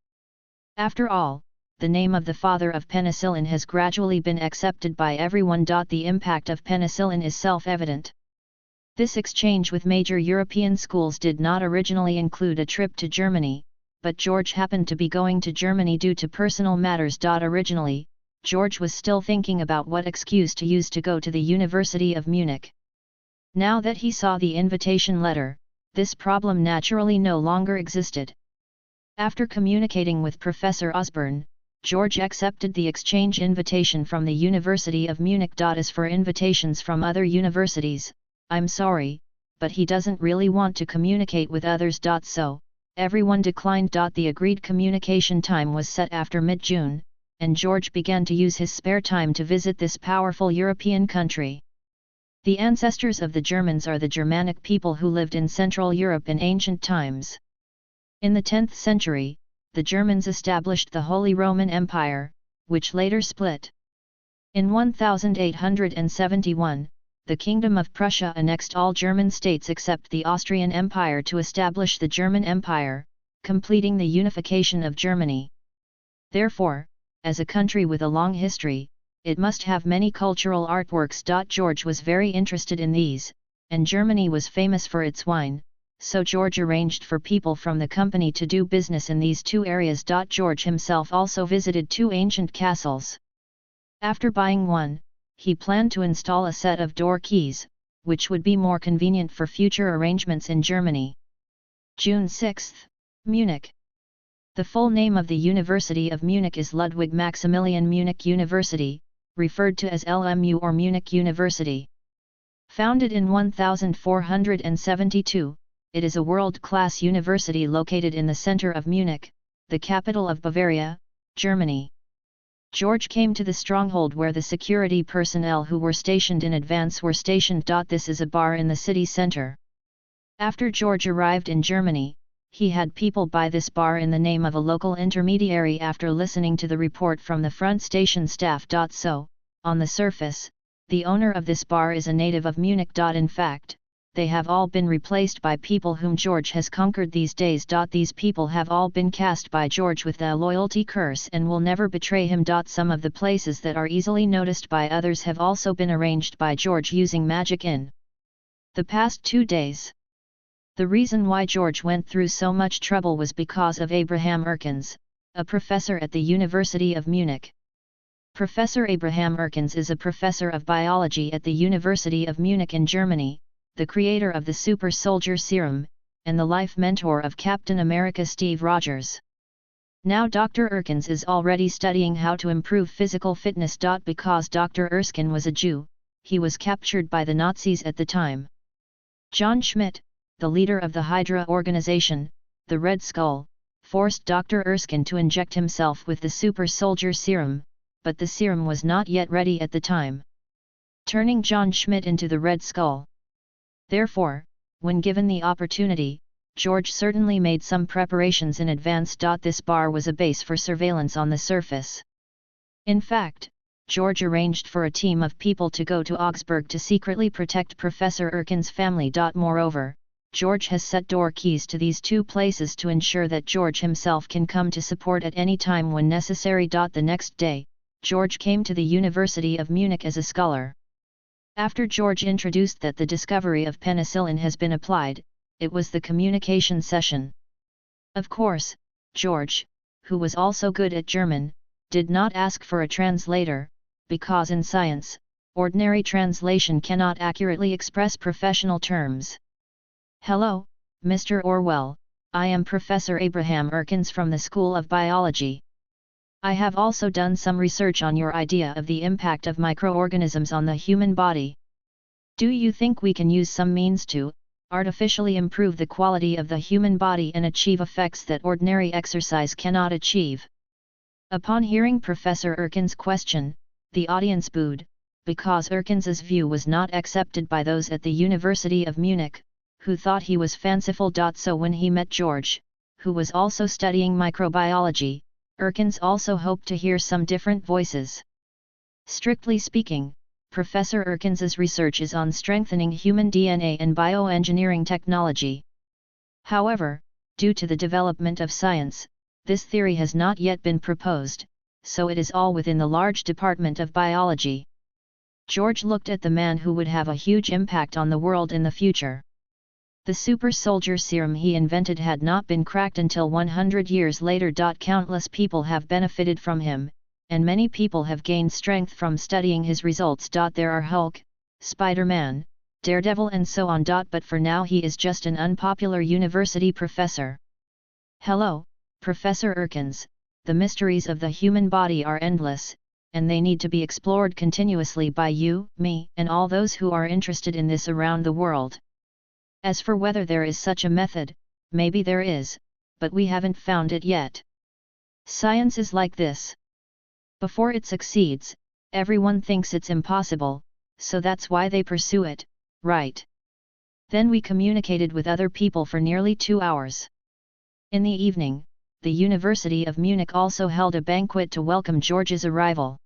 After all, the name of the father of penicillin has gradually been accepted by everyone. The impact of penicillin is self-evident. This exchange with major European schools did not originally include a trip to Germany, but George happened to be going to Germany due to personal matters. Originally, George was still thinking about what excuse to use to go to the University of Munich. Now that he saw the invitation letter, this problem naturally no longer existed. After communicating with Professor Osborne, George accepted the exchange invitation from the University of Munich. As for invitations from other universities, I'm sorry, but he doesn't really want to communicate with others. So, everyone declined. The agreed communication time was set after mid-June, and George began to use his spare time to visit this powerful European country. The ancestors of the Germans are the Germanic people who lived in Central Europe in ancient times. In the 10th century, the Germans established the Holy Roman Empire, which later split. In 1871, the Kingdom of Prussia annexed all German states except the Austrian Empire to establish the German Empire, completing the unification of Germany. Therefore, as a country with a long history, it must have many cultural artworks. George was very interested in these, and Germany was famous for its wine, so George arranged for people from the company to do business in these two areas. George himself also visited two ancient castles. After buying one, he planned to install a set of door keys, which would be more convenient for future arrangements in Germany. June 6, Munich. The full name of the University of Munich is Ludwig Maximilian Munich University, referred to as LMU or Munich University. Founded in 1472, it is a world-class university located in the center of Munich, the capital of Bavaria, Germany. George came to the stronghold where the security personnel who were stationed in advance were stationed. This is a bar in the city center. After George arrived in Germany, he had people buy this bar in the name of a local intermediary after listening to the report from the front station staff. So, on the surface, the owner of this bar is a native of Munich. In fact, they have all been replaced by people whom George has conquered these days. These people have all been cast by George with the loyalty curse and will never betray him. Some of the places that are easily noticed by others have also been arranged by George using magic in the past 2 days. The reason why George went through so much trouble was because of Abraham Erkens, a professor at the University of Munich. Professor Abraham Erkens is a professor of biology at the University of Munich in Germany, the creator of the Super Soldier Serum, and the life mentor of Captain America Steve Rogers. Now Dr. Erskine is already studying how to improve physical fitness. Because Dr. Erskine was a Jew, he was captured by the Nazis at the time. John Schmidt, the leader of the Hydra organization, the Red Skull, forced Dr. Erskine to inject himself with the Super Soldier Serum, but the serum was not yet ready at the time, turning John Schmidt into the Red Skull. Therefore, when given the opportunity, George certainly made some preparations in advance. This bar was a base for surveillance on the surface. In fact, George arranged for a team of people to go to Augsburg to secretly protect Professor Erskine's family. Moreover, George has set door keys to these two places to ensure that George himself can come to support at any time when necessary. The next day, George came to the University of Munich as a scholar. After George introduced that the discovery of penicillin has been applied, it was the communication session. Of course, George, who was also good at German, did not ask for a translator, because in science, ordinary translation cannot accurately express professional terms. "Hello, Mr. Orwell," I am Professor Abraham Erkins from the School of Biology. I have also done some research on your idea of the impact of microorganisms on the human body. Do you think we can use some means to artificially improve the quality of the human body and achieve effects that ordinary exercise cannot achieve? Upon hearing Professor Erkins' question, the audience booed, because Erkins's view was not accepted by those at the University of Munich, who thought he was fanciful. So when he met George, who was also studying microbiology, Erkins also hoped to hear some different voices. Strictly speaking, Professor Erkins's research is on strengthening human DNA and bioengineering technology. However, due to the development of science, this theory has not yet been proposed, so it is all within the large department of biology. George looked at the man who would have a huge impact on the world in the future. The super soldier serum he invented had not been cracked until 100 years later. Countless people have benefited from him, and many people have gained strength from studying his results. There are Hulk, Spider-Man, Daredevil and so on. But for now he is just an unpopular university professor. Hello, Professor Erkins, the mysteries of the human body are endless, and they need to be explored continuously by you, me, and all those who are interested in this around the world. As for whether there is such a method, maybe there is, but we haven't found it yet. Science is like this. Before it succeeds, everyone thinks it's impossible, so that's why they pursue it, right? Then we communicated with other people for nearly 2 hours. In the evening, the University of Munich also held a banquet to welcome George's arrival.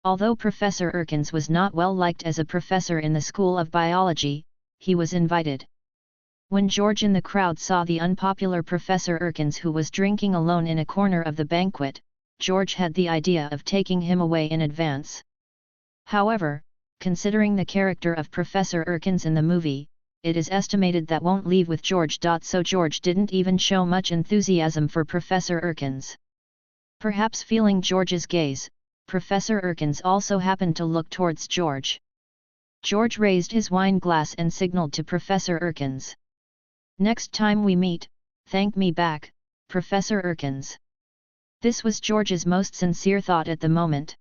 Although Professor Erkins was not well liked as a professor in the School of Biology, he was invited. When George in the crowd saw the unpopular Professor Erkins who was drinking alone in a corner of the banquet, George had the idea of taking him away in advance. However, considering the character of Professor Erkins in the movie, it is estimated that won't leave with George. So George didn't even show much enthusiasm for Professor Erkins. Perhaps feeling George's gaze, Professor Erkins also happened to look towards George. George raised his wine glass and signaled to Professor Erkins. Next time we meet, thank me back, Professor Erkins. This was George's most sincere thought at the moment.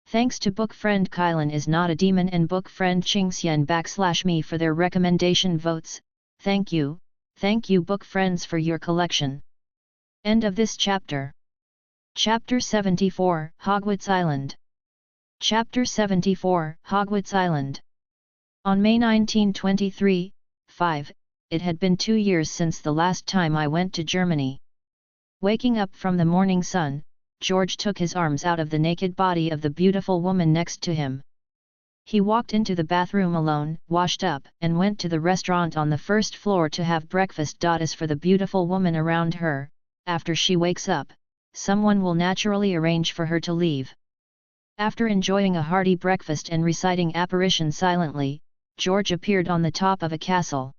Thanks to book friend Kylan is not a demon and book friend Chingxian /me for their recommendation votes. Thank you book friends for your collection. End of this chapter. Chapter 74, Hogwarts Island. Chapter 74, Hogwarts Island. On May 1923, 5, it had been 2 years since the last time I went to Germany. Waking up from the morning sun, George took his arms out of the naked body of the beautiful woman next to him. He walked into the bathroom alone, washed up, and went to the restaurant on the first floor to have breakfast. As for the beautiful woman around her, after she wakes up, someone will naturally arrange for her to leave. After enjoying a hearty breakfast and reciting apparition silently, George appeared on the top of a castle.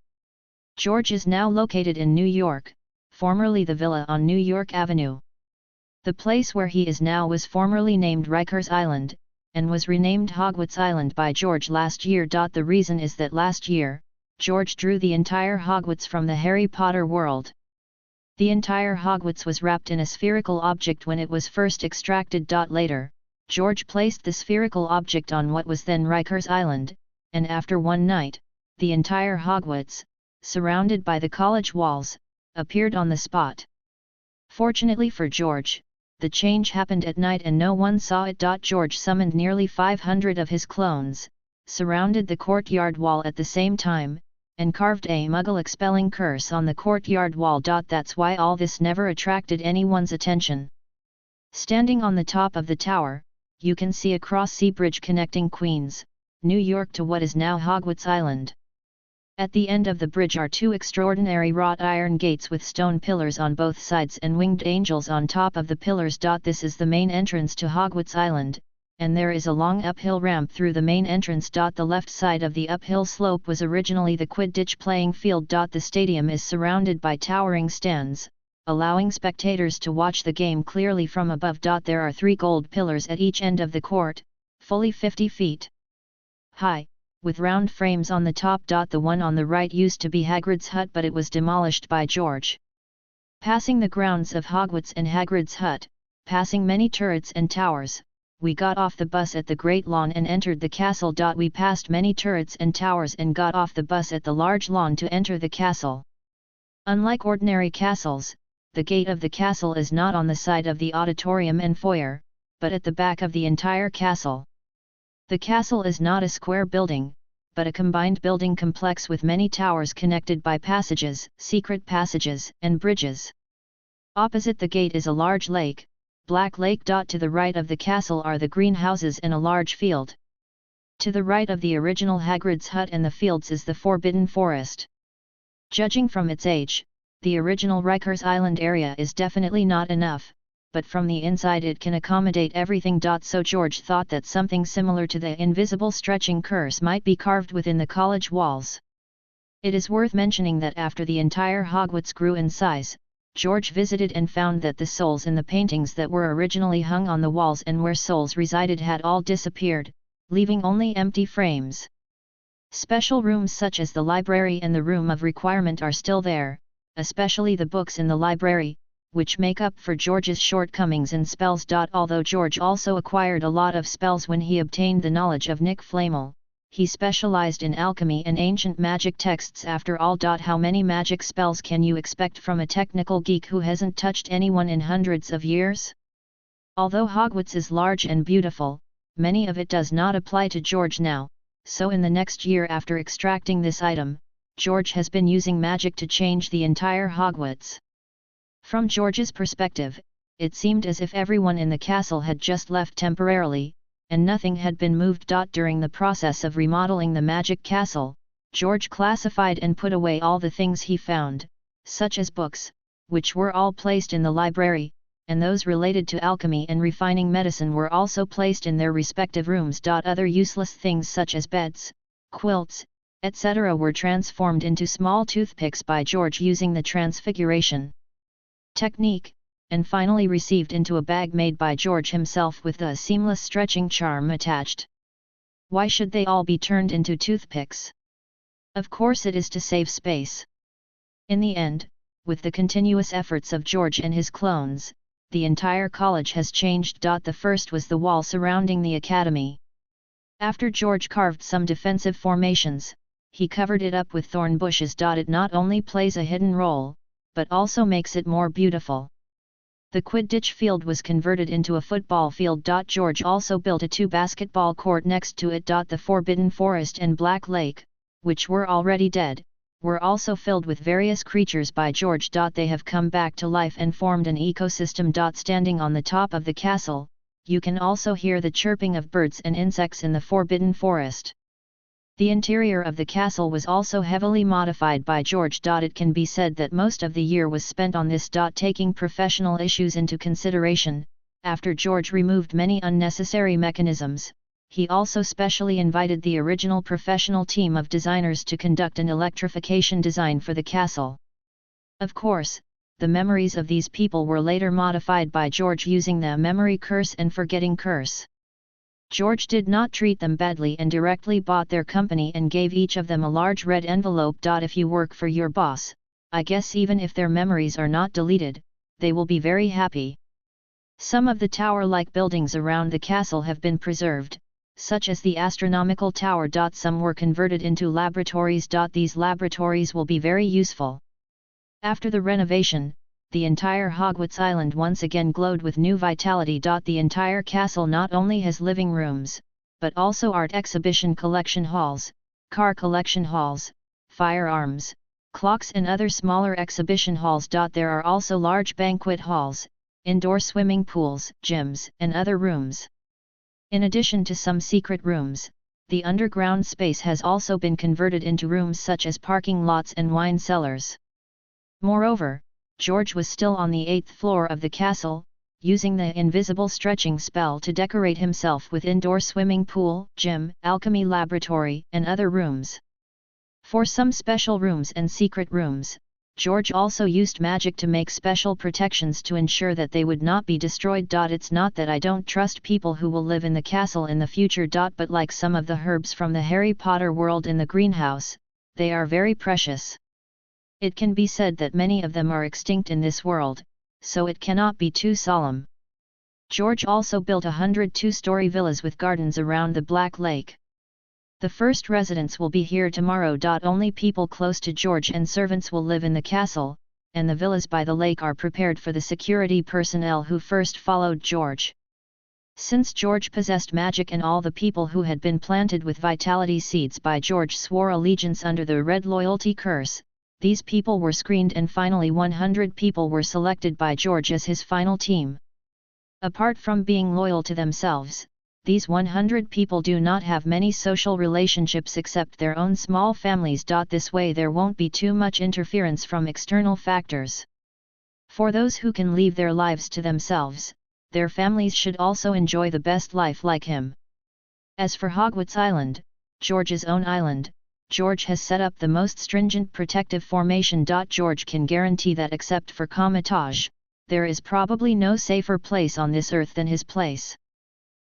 George is now located in New York, formerly the villa on New York Avenue. The place where he is now was formerly named Rikers Island, and was renamed Hogwarts Island by George last year. The reason is that last year, George drew the entire Hogwarts from the Harry Potter world. The entire Hogwarts was wrapped in a spherical object when it was first extracted. Later, George placed the spherical object on what was then Rikers Island, and after one night, the entire Hogwarts, surrounded by the college walls, appeared on the spot. Fortunately for George, the change happened at night and no one saw it. George summoned nearly 500 of his clones, surrounded the courtyard wall at the same time, and carved a Muggle expelling curse on the courtyard wall. That's why all this never attracted anyone's attention. Standing on the top of the tower, you can see a cross-sea bridge connecting Queens, New York to what is now Hogwarts Island. At the end of the bridge are 2 extraordinary wrought iron gates with stone pillars on both sides and winged angels on top of the pillars. This is the main entrance to Hogwarts Island, and there is a long uphill ramp through the main entrance. The left side of the uphill slope was originally the Quidditch playing field. The stadium is surrounded by towering stands, allowing spectators to watch the game clearly from above. There are 3 gold pillars at each end of the court, fully 50 feet high, with round frames on the top. The one on the right used to be Hagrid's hut, but it was demolished by George. Passing the grounds of Hogwarts and Hagrid's hut, passing many turrets and towers, we got off the bus at the Great Lawn and entered the castle. We passed many turrets and towers and got off the bus at the large lawn to enter the castle. Unlike ordinary castles, the gate of the castle is not on the side of the auditorium and foyer, but at the back of the entire castle. The castle is not a square building, but a combined building complex with many towers connected by passages, secret passages, and bridges. Opposite the gate is a large lake, Black Lake. To the right of the castle are the greenhouses and a large field. To the right of the original Hagrid's hut and the fields is the Forbidden Forest. Judging from its age, the original Rikers Island area is definitely not enough, but from the inside it can accommodate everything. So George thought that something similar to the invisible stretching curse might be carved within the college walls. It is worth mentioning that after the entire Hogwarts grew in size, George visited and found that the souls in the paintings that were originally hung on the walls and where souls resided had all disappeared, leaving only empty frames. Special rooms such as the library and the room of requirement are still there, especially the books in the library, which make up for George's shortcomings in spells. Although George also acquired a lot of spells when he obtained the knowledge of Nick Flamel, he specialized in alchemy and ancient magic texts after all. How many magic spells can you expect from a technical geek who hasn't touched anyone in hundreds of years? Although Hogwarts is large and beautiful, many of it does not apply to George now, so in the next year after extracting this item, George has been using magic to change the entire Hogwarts. From George's perspective, it seemed as if everyone in the castle had just left temporarily, and nothing had been moved. During the process of remodeling the magic castle, George classified and put away all the things he found, such as books, which were all placed in the library, and those related to alchemy and refining medicine were also placed in their respective rooms. Other useless things such as beds, quilts, etc. were transformed into small toothpicks by George using the transfiguration technique, and finally received into a bag made by George himself with the seamless stretching charm attached. Why should they all be turned into toothpicks? Of course it is to save space. In the end, with the continuous efforts of George and his clones, the entire college has changed. The first was the wall surrounding the academy. After George carved some defensive formations, he covered it up with thorn bushes. It not only plays a hidden role, but also makes it more beautiful. The Quidditch field was converted into a football field. George also built a 2 basketball court next to it. The Forbidden Forest and Black Lake, which were already dead, were also filled with various creatures by George. They have come back to life and formed an ecosystem. Standing on the top of the castle, you can also hear the chirping of birds and insects in the Forbidden Forest. The interior of the castle was also heavily modified by George. It can be said that most of the year was spent on this. Taking professional issues into consideration, after George removed many unnecessary mechanisms, he also specially invited the original professional team of designers to conduct an electrification design for the castle. Of course, the memories of these people were later modified by George using the memory curse and forgetting curse. George did not treat them badly and directly bought their company and gave each of them a large red envelope. If you work for your boss, I guess even if their memories are not deleted, they will be very happy. Some of the tower-like buildings around the castle have been preserved, such as the astronomical tower. Some were converted into laboratories. These laboratories will be very useful. After the renovation, the entire Hogwarts Island once again glowed with new vitality. The entire castle not only has living rooms, but also art exhibition collection halls, car collection halls, firearms, clocks and other smaller exhibition halls. There are also large banquet halls, indoor swimming pools, gyms, and other rooms. In addition to some secret rooms, the underground space has also been converted into rooms such as parking lots and wine cellars. Moreover, George was still on the 8th floor of the castle, using the invisible stretching spell to decorate himself with indoor swimming pool, gym, alchemy laboratory, and other rooms. For some special rooms and secret rooms, George also used magic to make special protections to ensure that they would not be destroyed. It's not that I don't trust people who will live in the castle in the future. But like some of the herbs from the Harry Potter world in the greenhouse, they are very precious. It can be said that many of them are extinct in this world, so it cannot be too solemn. George also built 100 two-story villas with gardens around the Black Lake. The first residents will be here tomorrow. Only people close to George and servants will live in the castle, and the villas by the lake are prepared for the security personnel who first followed George. Since George possessed magic and all the people who had been planted with vitality seeds by George swore allegiance under the Red Loyalty Curse, these people were screened and finally 100 people were selected by George as his final team. Apart from being loyal to themselves, these 100 people do not have many social relationships except their own small families. This way there won't be too much interference from external factors. For those who can leave their lives to themselves, their families should also enjoy the best life like him. As for Hogwarts Island, George's own island, George has set up the most stringent protective formation. George can guarantee that except for Comitage, there is probably no safer place on this earth than his place.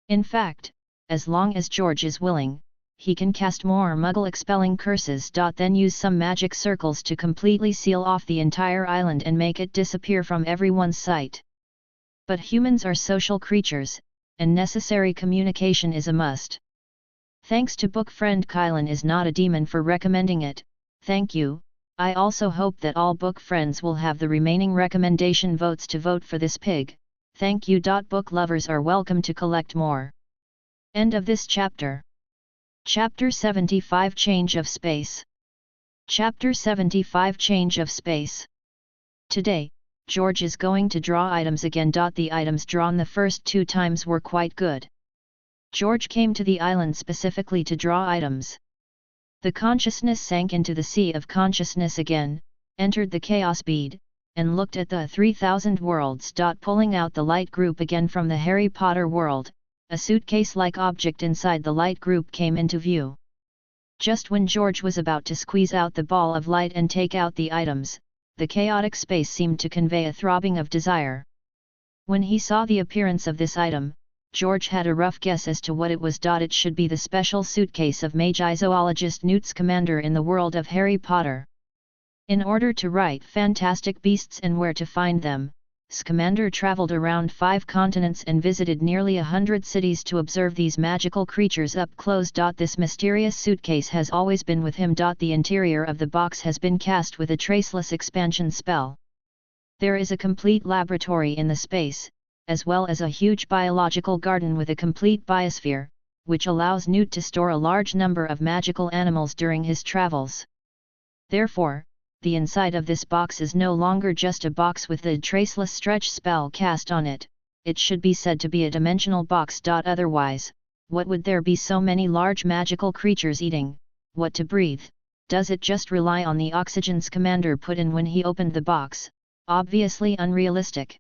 In fact, as long as George is willing, he can cast more Muggle-expelling curses. Then use some magic circles to completely seal off the entire island and make it disappear from everyone's sight. But humans are social creatures, and necessary communication is a must. Thanks to book friend Kylan is not a demon for recommending it, thank you. I also hope that all book friends will have the remaining recommendation votes to vote for this pig, thank you. Book lovers are welcome to collect more. End of this chapter. Chapter 75 Change of Space. Chapter 75 Change of Space. Today, George is going to draw items again. The items drawn the first 2 times were quite good. George came to the island specifically to draw items. The consciousness sank into the sea of consciousness again, entered the chaos bead, and looked at the 3000 worlds. Pulling out the light group again from the Harry Potter world, a suitcase-like object inside the light group came into view. Just when George was about to squeeze out the ball of light and take out the items, the chaotic space seemed to convey a throbbing of desire. When he saw the appearance of this item, George had a rough guess as to what it was. It should be the special suitcase of Magi zoologist Newt Scamander in the world of Harry Potter. In order to write fantastic beasts and where to find them, Scamander traveled around 5 continents and visited nearly 100 cities to observe these magical creatures up close. This mysterious suitcase has always been with him. The interior of the box has been cast with a traceless expansion spell. There is a complete laboratory in the space, as well as a huge biological garden with a complete biosphere, which allows Newt to store a large number of magical animals during his travels. Therefore, the inside of this box is no longer just a box with the traceless stretch spell cast on it, it should be said to be a dimensional box. Otherwise, what would there be so many large magical creatures eating, what to breathe? Does it just rely on the oxygen Scamander put in when he opened the box? Obviously unrealistic.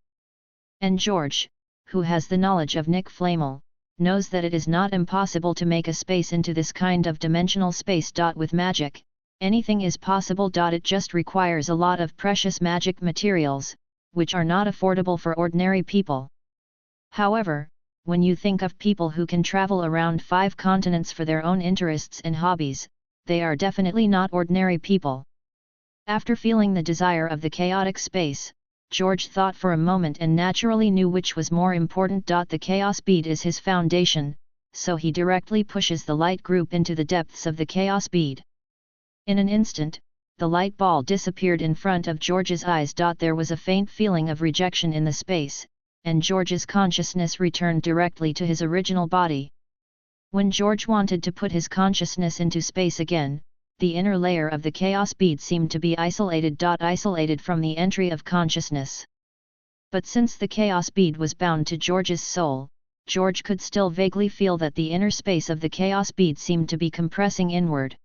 And George, who has the knowledge of Nick Flamel, knows that it is not impossible to make a space into this kind of dimensional space. With magic, anything is possible. It just requires a lot of precious magic materials, which are not affordable for ordinary people. However, when you think of people who can travel around 5 continents for their own interests and hobbies, they are definitely not ordinary people. After feeling the desire of the chaotic space, George thought for a moment and naturally knew which was more important. The chaos bead is his foundation, so he directly pushes the light group into the depths of the chaos bead. In an instant, the light ball disappeared in front of George's eyes. There was a faint feeling of rejection in the space, and George's consciousness returned directly to his original body. When George wanted to put his consciousness into space again, the inner layer of the chaos bead seemed to be isolated from the entry of consciousness. But since the chaos bead was bound to George's soul, George could still vaguely feel that the inner space of the chaos bead seemed to be compressing inward.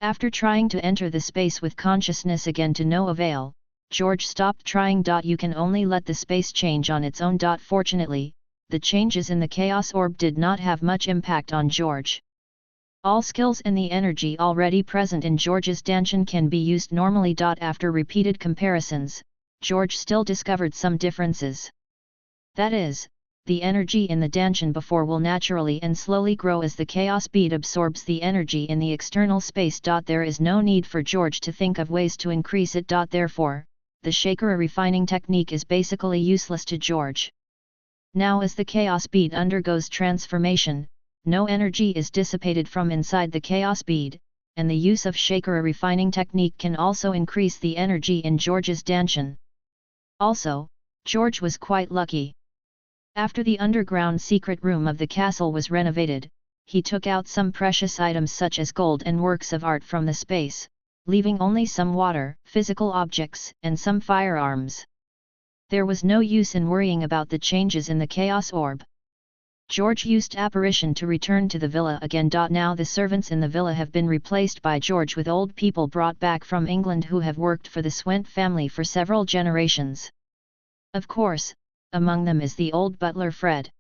After trying to enter the space with consciousness again to no avail, George stopped trying. You can only let the space change on its own. Fortunately, the changes in the chaos orb did not have much impact on George. All skills and the energy already present in George's Danshan can be used normally. After repeated comparisons, George still discovered some differences. That is, the energy in the Danshan before will naturally and slowly grow as the chaos bead absorbs the energy in the external space. There is no need for George to think of ways to increase it. Therefore, the Shakara refining technique is basically useless to George. Now as the chaos bead undergoes transformation, no energy is dissipated from inside the chaos bead, and the use of Shakara refining technique can also increase the energy in George's Danshan. Also, George was quite lucky. After the underground secret room of the castle was renovated, he took out some precious items such as gold and works of art from the space, leaving only some water, physical objects, and some firearms. There was no use in worrying about the changes in the chaos orb. George used apparition to return to the villa again. Now the servants in the villa have been replaced by George with old people brought back from England who have worked for the Swent family for several generations. Of course, among them is the old butler Fred.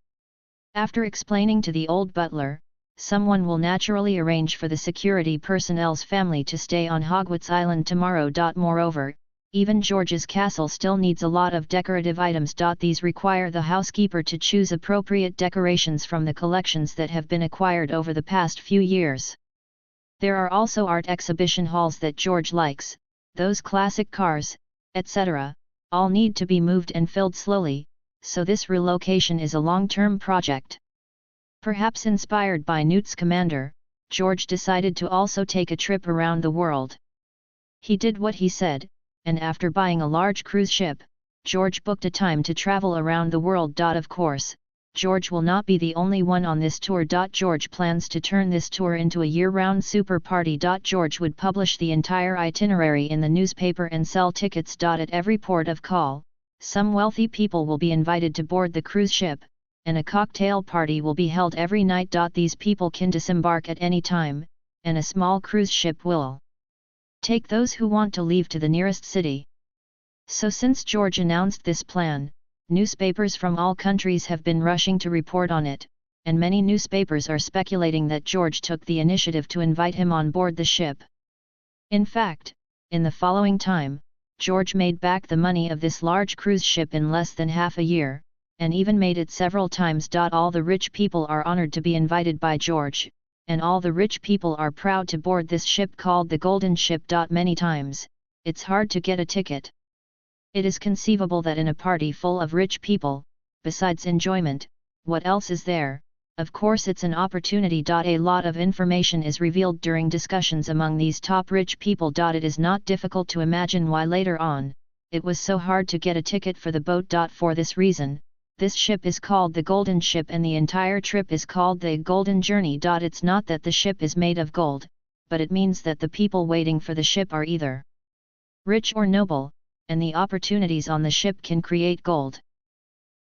After explaining to the old butler, someone will naturally arrange for the security personnel's family to stay on Hogwarts Island tomorrow. Moreover, even George's castle still needs a lot of decorative items. These require the housekeeper to choose appropriate decorations from the collections that have been acquired over the past few years. There are also art exhibition halls that George likes, those classic cars, etc., all need to be moved and filled slowly, so this relocation is a long-term project. Perhaps inspired by Newt's commander, George decided to also take a trip around the world. He did what he said, and after buying a large cruise ship, George booked a time to travel around the world. Of course, George will not be the only one on this tour. George plans to turn this tour into a year-round super party. George would publish the entire itinerary in the newspaper and sell tickets. At every port of call, some wealthy people will be invited to board the cruise ship, and a cocktail party will be held every night. These people can disembark at any time, and a small cruise ship will take those who want to leave to the nearest city. So since George announced this plan, newspapers from all countries have been rushing to report on it, and many newspapers are speculating that George took the initiative to invite him on board the ship. In fact, in the following time, George made back the money of this large cruise ship in less than half a year, and even made it several times. All the rich people are honored to be invited by George, and all the rich people are proud to board this ship called the Golden Ship. Many times, it's hard to get a ticket. It is conceivable that in a party full of rich people, besides enjoyment, what else is there? Of course it's an opportunity. A lot of information is revealed during discussions among these top rich people. It is not difficult to imagine why later on, it was so hard to get a ticket for the boat. For this reason, this ship is called the Golden Ship and the entire trip is called the Golden Journey. It's not that the ship is made of gold, but it means that the people waiting for the ship are either rich or noble, and the opportunities on the ship can create gold.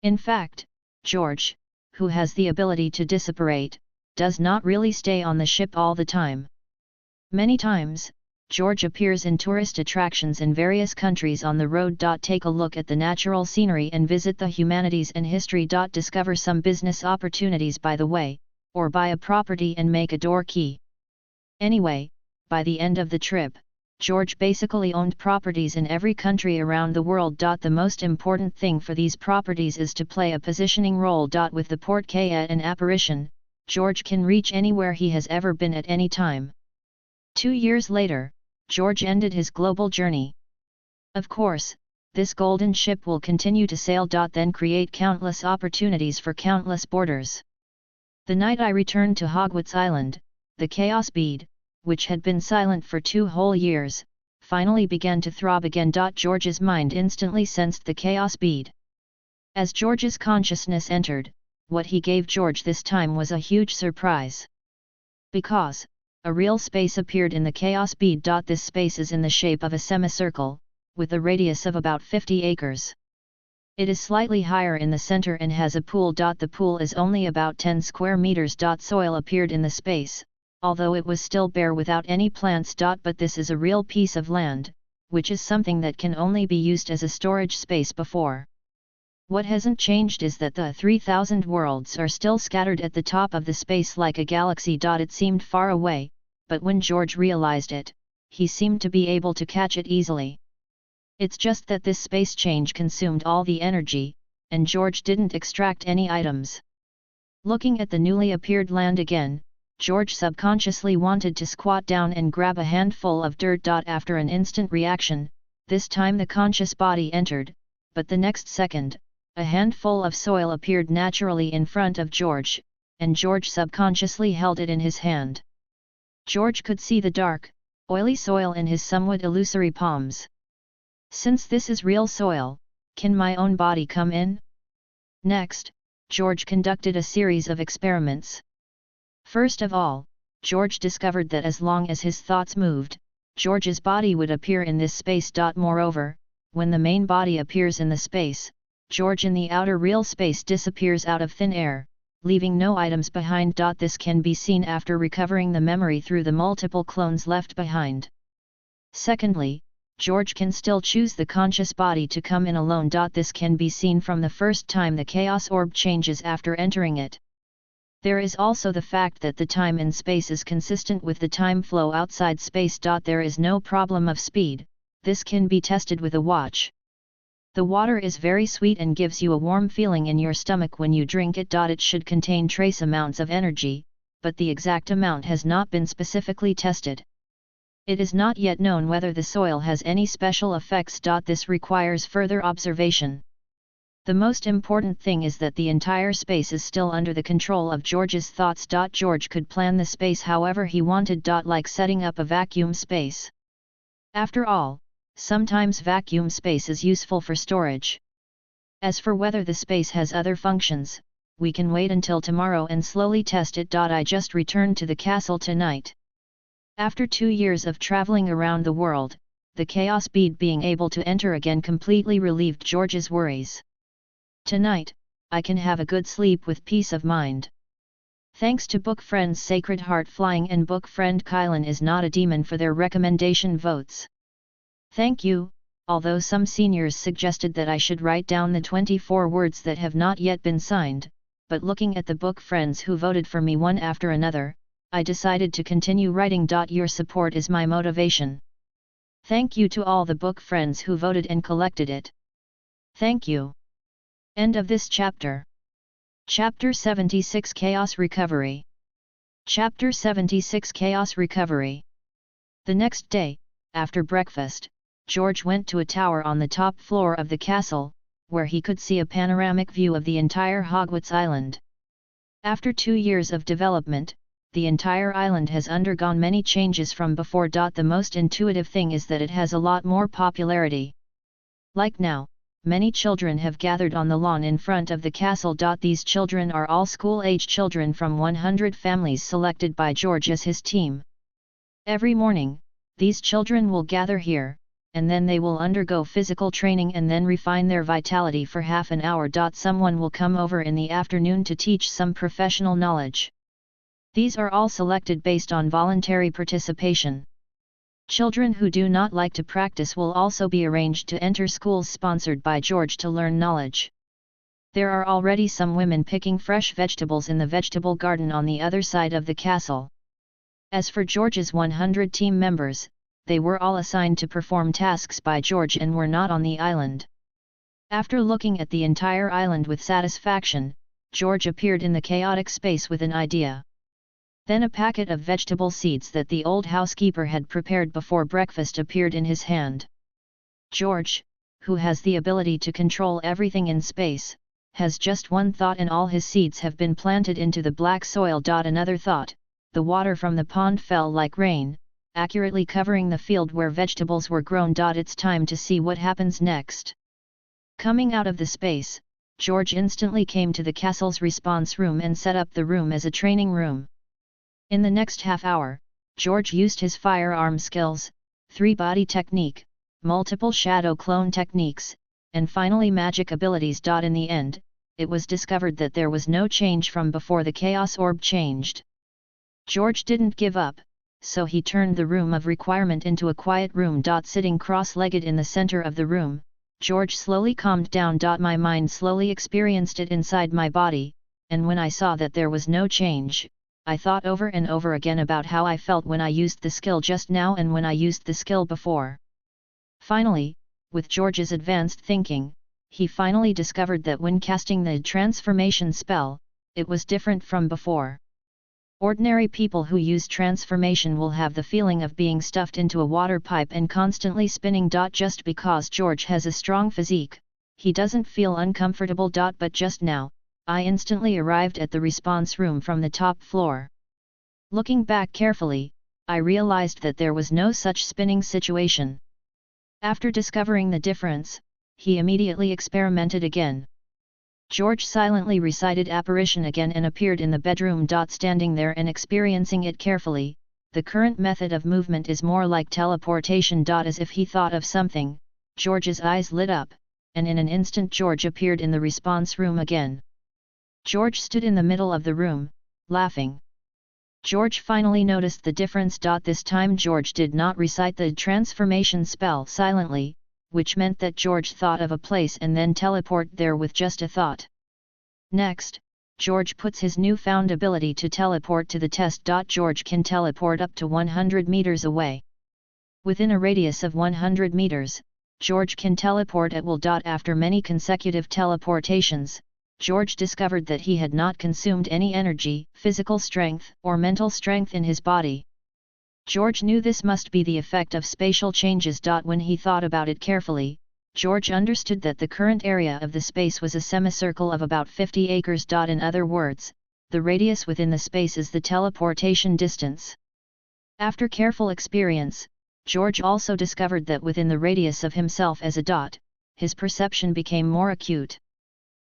In fact, George, who has the ability to dissipate, does not really stay on the ship all the time. Many times, George appears in tourist attractions in various countries on the road. Take a look at the natural scenery and visit the humanities and history. Discover some business opportunities by the way, or buy a property and make a door key. Anyway, by the end of the trip, George basically owned properties in every country around the world. The most important thing for these properties is to play a positioning role. With the portkey and apparition, George can reach anywhere he has ever been at any time. 2 years later, George ended his global journey. Of course, this golden ship will continue to sail. Then create countless opportunities for countless boarders. The night I returned to Hogwarts Island, the chaos bead, which had been silent for 2 whole years, finally began to throb again. George's mind instantly sensed the chaos bead. As George's consciousness entered, what he gave George this time was a huge surprise. Because a real space appeared in the chaos bead. This space is in the shape of a semicircle, with a radius of about 50 acres. It is slightly higher in the center and has a pool. The pool is only about 10 square meters. Soil appeared in the space, although it was still bare without any plants. But this is a real piece of land, which is something that can only be used as a storage space before. What hasn't changed is that the 3,000 worlds are still scattered at the top of the space like a galaxy. It seemed far away, but when George realized it, he seemed to be able to catch it easily. It's just that this space change consumed all the energy, and George didn't extract any items. Looking at the newly appeared land again, George subconsciously wanted to squat down and grab a handful of dirt. After an instant reaction, this time the conscious body entered, but the next second, a handful of soil appeared naturally in front of George, and George subconsciously held it in his hand. George could see the dark, oily soil in his somewhat illusory palms. Since this is real soil, can my own body come in? Next, George conducted a series of experiments. First of all, George discovered that as long as his thoughts moved, George's body would appear in this space. Moreover, when the main body appears in the space, George in the outer real space disappears out of thin air, leaving no items behind. This can be seen after recovering the memory through the multiple clones left behind. Secondly, George can still choose the conscious body to come in alone. This can be seen from the first time the chaos orb changes after entering it. There is also the fact that the time in space is consistent with the time flow outside space. There is no problem of speed, this can be tested with a watch. The water is very sweet and gives you a warm feeling in your stomach when you drink it. It should contain trace amounts of energy, but the exact amount has not been specifically tested. It is not yet known whether the soil has any special effects. This requires further observation. The most important thing is that the entire space is still under the control of George's thoughts. George could plan the space however he wanted. Like setting up a vacuum space. After all, sometimes vacuum space is useful for storage. As for whether the space has other functions, we can wait until tomorrow and slowly test it. I just returned to the castle tonight. After 2 years of traveling around the world, the chaos bead being able to enter again completely relieved George's worries. Tonight, I can have a good sleep with peace of mind. Thanks to book friends Sacred Heart Flying and book friend Kylan is not a demon for their recommendation votes. Thank you, although some seniors suggested that I should write down the 24 words that have not yet been signed, but looking at the book friends who voted for me one after another, I decided to continue writing. Your support is my motivation. Thank you to all the book friends who voted and collected it. Thank you. End of this chapter. Chapter 76 Chaos Recovery. Chapter 76 Chaos Recovery. The next day, after breakfast, George went to a tower on the top floor of the castle, where he could see a panoramic view of the entire Hogwarts Island. After 2 years of development, the entire island has undergone many changes from before. The most intuitive thing is that it has a lot more popularity. Like now, many children have gathered on the lawn in front of the castle. These children are all school-age children from 100 families selected by George as his team. Every morning, these children will gather here, and then they will undergo physical training and then refine their vitality for half an hour. Someone will come over in the afternoon to teach some professional knowledge. These are all selected based on voluntary participation. Children who do not like to practice will also be arranged to enter schools sponsored by George to learn knowledge. There are already some women picking fresh vegetables in the vegetable garden on the other side of the castle. As for George's 100 team members, they were all assigned to perform tasks by George and were not on the island. After looking at the entire island with satisfaction, George appeared in the chaotic space with an idea. Then a packet of vegetable seeds that the old housekeeper had prepared before breakfast appeared in his hand. George, who has the ability to control everything in space, has just one thought and all his seeds have been planted into the black soil. Another thought, the water from the pond fell like rain, accurately covering the field where vegetables were grown. It's time to see what happens next. Coming out of the space, George instantly came to the castle's response room and set up the room as a training room. In the next half hour, George used his firearm skills, 3-body technique, multiple shadow clone techniques, and finally magic abilities. In the end, it was discovered that there was no change from before the chaos orb changed. George didn't give up, so he turned the room of requirement into a quiet room. Sitting cross-legged in the center of the room, George slowly calmed down. My mind slowly experienced it inside my body, and when I saw that there was no change, I thought over and over again about how I felt when I used the skill just now and when I used the skill before. Finally, with George's advanced thinking, he finally discovered that when casting the transformation spell, it was different from before. Ordinary people who use transformation will have the feeling of being stuffed into a water pipe and constantly spinning. Just because George has a strong physique, he doesn't feel uncomfortable. But just now, I instantly arrived at the response room from the top floor. Looking back carefully, I realized that there was no such spinning situation. After discovering the difference, he immediately experimented again. George silently recited apparition again and appeared in the bedroom. Standing there and experiencing it carefully, the current method of movement is more like teleportation. As if he thought of something, George's eyes lit up, and in an instant George appeared in the response room again. George stood in the middle of the room, laughing. George finally noticed the difference. This time George did not recite the transformation spell silently, which meant that George thought of a place and then teleport there with just a thought. Next, George puts his newfound ability to teleport to the test. George can teleport up to 100 meters away. Within a radius of 100 meters, George can teleport at will. After many consecutive teleportations, George discovered that he had not consumed any energy, physical strength, or mental strength in his body. George knew this must be the effect of spatial changes. When he thought about it carefully, George understood that the current area of the space was a semicircle of about 50 acres. In other words, the radius within the space is the teleportation distance. After careful experience, George also discovered that within the radius of himself as a dot, his perception became more acute.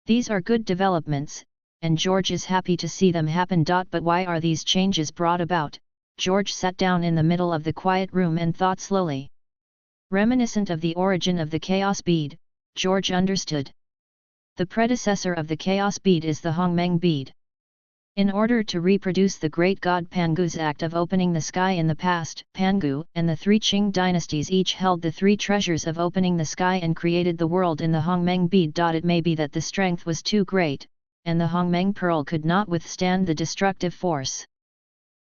These are good developments, and George is happy to see them happen. But why are these changes brought about? George sat down in the middle of the quiet room and thought slowly. Reminiscent of the origin of the chaos bead, George understood. The predecessor of the chaos bead is the Hongmeng bead. In order to reproduce the great god Pangu's act of opening the sky in the past, Pangu and the three Qing dynasties each held the three treasures of opening the sky and created the world in the Hongmeng bead. It may be that the strength was too great, and the Hongmeng pearl could not withstand the destructive force.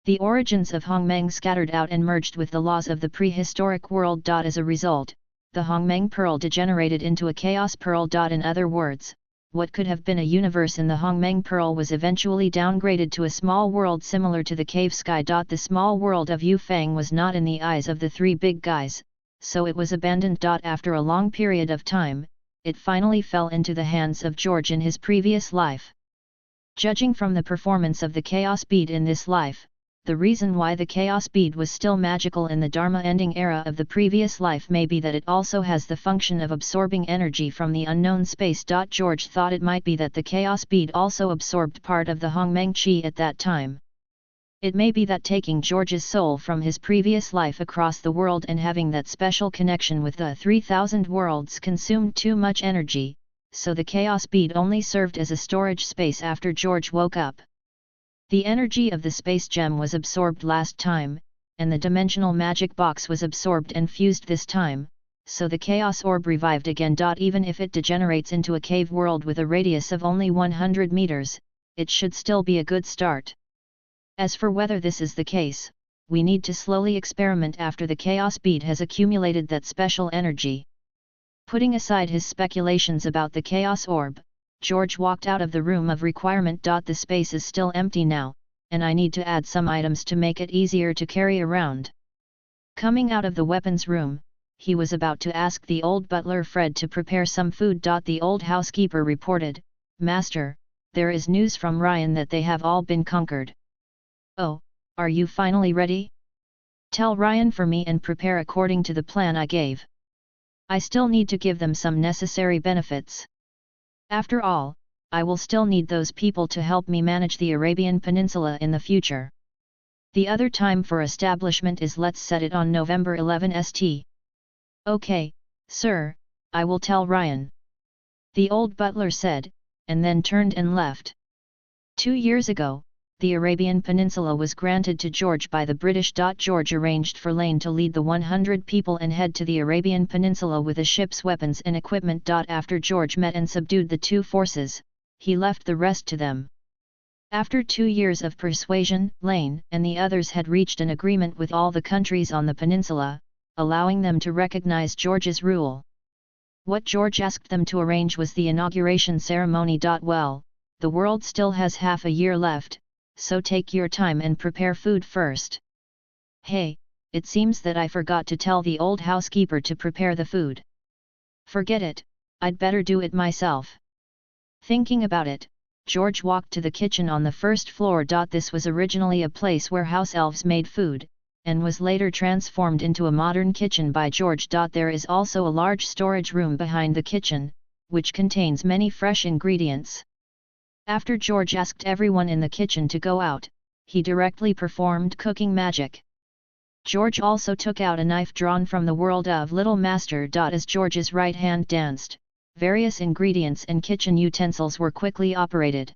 The origins of Hongmeng scattered out and merged with the laws of the prehistoric world. As a result, the Hongmeng pearl degenerated into a chaos pearl. In other words, what could have been a universe in the Hongmeng pearl was eventually downgraded to a small world similar to the cave sky. The small world of Yufeng was not in the eyes of the three big guys, so it was abandoned. After a long period of time, it finally fell into the hands of George in his previous life. Judging from the performance of the chaos bead in this life, the reason why the chaos bead was still magical in the Dharma ending era of the previous life may be that it also has the function of absorbing energy from the unknown space. George thought it might be that the chaos bead also absorbed part of the Hongmeng Qi at that time. It may be that taking George's soul from his previous life across the world and having that special connection with the 3000 worlds consumed too much energy, so the chaos bead only served as a storage space after George woke up. The energy of the space gem was absorbed last time, and the dimensional magic box was absorbed and fused this time, so the chaos orb revived again. Even if it degenerates into a cave world with a radius of only 100 meters, it should still be a good start. As for whether this is the case, we need to slowly experiment after the chaos bead has accumulated that special energy. Putting aside his speculations about the chaos orb, George walked out of the room of requirement. The space is still empty now, and I need to add some items to make it easier to carry around. Coming out of the weapons room, he was about to ask the old butler Fred to prepare some food. The old housekeeper reported, "Master, there is news from Ryan that they have all been conquered." "Oh, are you finally ready? Tell Ryan for me and prepare according to the plan I gave. I still need to give them some necessary benefits. After all, I will still need those people to help me manage the Arabian Peninsula in the future. The other time for establishment is, let's set it on November 11 St. Okay, sir, I will tell Ryan," the old butler said, and then turned and left. 2 years ago, the Arabian Peninsula was granted to George by the British. George arranged for Lane to lead the 100 people and head to the Arabian Peninsula with a ship's weapons and equipment. After George met and subdued the two forces, he left the rest to them. After 2 years of persuasion, Lane and the others had reached an agreement with all the countries on the peninsula, allowing them to recognize George's rule. What George asked them to arrange was the inauguration ceremony. Well, the world still has half a year left, so take your time and prepare food first. Hey, it seems that I forgot to tell the old housekeeper to prepare the food. Forget it, I'd better do it myself. Thinking about it, George walked to the kitchen on the first floor. This was originally a place where house elves made food, and was later transformed into a modern kitchen by George. There is also a large storage room behind the kitchen, which contains many fresh ingredients. After George asked everyone in the kitchen to go out, he directly performed cooking magic. George also took out a knife drawn from the world of Little Master. As George's right hand danced, various ingredients and kitchen utensils were quickly operated.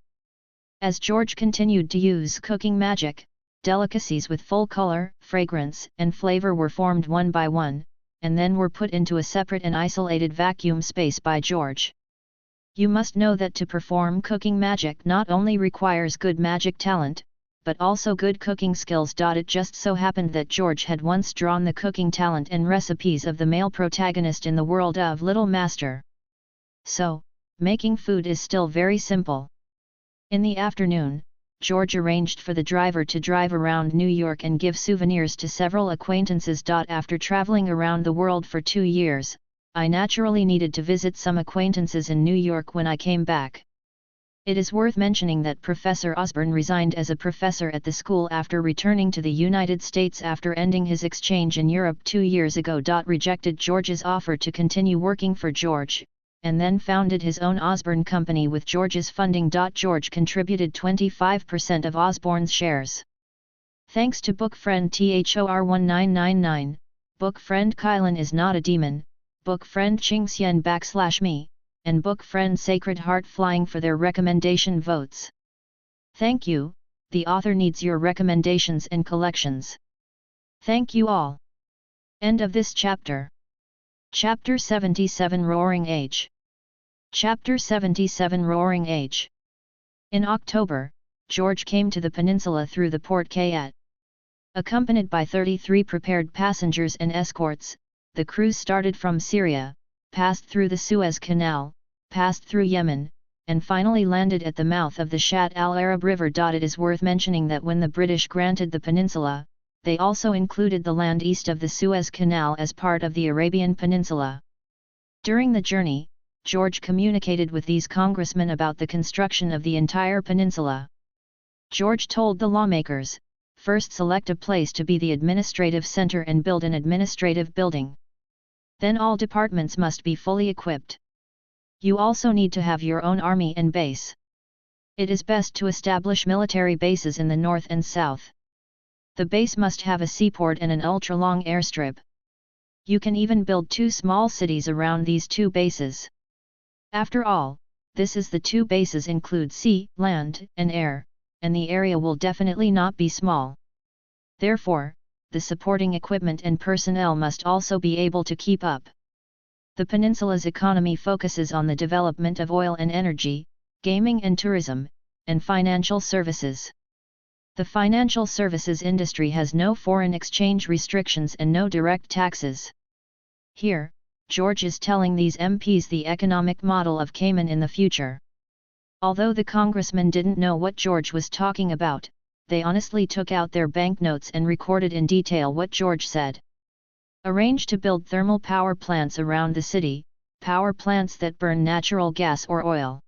As George continued to use cooking magic, delicacies with full color, fragrance, and flavor were formed one by one, and then were put into a separate and isolated vacuum space by George. You must know that to perform cooking magic not only requires good magic talent, but also good cooking skills. It just so happened that George had once drawn the cooking talent and recipes of the male protagonist in the world of Little Master. So, making food is still very simple. In the afternoon, George arranged for the driver to drive around New York and give souvenirs to several acquaintances. After traveling around the world for 2 years, I naturally needed to visit some acquaintances in New York when I came back. It is worth mentioning that Professor Osborne resigned as a professor at the school after returning to the United States after ending his exchange in Europe 2 years ago. Rejected George's offer to continue working for George, and then founded his own Osborne Company with George's funding. George contributed 25% of Osborne's shares. Thanks to book friend THOR1999, book friend Kylan is not a demon, book friend Chingxian /me, and book friend Sacred Heart Flying for their recommendation votes. Thank you, the author needs your recommendations and collections. Thank you all. End of this chapter. Chapter 77 Roaring Age. Chapter 77 Roaring Age. In October, George came to the peninsula through the Port Kayat. Accompanied by 33 prepared passengers and escorts, the cruise started from Syria, passed through the Suez Canal, passed through Yemen, and finally landed at the mouth of the Shatt al-Arab River. It is worth mentioning that when the British granted the peninsula, they also included the land east of the Suez Canal as part of the Arabian Peninsula. During the journey, George communicated with these congressmen about the construction of the entire peninsula. George told the lawmakers, first select a place to be the administrative center and build an administrative building. Then all departments must be fully equipped. You also need to have your own army and base. It is best to establish military bases in the north and south. The base must have a seaport and an ultra-long airstrip. You can even build 2 small cities around these 2 bases. After all, this is the 2 bases include sea, land, and air, and the area will definitely not be small. Therefore, the supporting equipment and personnel must also be able to keep up. The peninsula's economy focuses on the development of oil and energy, gaming and tourism, and financial services. The financial services industry has no foreign exchange restrictions and no direct taxes. Here, George is telling these MPs the economic model of Cayman in the future. Although the congressmen didn't know what George was talking about, they honestly took out their banknotes and recorded in detail what George said. Arrange to build thermal power plants around the city, power plants that burn natural gas or oil.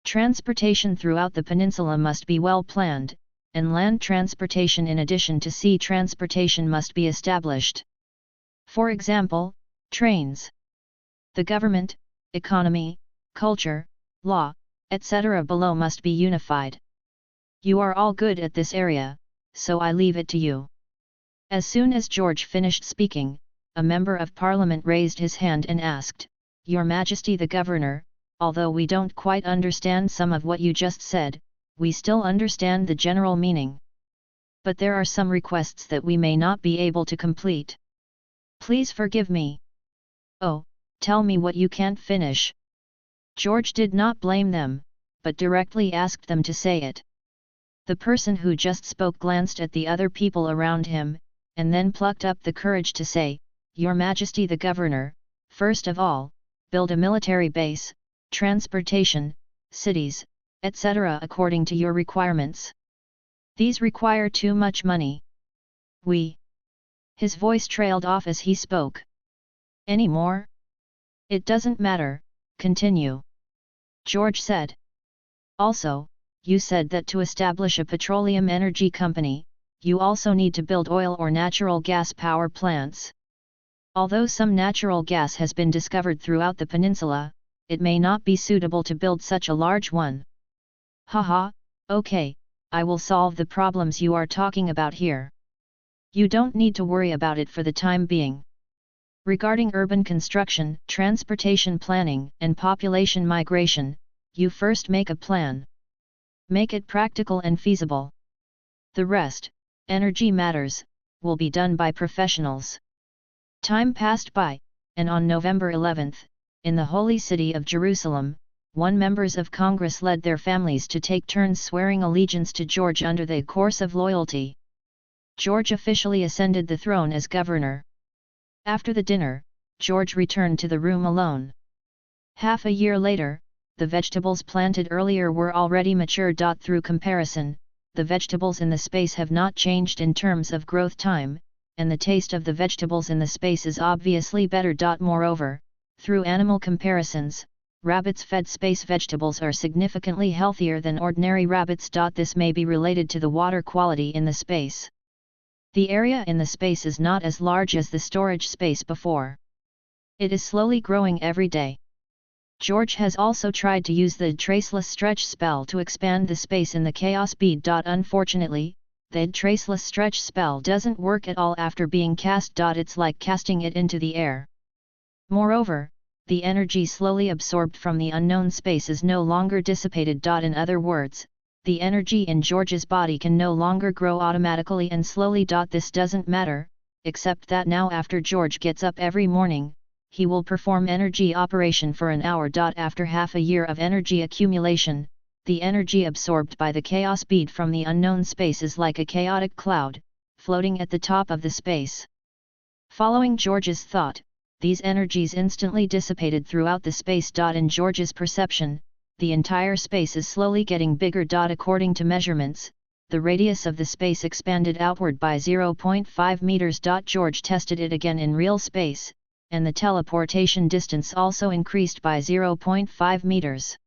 Transportation throughout the peninsula must be well planned, and land transportation in addition to sea transportation must be established. For example, trains. The government, economy, culture, law, etc. below must be unified. You are all good at this area, so I leave it to you. As soon as George finished speaking, a member of Parliament raised his hand and asked, "Your Majesty the Governor, although we don't quite understand some of what you just said, we still understand the general meaning. But there are some requests that we may not be able to complete. Please forgive me." "Oh, tell me what you can't finish." George did not blame them, but directly asked them to say it. The person who just spoke glanced at the other people around him, and then plucked up the courage to say, "Your Majesty the Governor, first of all, build a military base, transportation, cities, etc. according to your requirements. These require too much money. His voice trailed off as he spoke. Any more? It doesn't matter, continue. George said. Also, you said that to establish a petroleum energy company, you also need to build oil or natural gas power plants. Although some natural gas has been discovered throughout the peninsula, it may not be suitable to build such a large one. Haha, okay, I will solve the problems you are talking about here. You don't need to worry about it for the time being. Regarding urban construction, transportation planning, and population migration, you first make a plan. Make it practical and feasible. The rest, energy matters, will be done by professionals. Time passed by, and on November 11, in the holy city of Jerusalem, members of Congress led their families to take turns swearing allegiance to George under the course of loyalty. George officially ascended the throne as governor. After the dinner, George returned to the room alone. Half a year later, the vegetables planted earlier were already mature. Through comparison, the vegetables in the space have not changed in terms of growth time, and the taste of the vegetables in the space is obviously better. Moreover, through animal comparisons, rabbits fed space vegetables are significantly healthier than ordinary rabbits. This may be related to the water quality in the space. The area in the space is not as large as the storage space before. It is slowly growing every day. George has also tried to use the traceless stretch spell to expand the space in the chaos bead. Unfortunately, the traceless stretch spell doesn't work at all after being cast. It's like casting it into the air. Moreover, the energy slowly absorbed from the unknown space is no longer dissipated. In other words, the energy in George's body can no longer grow automatically and slowly. This doesn't matter, except that now after George gets up every morning, he will perform energy operation for an hour. After half a year of energy accumulation, the energy absorbed by the chaos bead from the unknown space is like a chaotic cloud, floating at the top of the space. Following George's thought, these energies instantly dissipated throughout the space. In George's perception, the entire space is slowly getting bigger. According to measurements, the radius of the space expanded outward by 0.5 meters. George tested it again in real space, and the teleportation distance also increased by 0.5 meters.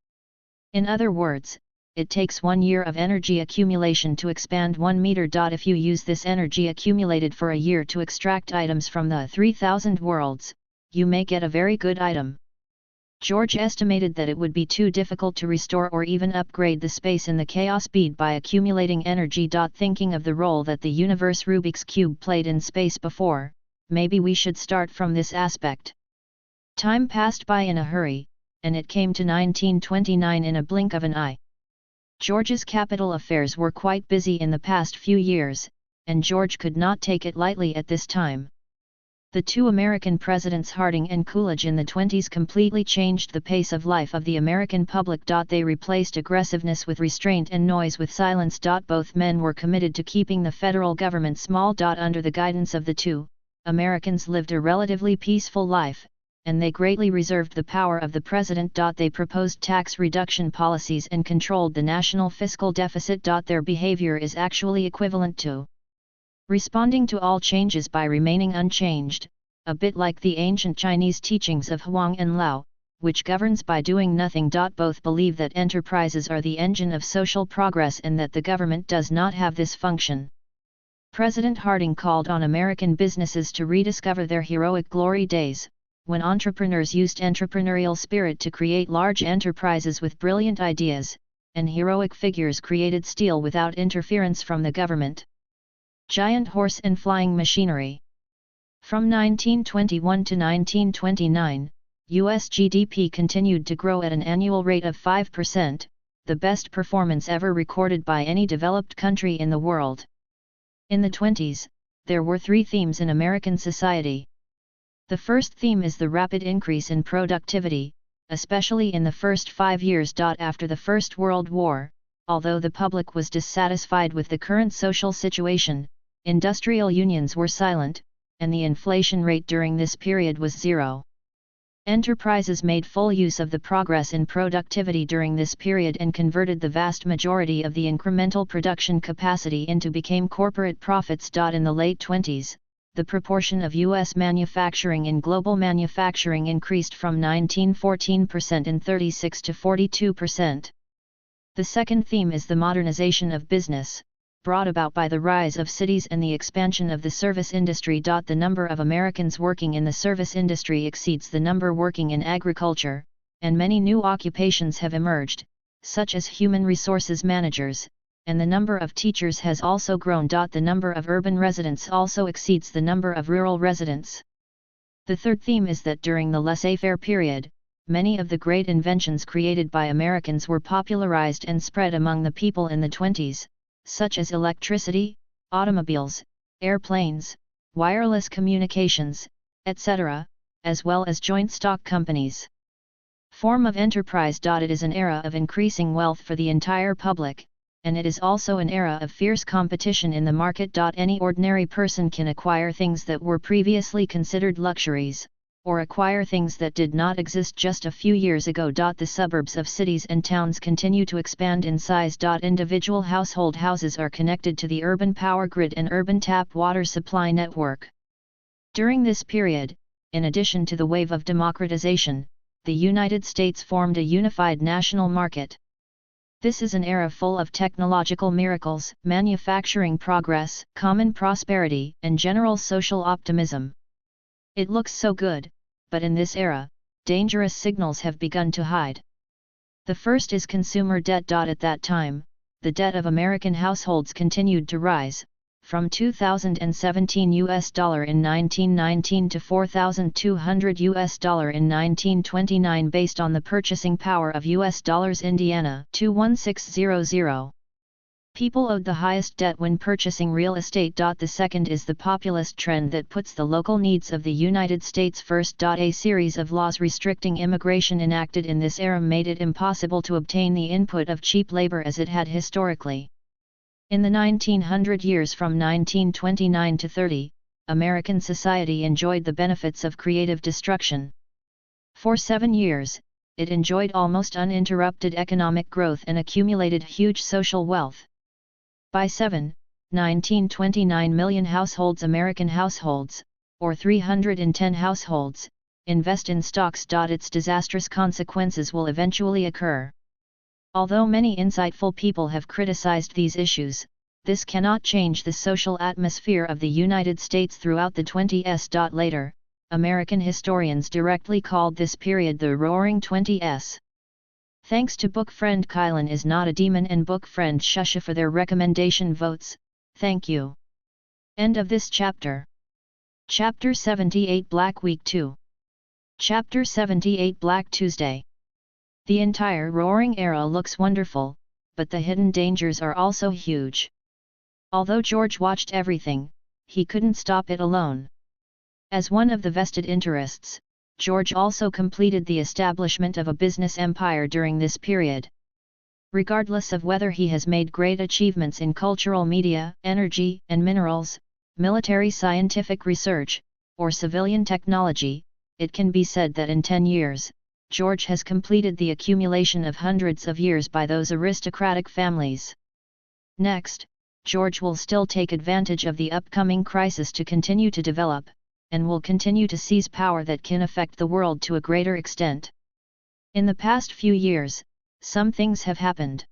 In other words, it takes 1 year of energy accumulation to expand 1 meter. If you use this energy accumulated for a year to extract items from the 3000 worlds, you may get a very good item. George estimated that it would be too difficult to restore or even upgrade the space in the chaos bead by accumulating energy. Thinking of the role that the universe Rubik's Cube played in space before, maybe we should start from this aspect. Time passed by in a hurry, and it came to 1929 in a blink of an eye. George's capital affairs were quite busy in the past few years, and George could not take it lightly at this time. The two American presidents Harding and Coolidge in the 20s completely changed the pace of life of the American public. They replaced aggressiveness with restraint and noise with silence. Both men were committed to keeping the federal government small. Under the guidance of the two, Americans lived a relatively peaceful life, and they greatly reserved the power of the president. They proposed tax reduction policies and controlled the national fiscal deficit. Their behavior is actually equivalent to responding to all changes by remaining unchanged, a bit like the ancient Chinese teachings of Huang and Lao, which governs by doing nothing. Both believe that enterprises are the engine of social progress and that the government does not have this function. President Harding called on American businesses to rediscover their heroic glory days, when entrepreneurs used entrepreneurial spirit to create large enterprises with brilliant ideas, and heroic figures created steel without interference from the government. Giant horse and flying machinery. From 1921 to 1929, U.S. GDP continued to grow at an annual rate of 5%, the best performance ever recorded by any developed country in the world. In the 20s, there were three themes in American society. The first theme is the rapid increase in productivity, especially in the first 5 years. After the First World War, although the public was dissatisfied with the current social situation, industrial unions were silent, and the inflation rate during this period was zero. Enterprises made full use of the progress in productivity during this period and converted the vast majority of the incremental production capacity into became corporate profits. In the late 20s, the proportion of U.S. manufacturing in global manufacturing increased from 1914% in 36 to 42%. The second theme is the modernization of business, brought about by the rise of cities and the expansion of the service industry. The number of Americans working in the service industry exceeds the number working in agriculture, and many new occupations have emerged, such as human resources managers, and the number of teachers has also grown. The number of urban residents also exceeds the number of rural residents. The third theme is that during the laissez-faire period, many of the great inventions created by Americans were popularized and spread among the people in the 20s, such as electricity, automobiles, airplanes, wireless communications, etc., as well as joint stock companies. Form of enterprise. It is an era of increasing wealth for the entire public, and it is also an era of fierce competition in the market. Any ordinary person can acquire things that were previously considered luxuries, or acquire things that did not exist just a few years ago. The suburbs of cities and towns continue to expand in size. Individual houses are connected to the urban power grid and urban tap water supply network. During this period, in addition to the wave of democratization, the United States formed a unified national market. This is an era full of technological miracles, manufacturing progress, common prosperity, and general social optimism. It looks so good, but in this era, dangerous signals have begun to hide. The first is consumer debt. At that time, the debt of American households continued to rise, from $2,017 in 1919 to $4,200 in 1929 based on the purchasing power of US dollars. Indiana 21600. People owed the highest debt when purchasing real estate. The second is the populist trend that puts the local needs of the United States first. A series of laws restricting immigration enacted in this era made it impossible to obtain the input of cheap labor as it had historically. In the 1900 years from 1929 to 30, American society enjoyed the benefits of creative destruction. For 7 years, it enjoyed almost uninterrupted economic growth and accumulated huge social wealth. By 1929 million households, American households, or 310 households, invest in stocks. Its disastrous consequences will eventually occur. Although many insightful people have criticized these issues, this cannot change the social atmosphere of the United States throughout the 20s. Later, American historians directly called this period the Roaring 20s. Thanks to book friend Kylan is not a demon and book friend Shusha for their recommendation votes, thank you. End of this chapter. Chapter 78 Black Week 2. Chapter 78 Black Tuesday. The entire Roaring era looks wonderful, but the hidden dangers are also huge. Although George watched everything, he couldn't stop it alone. As one of the vested interests, George also completed the establishment of a business empire during this period. Regardless of whether he has made great achievements in cultural media, energy and minerals, military scientific research, or civilian technology, it can be said that in 10 years, George has completed the accumulation of hundreds of years by those aristocratic families. Next, George will still take advantage of the upcoming crisis to continue to develop, and will continue to seize power that can affect the world to a greater extent. In the past few years, some things have happened.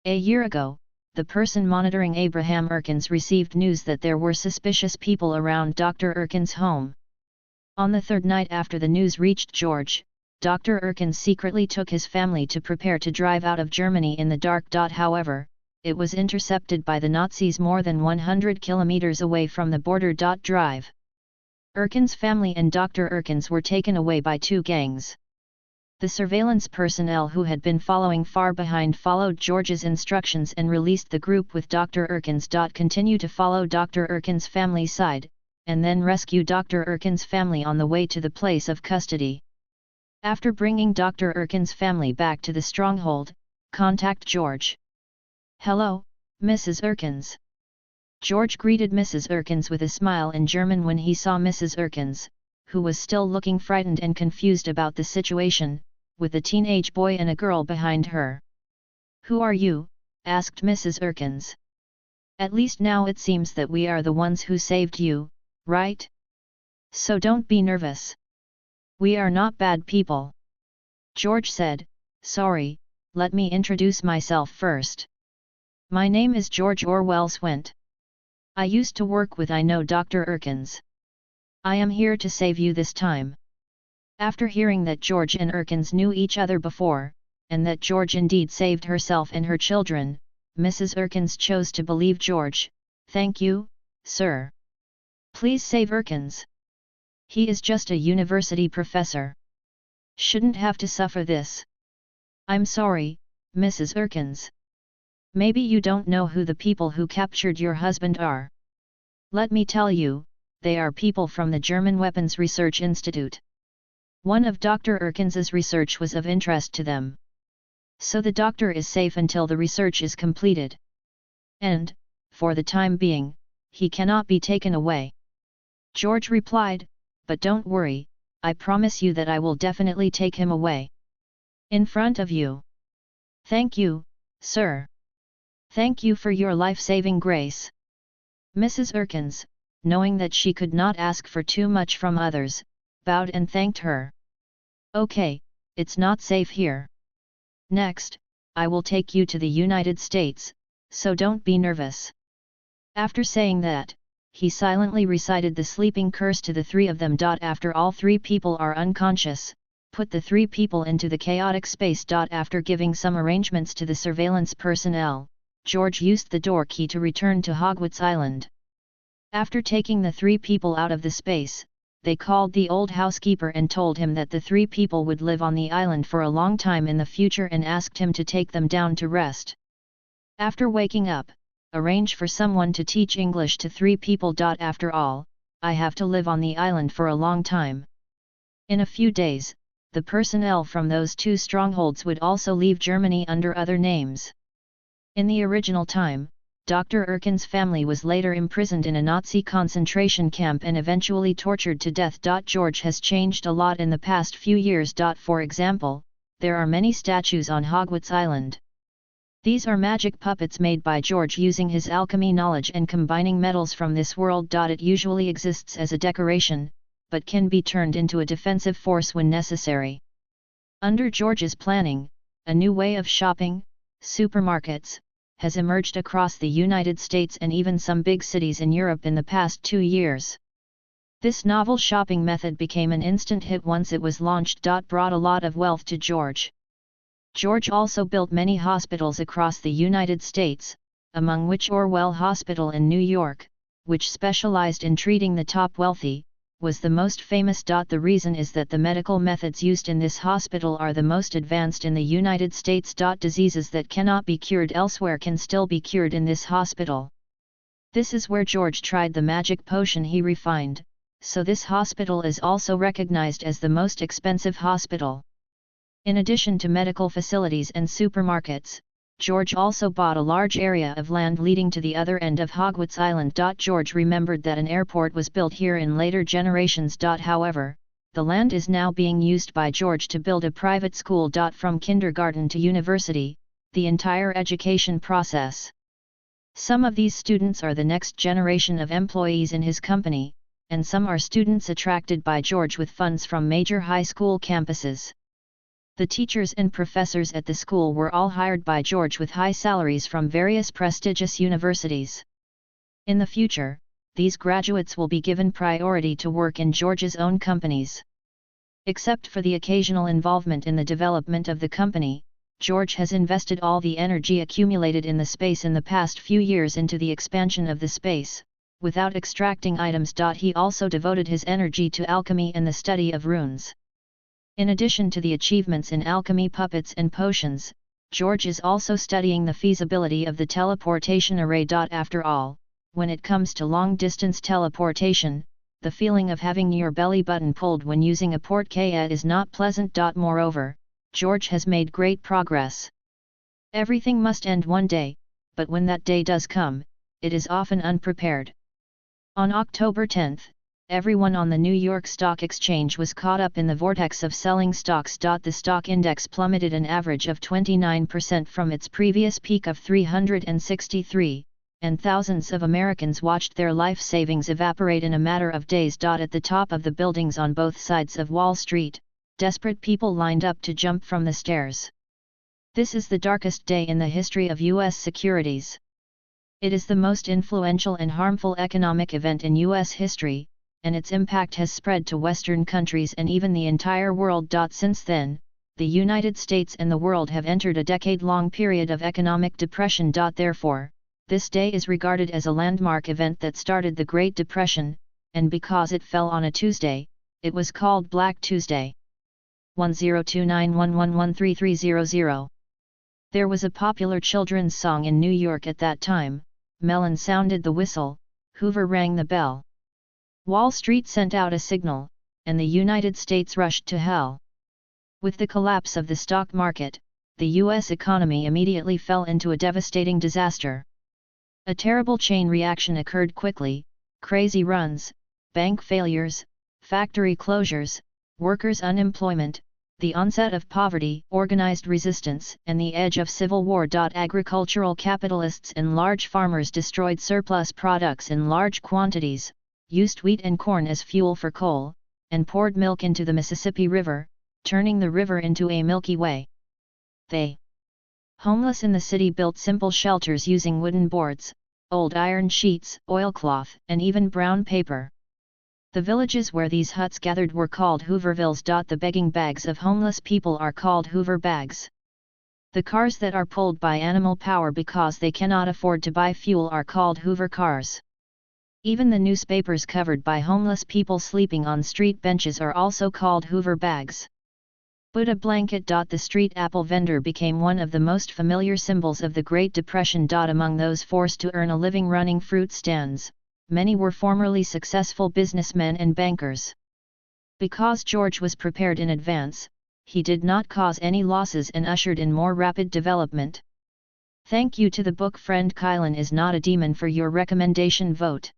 A year ago, the person monitoring Abraham Erkin's received news that there were suspicious people around Dr. Erkin's home. On the third night after the news reached George, Dr. Erkin secretly took his family to prepare to drive out of Germany in the dark. However, it was intercepted by the Nazis more than 100 kilometers away from the border. Drive. Erkin's family and Dr. Erkin's were taken away by two gangs. The surveillance personnel who had been following far behind followed George's instructions and released the group with Dr. Erkin's. Continue to follow Dr. Erkin's family's side, and then rescue Dr. Erkin's family on the way to the place of custody. After bringing Dr. Erkin's family back to the stronghold, contact George. Hello, Mrs. Erkins. George greeted Mrs. Erkins with a smile in German when he saw Mrs. Erkins, who was still looking frightened and confused about the situation, with a teenage boy and a girl behind her. "Who are you?" asked Mrs. Erkins. "At least now it seems that we are the ones who saved you, right? So don't be nervous. We are not bad people." George said, "Sorry, let me introduce myself first. My name is George Orwell Swent. I used to work with Dr. Erkins. I am here to save you this time." After hearing that George and Erkins knew each other before, and that George indeed saved herself and her children, Mrs. Erkins chose to believe George. "Thank you, sir. Please save Erkins. He is just a university professor. Shouldn't have to suffer this." "I'm sorry, Mrs. Erkins. Maybe you don't know who the people who captured your husband are. Let me tell you, they are people from the German Weapons Research Institute. One of Dr. Erkins's research was of interest to them. So the doctor is safe until the research is completed. And, for the time being, he cannot be taken away." George replied, "But don't worry, I promise you that I will definitely take him away. In front of you." "Thank you, sir. Thank you for your life-saving grace." Mrs. Erkins, knowing that she could not ask for too much from others, bowed and thanked her. "Okay, it's not safe here. Next, I will take you to the United States, so don't be nervous." After saying that, he silently recited the sleeping curse to the three of them. After all three people are unconscious, put the three people into the chaotic space. After giving some arrangements to the surveillance personnel, George used the door key to return to Hogwarts Island. After taking the three people out of the space, they called the old housekeeper and told him that the three people would live on the island for a long time in the future and asked him to take them down to rest. After waking up, arrange for someone to teach English to three people. After all, I have to live on the island for a long time. In a few days, the personnel from those two strongholds would also leave Germany under other names. In the original time, Dr. Erkin's family was later imprisoned in a Nazi concentration camp and eventually tortured to death. George has changed a lot in the past few years. For example, there are many statues on Hogwarts Island. These are magic puppets made by George using his alchemy knowledge and combining metals from this world. It usually exists as a decoration, but can be turned into a defensive force when necessary. Under George's planning, a new way of shopping, supermarkets, has emerged across the United States and even some big cities in Europe in the past 2 years. This novel shopping method became an instant hit once it was launched. Brought a lot of wealth to George. George also built many hospitals across the United States, among which Orwell Hospital in New York, which specialized in treating the top wealthy, was the most famous. The reason is that the medical methods used in this hospital are the most advanced in the United States. Diseases that cannot be cured elsewhere can still be cured in this hospital. This is where George tried the magic potion he refined, so this hospital is also recognized as the most expensive hospital. In addition to medical facilities and supermarkets, George also bought a large area of land leading to the other end of Hogwarts Island. George remembered that an airport was built here in later generations. However, the land is now being used by George to build a private school. From kindergarten to university, the entire education process. Some of these students are the next generation of employees in his company, and some are students attracted by George with funds from major high school campuses. The teachers and professors at the school were all hired by George with high salaries from various prestigious universities. In the future, these graduates will be given priority to work in George's own companies. Except for the occasional involvement in the development of the company, George has invested all the energy accumulated in the space in the past few years into the expansion of the space, without extracting items. He also devoted his energy to alchemy and the study of runes. In addition to the achievements in alchemy puppets and potions, George is also studying the feasibility of the teleportation array. After all, when it comes to long-distance teleportation, the feeling of having your belly button pulled when using a porte-clés is not pleasant. Moreover, George has made great progress. Everything must end one day, but when that day does come, it is often unprepared. On October 10, everyone on the New York Stock Exchange was caught up in the vortex of selling stocks. The stock index plummeted an average of 29% from its previous peak of 363, and thousands of Americans watched their life savings evaporate in a matter of days. At the top of the buildings on both sides of Wall Street, desperate people lined up to jump from the stairs. This is the darkest day in the history of U.S. securities. It is the most influential and harmful economic event in U.S. history, and its impact has spread to Western countries and even the entire world. Since then, the United States and the world have entered a decade-long period of economic depression. Therefore, this day is regarded as a landmark event that started the Great Depression, and because it fell on a Tuesday, it was called Black Tuesday. 102911133300. There was a popular children's song in New York at that time. Mellon sounded the whistle, Hoover rang the bell. Wall Street sent out a signal, and the United States rushed to hell. With the collapse of the stock market, the U.S. economy immediately fell into a devastating disaster. A terrible chain reaction occurred quickly: crazy runs, bank failures, factory closures, workers' unemployment, the onset of poverty, organized resistance, and the edge of civil war. Agricultural capitalists and large farmers destroyed surplus products in large quantities, used wheat and corn as fuel for coal, and poured milk into the Mississippi River, turning the river into a Milky Way. They, homeless in the city, built simple shelters using wooden boards, old iron sheets, oilcloth, and even brown paper. The villages where these huts gathered were called Hoovervilles. The begging bags of homeless people are called Hoover bags. The cars that are pulled by animal power because they cannot afford to buy fuel are called Hoover cars. Even the newspapers covered by homeless people sleeping on street benches are also called Hoover bags. Buddha blanket. The street apple vendor became one of the most familiar symbols of the Great Depression. Among those forced to earn a living running fruit stands, many were formerly successful businessmen and bankers. Because George was prepared in advance, he did not cause any losses and ushered in more rapid development. Thank you to the book friend Kylan is not a demon for your recommendation vote.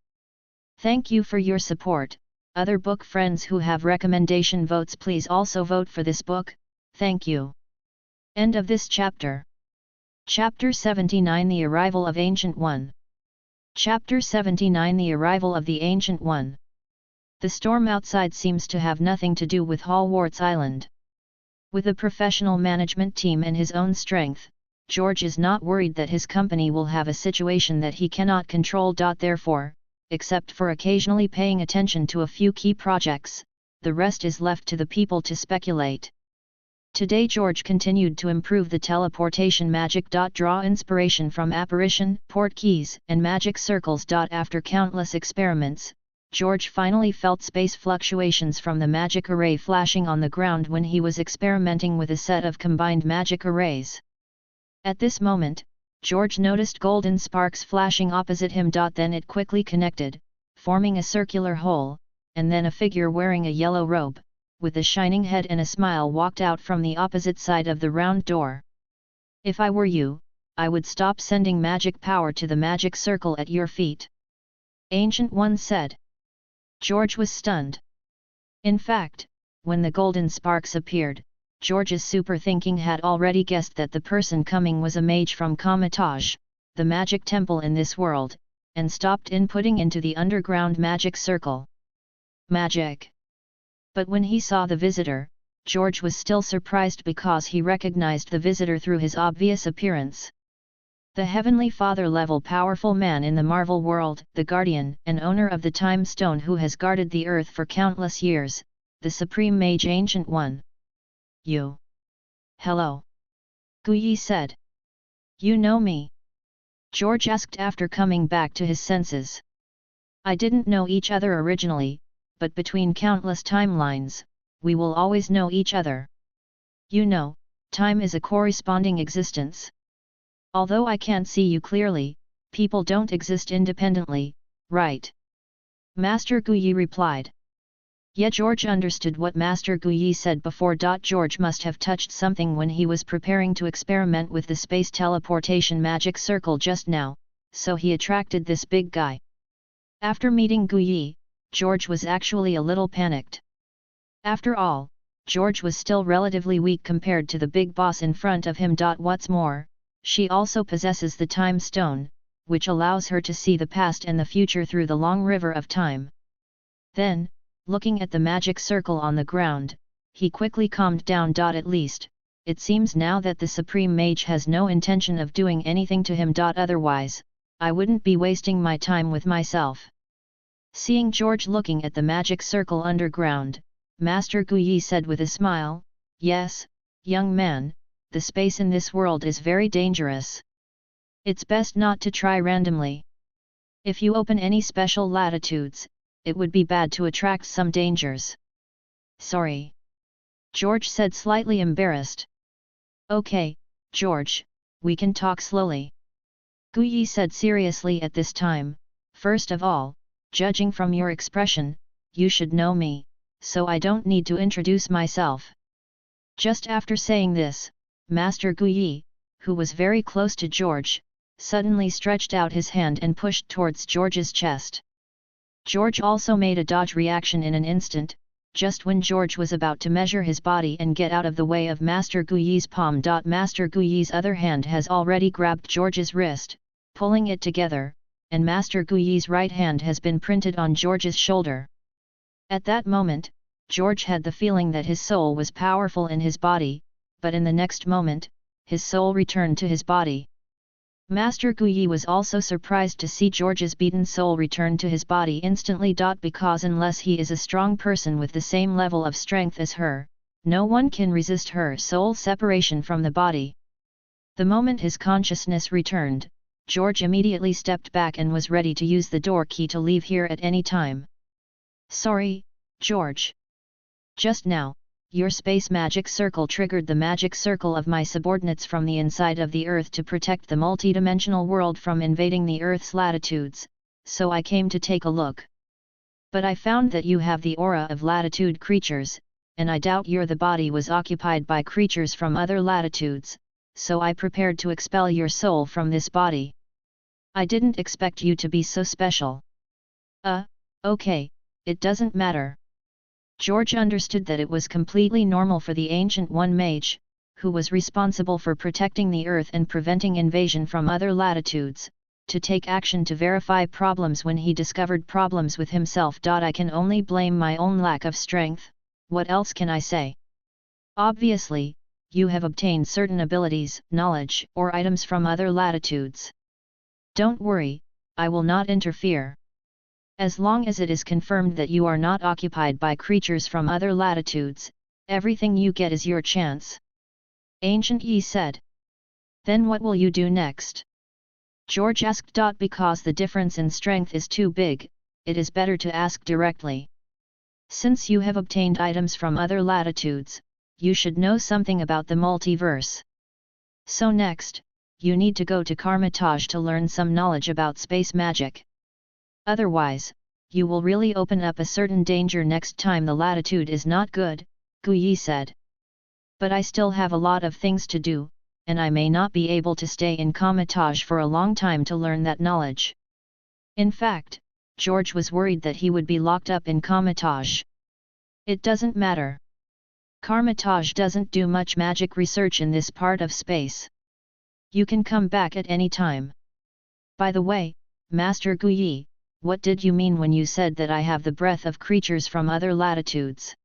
Thank you for your support. Other book friends who have recommendation votes, please also vote for this book. Thank you. End of this chapter. Chapter 79: The Arrival of Ancient One. Chapter 79: The Arrival of the Ancient One. The storm outside seems to have nothing to do with Hallwarts Island. With a professional management team and his own strength, George is not worried that his company will have a situation that he cannot control. Therefore, except for occasionally paying attention to a few key projects, the rest is left to the people to speculate. Today George continued to improve the teleportation magic. Draw inspiration from apparition, port keys, and magic circles. After countless experiments, George finally felt space fluctuations from the magic array flashing on the ground when he was experimenting with a set of combined magic arrays. At this moment, George noticed golden sparks flashing opposite him. Then it quickly connected, forming a circular hole, and then a figure wearing a yellow robe, with a shining head and a smile, walked out from the opposite side of the round door. If I were you, I would stop sending magic power to the magic circle at your feet. Ancient One said. George was stunned. In fact, when the golden sparks appeared, George's super thinking had already guessed that the person coming was a mage from Kamatage, the magic temple in this world, and stopped inputting into the underground magic circle. Magic! But when he saw the visitor, George was still surprised because he recognized the visitor through his obvious appearance. The Heavenly Father-level powerful man in the Marvel world, the guardian and owner of the Time Stone who has guarded the earth for countless years, the Supreme Mage Ancient One. You. Hello. Guyi said. You know me? George asked after coming back to his senses. I didn't know each other originally, but between countless timelines, we will always know each other. You know, time is a corresponding existence. Although I can't see you clearly, people don't exist independently, right? Master Guyi replied. Yet George understood what Master Guyi said before. George must have touched something when he was preparing to experiment with the space teleportation magic circle just now, so he attracted this big guy. After meeting Guyi, George was actually a little panicked. After all, George was still relatively weak compared to the big boss in front of him. What's more, she also possesses the time stone, which allows her to see the past and the future through the long river of time. Then, looking at the magic circle on the ground, he quickly calmed down. At least, it seems now that the Supreme Mage has no intention of doing anything to him. Otherwise, I wouldn't be wasting my time with myself. Seeing George looking at the magic circle underground, Master Guyi said with a smile, "Yes, young man, the space in this world is very dangerous. It's best not to try randomly. If you open any special latitudes, it would be bad to attract some dangers." "Sorry," George said, slightly embarrassed. "Okay, George, we can talk slowly," Guyi said seriously at this time. "First of all, judging from your expression, you should know me, so I don't need to introduce myself." Just after saying this, Master Guyi, who was very close to George, suddenly stretched out his hand and pushed towards George's chest. George also made a dodge reaction in an instant, just when George was about to measure his body and get out of the way of Master Guyi's palm. Master Guyi's other hand has already grabbed George's wrist, pulling it together, and Master Guyi's right hand has been printed on George's shoulder. At that moment, George had the feeling that his soul was powerful in his body, but in the next moment, his soul returned to his body. Master Guyi was also surprised to see George's beaten soul return to his body instantly. Because unless he is a strong person with the same level of strength as her, no one can resist her soul separation from the body. The moment his consciousness returned, George immediately stepped back and was ready to use the door key to leave here at any time. "Sorry, George. Just now, your space magic circle triggered the magic circle of my subordinates from the inside of the Earth to protect the multidimensional world from invading the Earth's latitudes, so I came to take a look. But I found that you have the aura of latitude creatures, and I doubt the body was occupied by creatures from other latitudes, so I prepared to expel your soul from this body. I didn't expect you to be so special." Okay, it doesn't matter." George understood that it was completely normal for the Ancient One Mage, who was responsible for protecting the Earth and preventing invasion from other latitudes, to take action to verify problems when he discovered problems with himself. "I can only blame my own lack of strength, what else can I say? Obviously, you have obtained certain abilities, knowledge, or items from other latitudes. Don't worry, I will not interfere. As long as it is confirmed that you are not occupied by creatures from other latitudes, everything you get is your chance," Ancient Yi said. "Then what will you do next?" George asked. "Because the difference in strength is too big, it is better to ask directly. Since you have obtained items from other latitudes, you should know something about the multiverse. So next, you need to go to Karmatage to learn some knowledge about space magic. Otherwise, you will really open up a certain danger next time the latitude is not good," Guyi said. "But I still have a lot of things to do, and I may not be able to stay in Karmatage for a long time to learn that knowledge." In fact, George was worried that he would be locked up in Karmatage. "It doesn't matter. Karmatage doesn't do much magic research in this part of space. You can come back at any time. By the way, Master Guyi, what did you mean when you said that I have the breath of creatures from other latitudes?"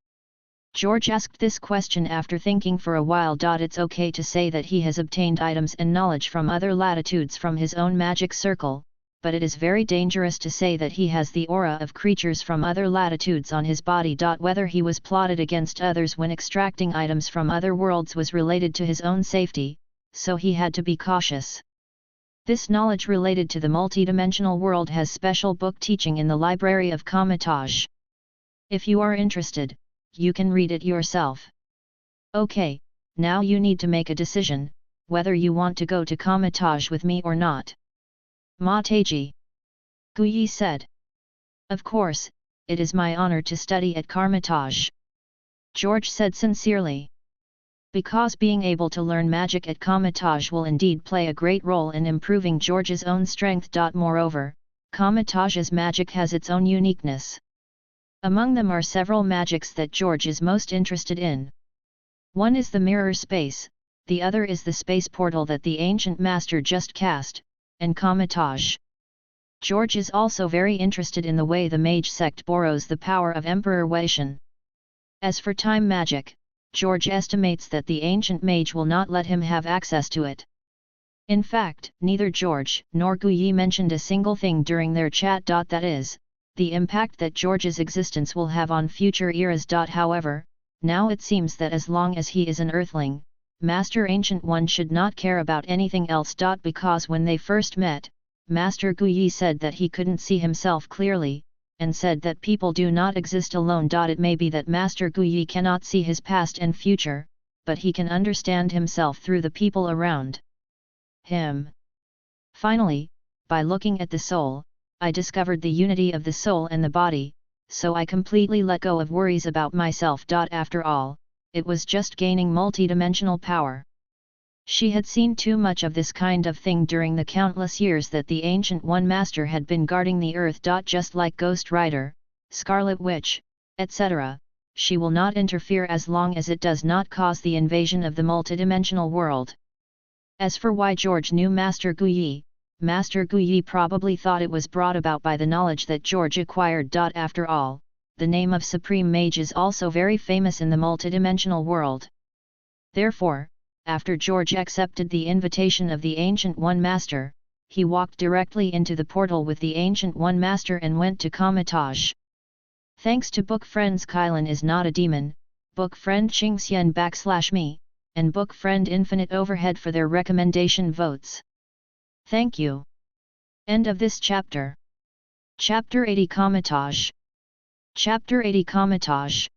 George asked this question after thinking for a while. "It's okay to say that he has obtained items and knowledge from other latitudes from his own magic circle, but it is very dangerous to say that he has the aura of creatures from other latitudes on his body. Whether he was plotted against others when extracting items from other worlds was related to his own safety, so he had to be cautious. This knowledge related to the multidimensional world has special book teaching in the library of Karmatage. If you are interested, you can read it yourself. Okay, now you need to make a decision, whether you want to go to Karmatage with me or not." "Mataji," Guyi said. "Of course, it is my honor to study at Karmatage," George said sincerely. Because being able to learn magic at Karmatage will indeed play a great role in improving George's own strength. Moreover, Karmatage's magic has its own uniqueness. Among them are several magics that George is most interested in. One is the mirror space, the other is the space portal that the ancient master just cast, and Kamatage. George is also very interested in the way the mage sect borrows the power of Emperor Weishan. As for time magic, George estimates that the ancient mage will not let him have access to it. In fact, neither George nor Guyi mentioned a single thing during their chat. That is, the impact that George's existence will have on future eras. However, now it seems that as long as he is an earthling, Master Ancient One should not care about anything else. Because when they first met, Master Guyi said that he couldn't see himself clearly, and said that people do not exist alone. It may be that Master Guyi cannot see his past and future, but he can understand himself through the people around him. Finally, by looking at the soul, I discovered the unity of the soul and the body, so I completely let go of worries about myself. After all, it was just gaining multidimensional power. She had seen too much of this kind of thing during the countless years that the Ancient One Master had been guarding the earth. Just like Ghost Rider, Scarlet Witch, etc., she will not interfere as long as it does not cause the invasion of the multidimensional world. As for why George knew Master Guyi probably thought it was brought about by the knowledge that George acquired. After all, the name of Supreme Mage is also very famous in the multidimensional world. Therefore, after George accepted the invitation of the Ancient One Master, he walked directly into the portal with the Ancient One Master and went to Kamatage. Thanks to book friends Kylan is not a demon, book friend Qingxian /me, and book friend Infinite Overhead for their recommendation votes. Thank you. End of this chapter. Chapter 80 Kamatage. Chapter 80 Kamatage.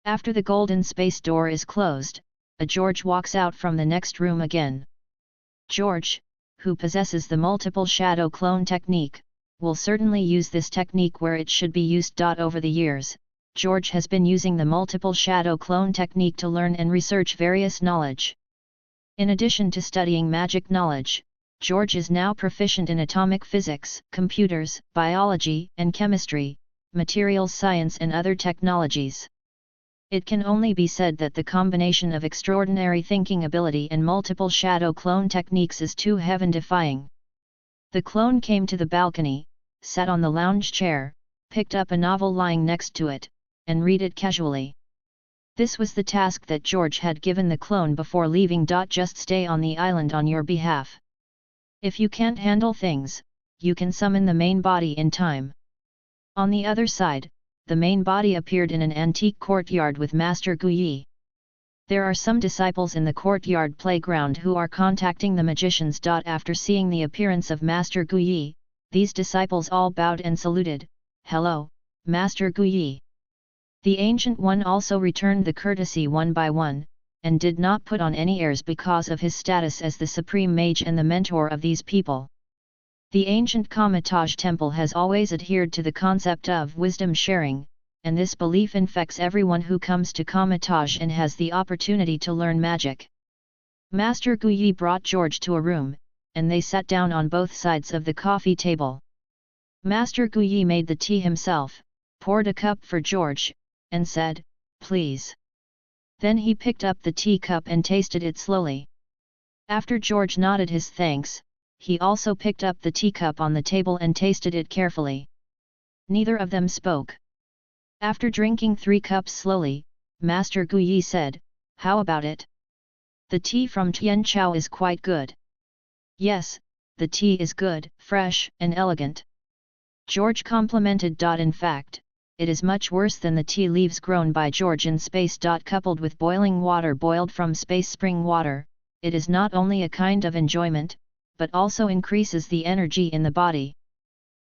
After the golden space door is closed, a George walks out from the next room again. George, who possesses the multiple shadow clone technique, will certainly use this technique where it should be used. Over the years, George has been using the multiple shadow clone technique to learn and research various knowledge. In addition to studying magic knowledge, George is now proficient in atomic physics, computers, biology and chemistry, materials science and other technologies. It can only be said that the combination of extraordinary thinking ability and multiple shadow clone techniques is too heaven-defying. The clone came to the balcony, sat on the lounge chair, picked up a novel lying next to it, and read it casually. This was the task that George had given the clone before leaving. Just stay on the island on your behalf. If you can't handle things, you can summon the main body in time. On the other side, the main body appeared in an antique courtyard with Master Guyi. There are some disciples in the courtyard playground who are contacting the magicians. After seeing the appearance of Master Guyi, these disciples all bowed and saluted, "Hello, Master Guyi." The Ancient One also returned the courtesy one by one, and did not put on any airs because of his status as the Supreme Mage and the mentor of these people. The ancient Kamatage temple has always adhered to the concept of wisdom sharing, and this belief infects everyone who comes to Kamatage and has the opportunity to learn magic. Master Guyi brought George to a room, and they sat down on both sides of the coffee table. Master Guyi made the tea himself, poured a cup for George, and said, "Please." Then he picked up the teacup and tasted it slowly. After George nodded his thanks, he also picked up the teacup on the table and tasted it carefully. Neither of them spoke. After drinking 3 cups slowly, Master Guyi said, "How about it? The tea from Tianchao is quite good." "Yes, the tea is good, fresh, and elegant," George complimented. In fact, it is much worse than the tea leaves grown by George in space. Coupled with boiling water boiled from space spring water, it is not only a kind of enjoyment, but also increases the energy in the body.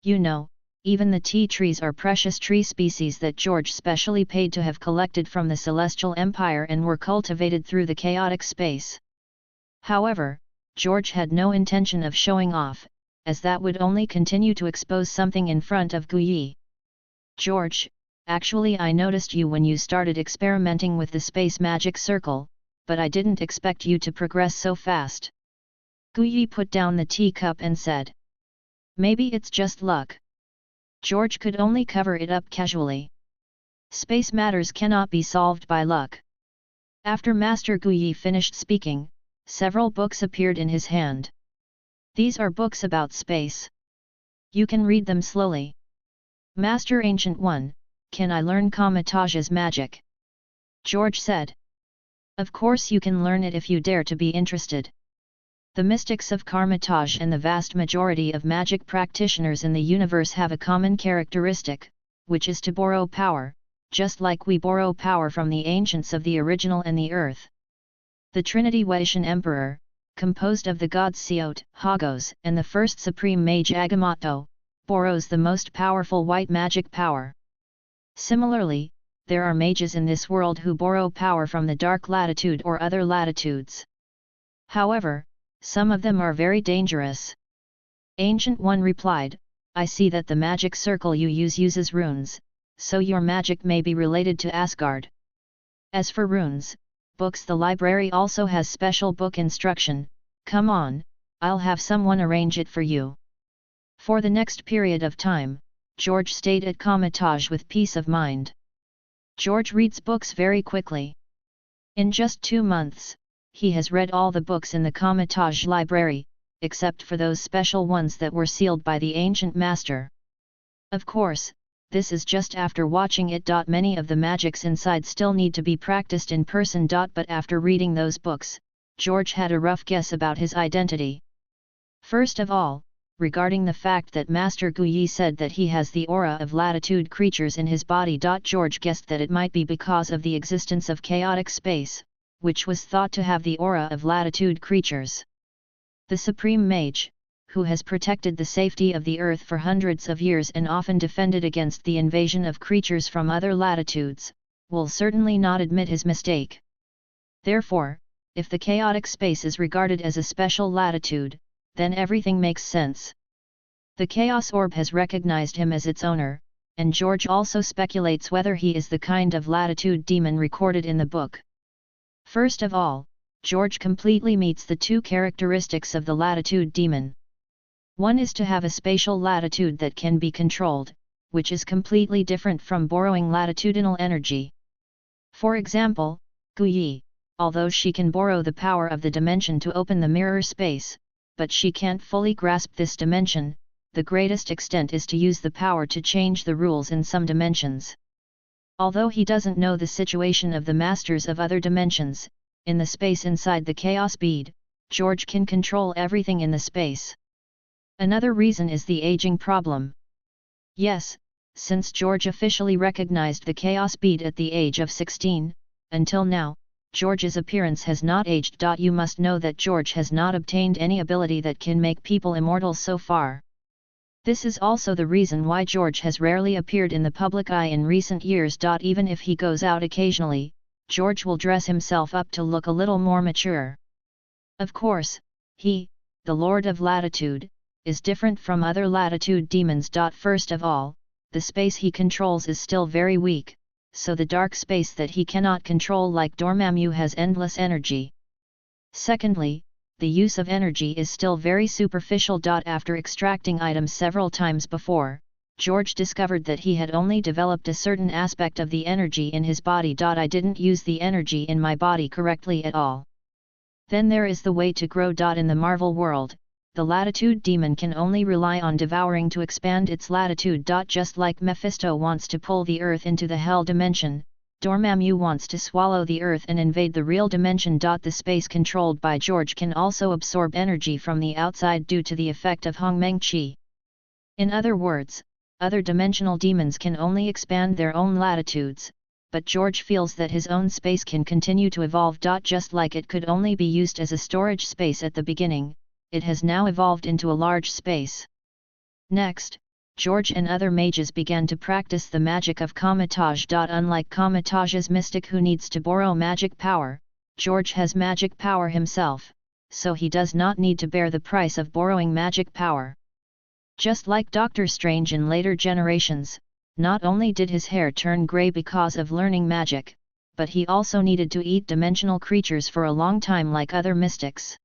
You know, even the tea trees are precious tree species that George specially paid to have collected from the Celestial Empire and were cultivated through the chaotic space. However, George had no intention of showing off, as that would only continue to expose something in front of Guyi. "George, actually I noticed you when you started experimenting with the space magic circle, but I didn't expect you to progress so fast." Guyi put down the teacup and said, "Maybe it's just luck." George could only cover it up casually. Space matters cannot be solved by luck. After Master Guyi finished speaking, several books appeared in his hand. These are books about space. You can read them slowly. Master Ancient One, can I learn Kamataj's magic? George said. Of course you can learn it if you dare to be interested. The mystics of Karmataj and the vast majority of magic practitioners in the universe have a common characteristic, which is to borrow power, just like we borrow power from the ancients of the original and the earth. The Trinity Wetian Emperor, composed of the gods Siot, Hagos, and the first supreme mage Agamotto, borrows the most powerful white magic power. Similarly, there are mages in this world who borrow power from the dark latitude or other latitudes. However, some of them are very dangerous. Ancient One replied, I see that the magic circle you use uses runes, so your magic may be related to Asgard. As for runes, books, the library also has special book instruction. Come on, I'll have someone arrange it for you. For the next period of time, George stayed at Kamataj with peace of mind. George reads books very quickly. In just 2 months, he has read all the books in the Kamataj library, except for those special ones that were sealed by the ancient master. Of course, this is just after watching it. Many of the magics inside still need to be practiced in person. But after reading those books, George had a rough guess about his identity. First of all, regarding the fact that Master Guyi said that he has the aura of latitude creatures in his body. George guessed that it might be because of the existence of chaotic space, which was thought to have the aura of latitude creatures. The Supreme Mage, who has protected the safety of the earth for hundreds of years and often defended against the invasion of creatures from other latitudes, will certainly not admit his mistake. Therefore, if the chaotic space is regarded as a special latitude, then everything makes sense. The Chaos Orb has recognized him as its owner, and George also speculates whether he is the kind of latitude demon recorded in the book. First of all, George completely meets the 2 characteristics of the latitude demon. One is to have a spatial latitude that can be controlled, which is completely different from borrowing latitudinal energy. For example, Guyi, although she can borrow the power of the dimension to open the mirror space, but she can't fully grasp this dimension. The greatest extent is to use the power to change the rules in some dimensions. Although he doesn't know the situation of the masters of other dimensions, in the space inside the chaos bead, George can control everything in the space. Another reason is the aging problem. Yes, since George officially recognized the chaos bead at the age of 16, until now, George's appearance has not aged. You must know that George has not obtained any ability that can make people immortal so far. This is also the reason why George has rarely appeared in the public eye in recent years. Even if he goes out occasionally, George will dress himself up to look a little more mature. Of course, he, the Lord of Latitude, is different from other latitude demons. First of all, the space he controls is still very weak, so the dark space that he cannot control like Dormammu has endless energy. Secondly, the use of energy is still very superficial. After extracting items several times before, George discovered that he had only developed a certain aspect of the energy in his body. I didn't use the energy in my body correctly at all. Then there is the way to grow. In the Marvel world, the latitude demon can only rely on devouring to expand its latitude. Just like Mephisto wants to pull the earth into the hell dimension, Dormammu wants to swallow the earth and invade the real dimension. The space controlled by George can also absorb energy from the outside due to the effect of Hongmeng Qi. In other words, other dimensional demons can only expand their own latitudes, but George feels that his own space can continue to evolve. Just like it could only be used as a storage space at the beginning, it has now evolved into a large space. Next, George and other mages began to practice the magic of Kamataj. Unlike Kamataj's mystic who needs to borrow magic power, George has magic power himself, so he does not need to bear the price of borrowing magic power. Just like Doctor Strange in later generations, not only did his hair turn grey because of learning magic, but he also needed to eat dimensional creatures for a long time like other mystics.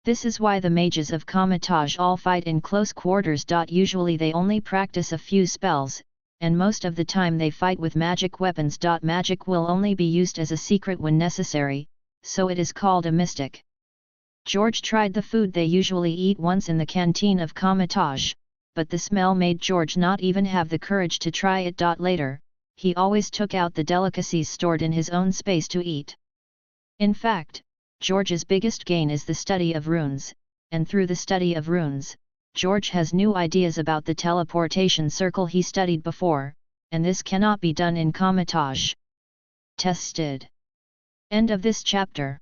This is why the mages of Kamataj all fight in close quarters. Usually they only practice a few spells, and most of the time they fight with magic weapons. Magic will only be used as a secret when necessary, so it is called a mystic. George tried the food they usually eat once in the canteen of Comitage, but the smell made George not even have the courage to try it. Later, he always took out the delicacies stored in his own space to eat. In fact, George's biggest gain is the study of runes, and through the study of runes, George has new ideas about the teleportation circle he studied before, and this cannot be done in Comitage. Tested. End of this chapter.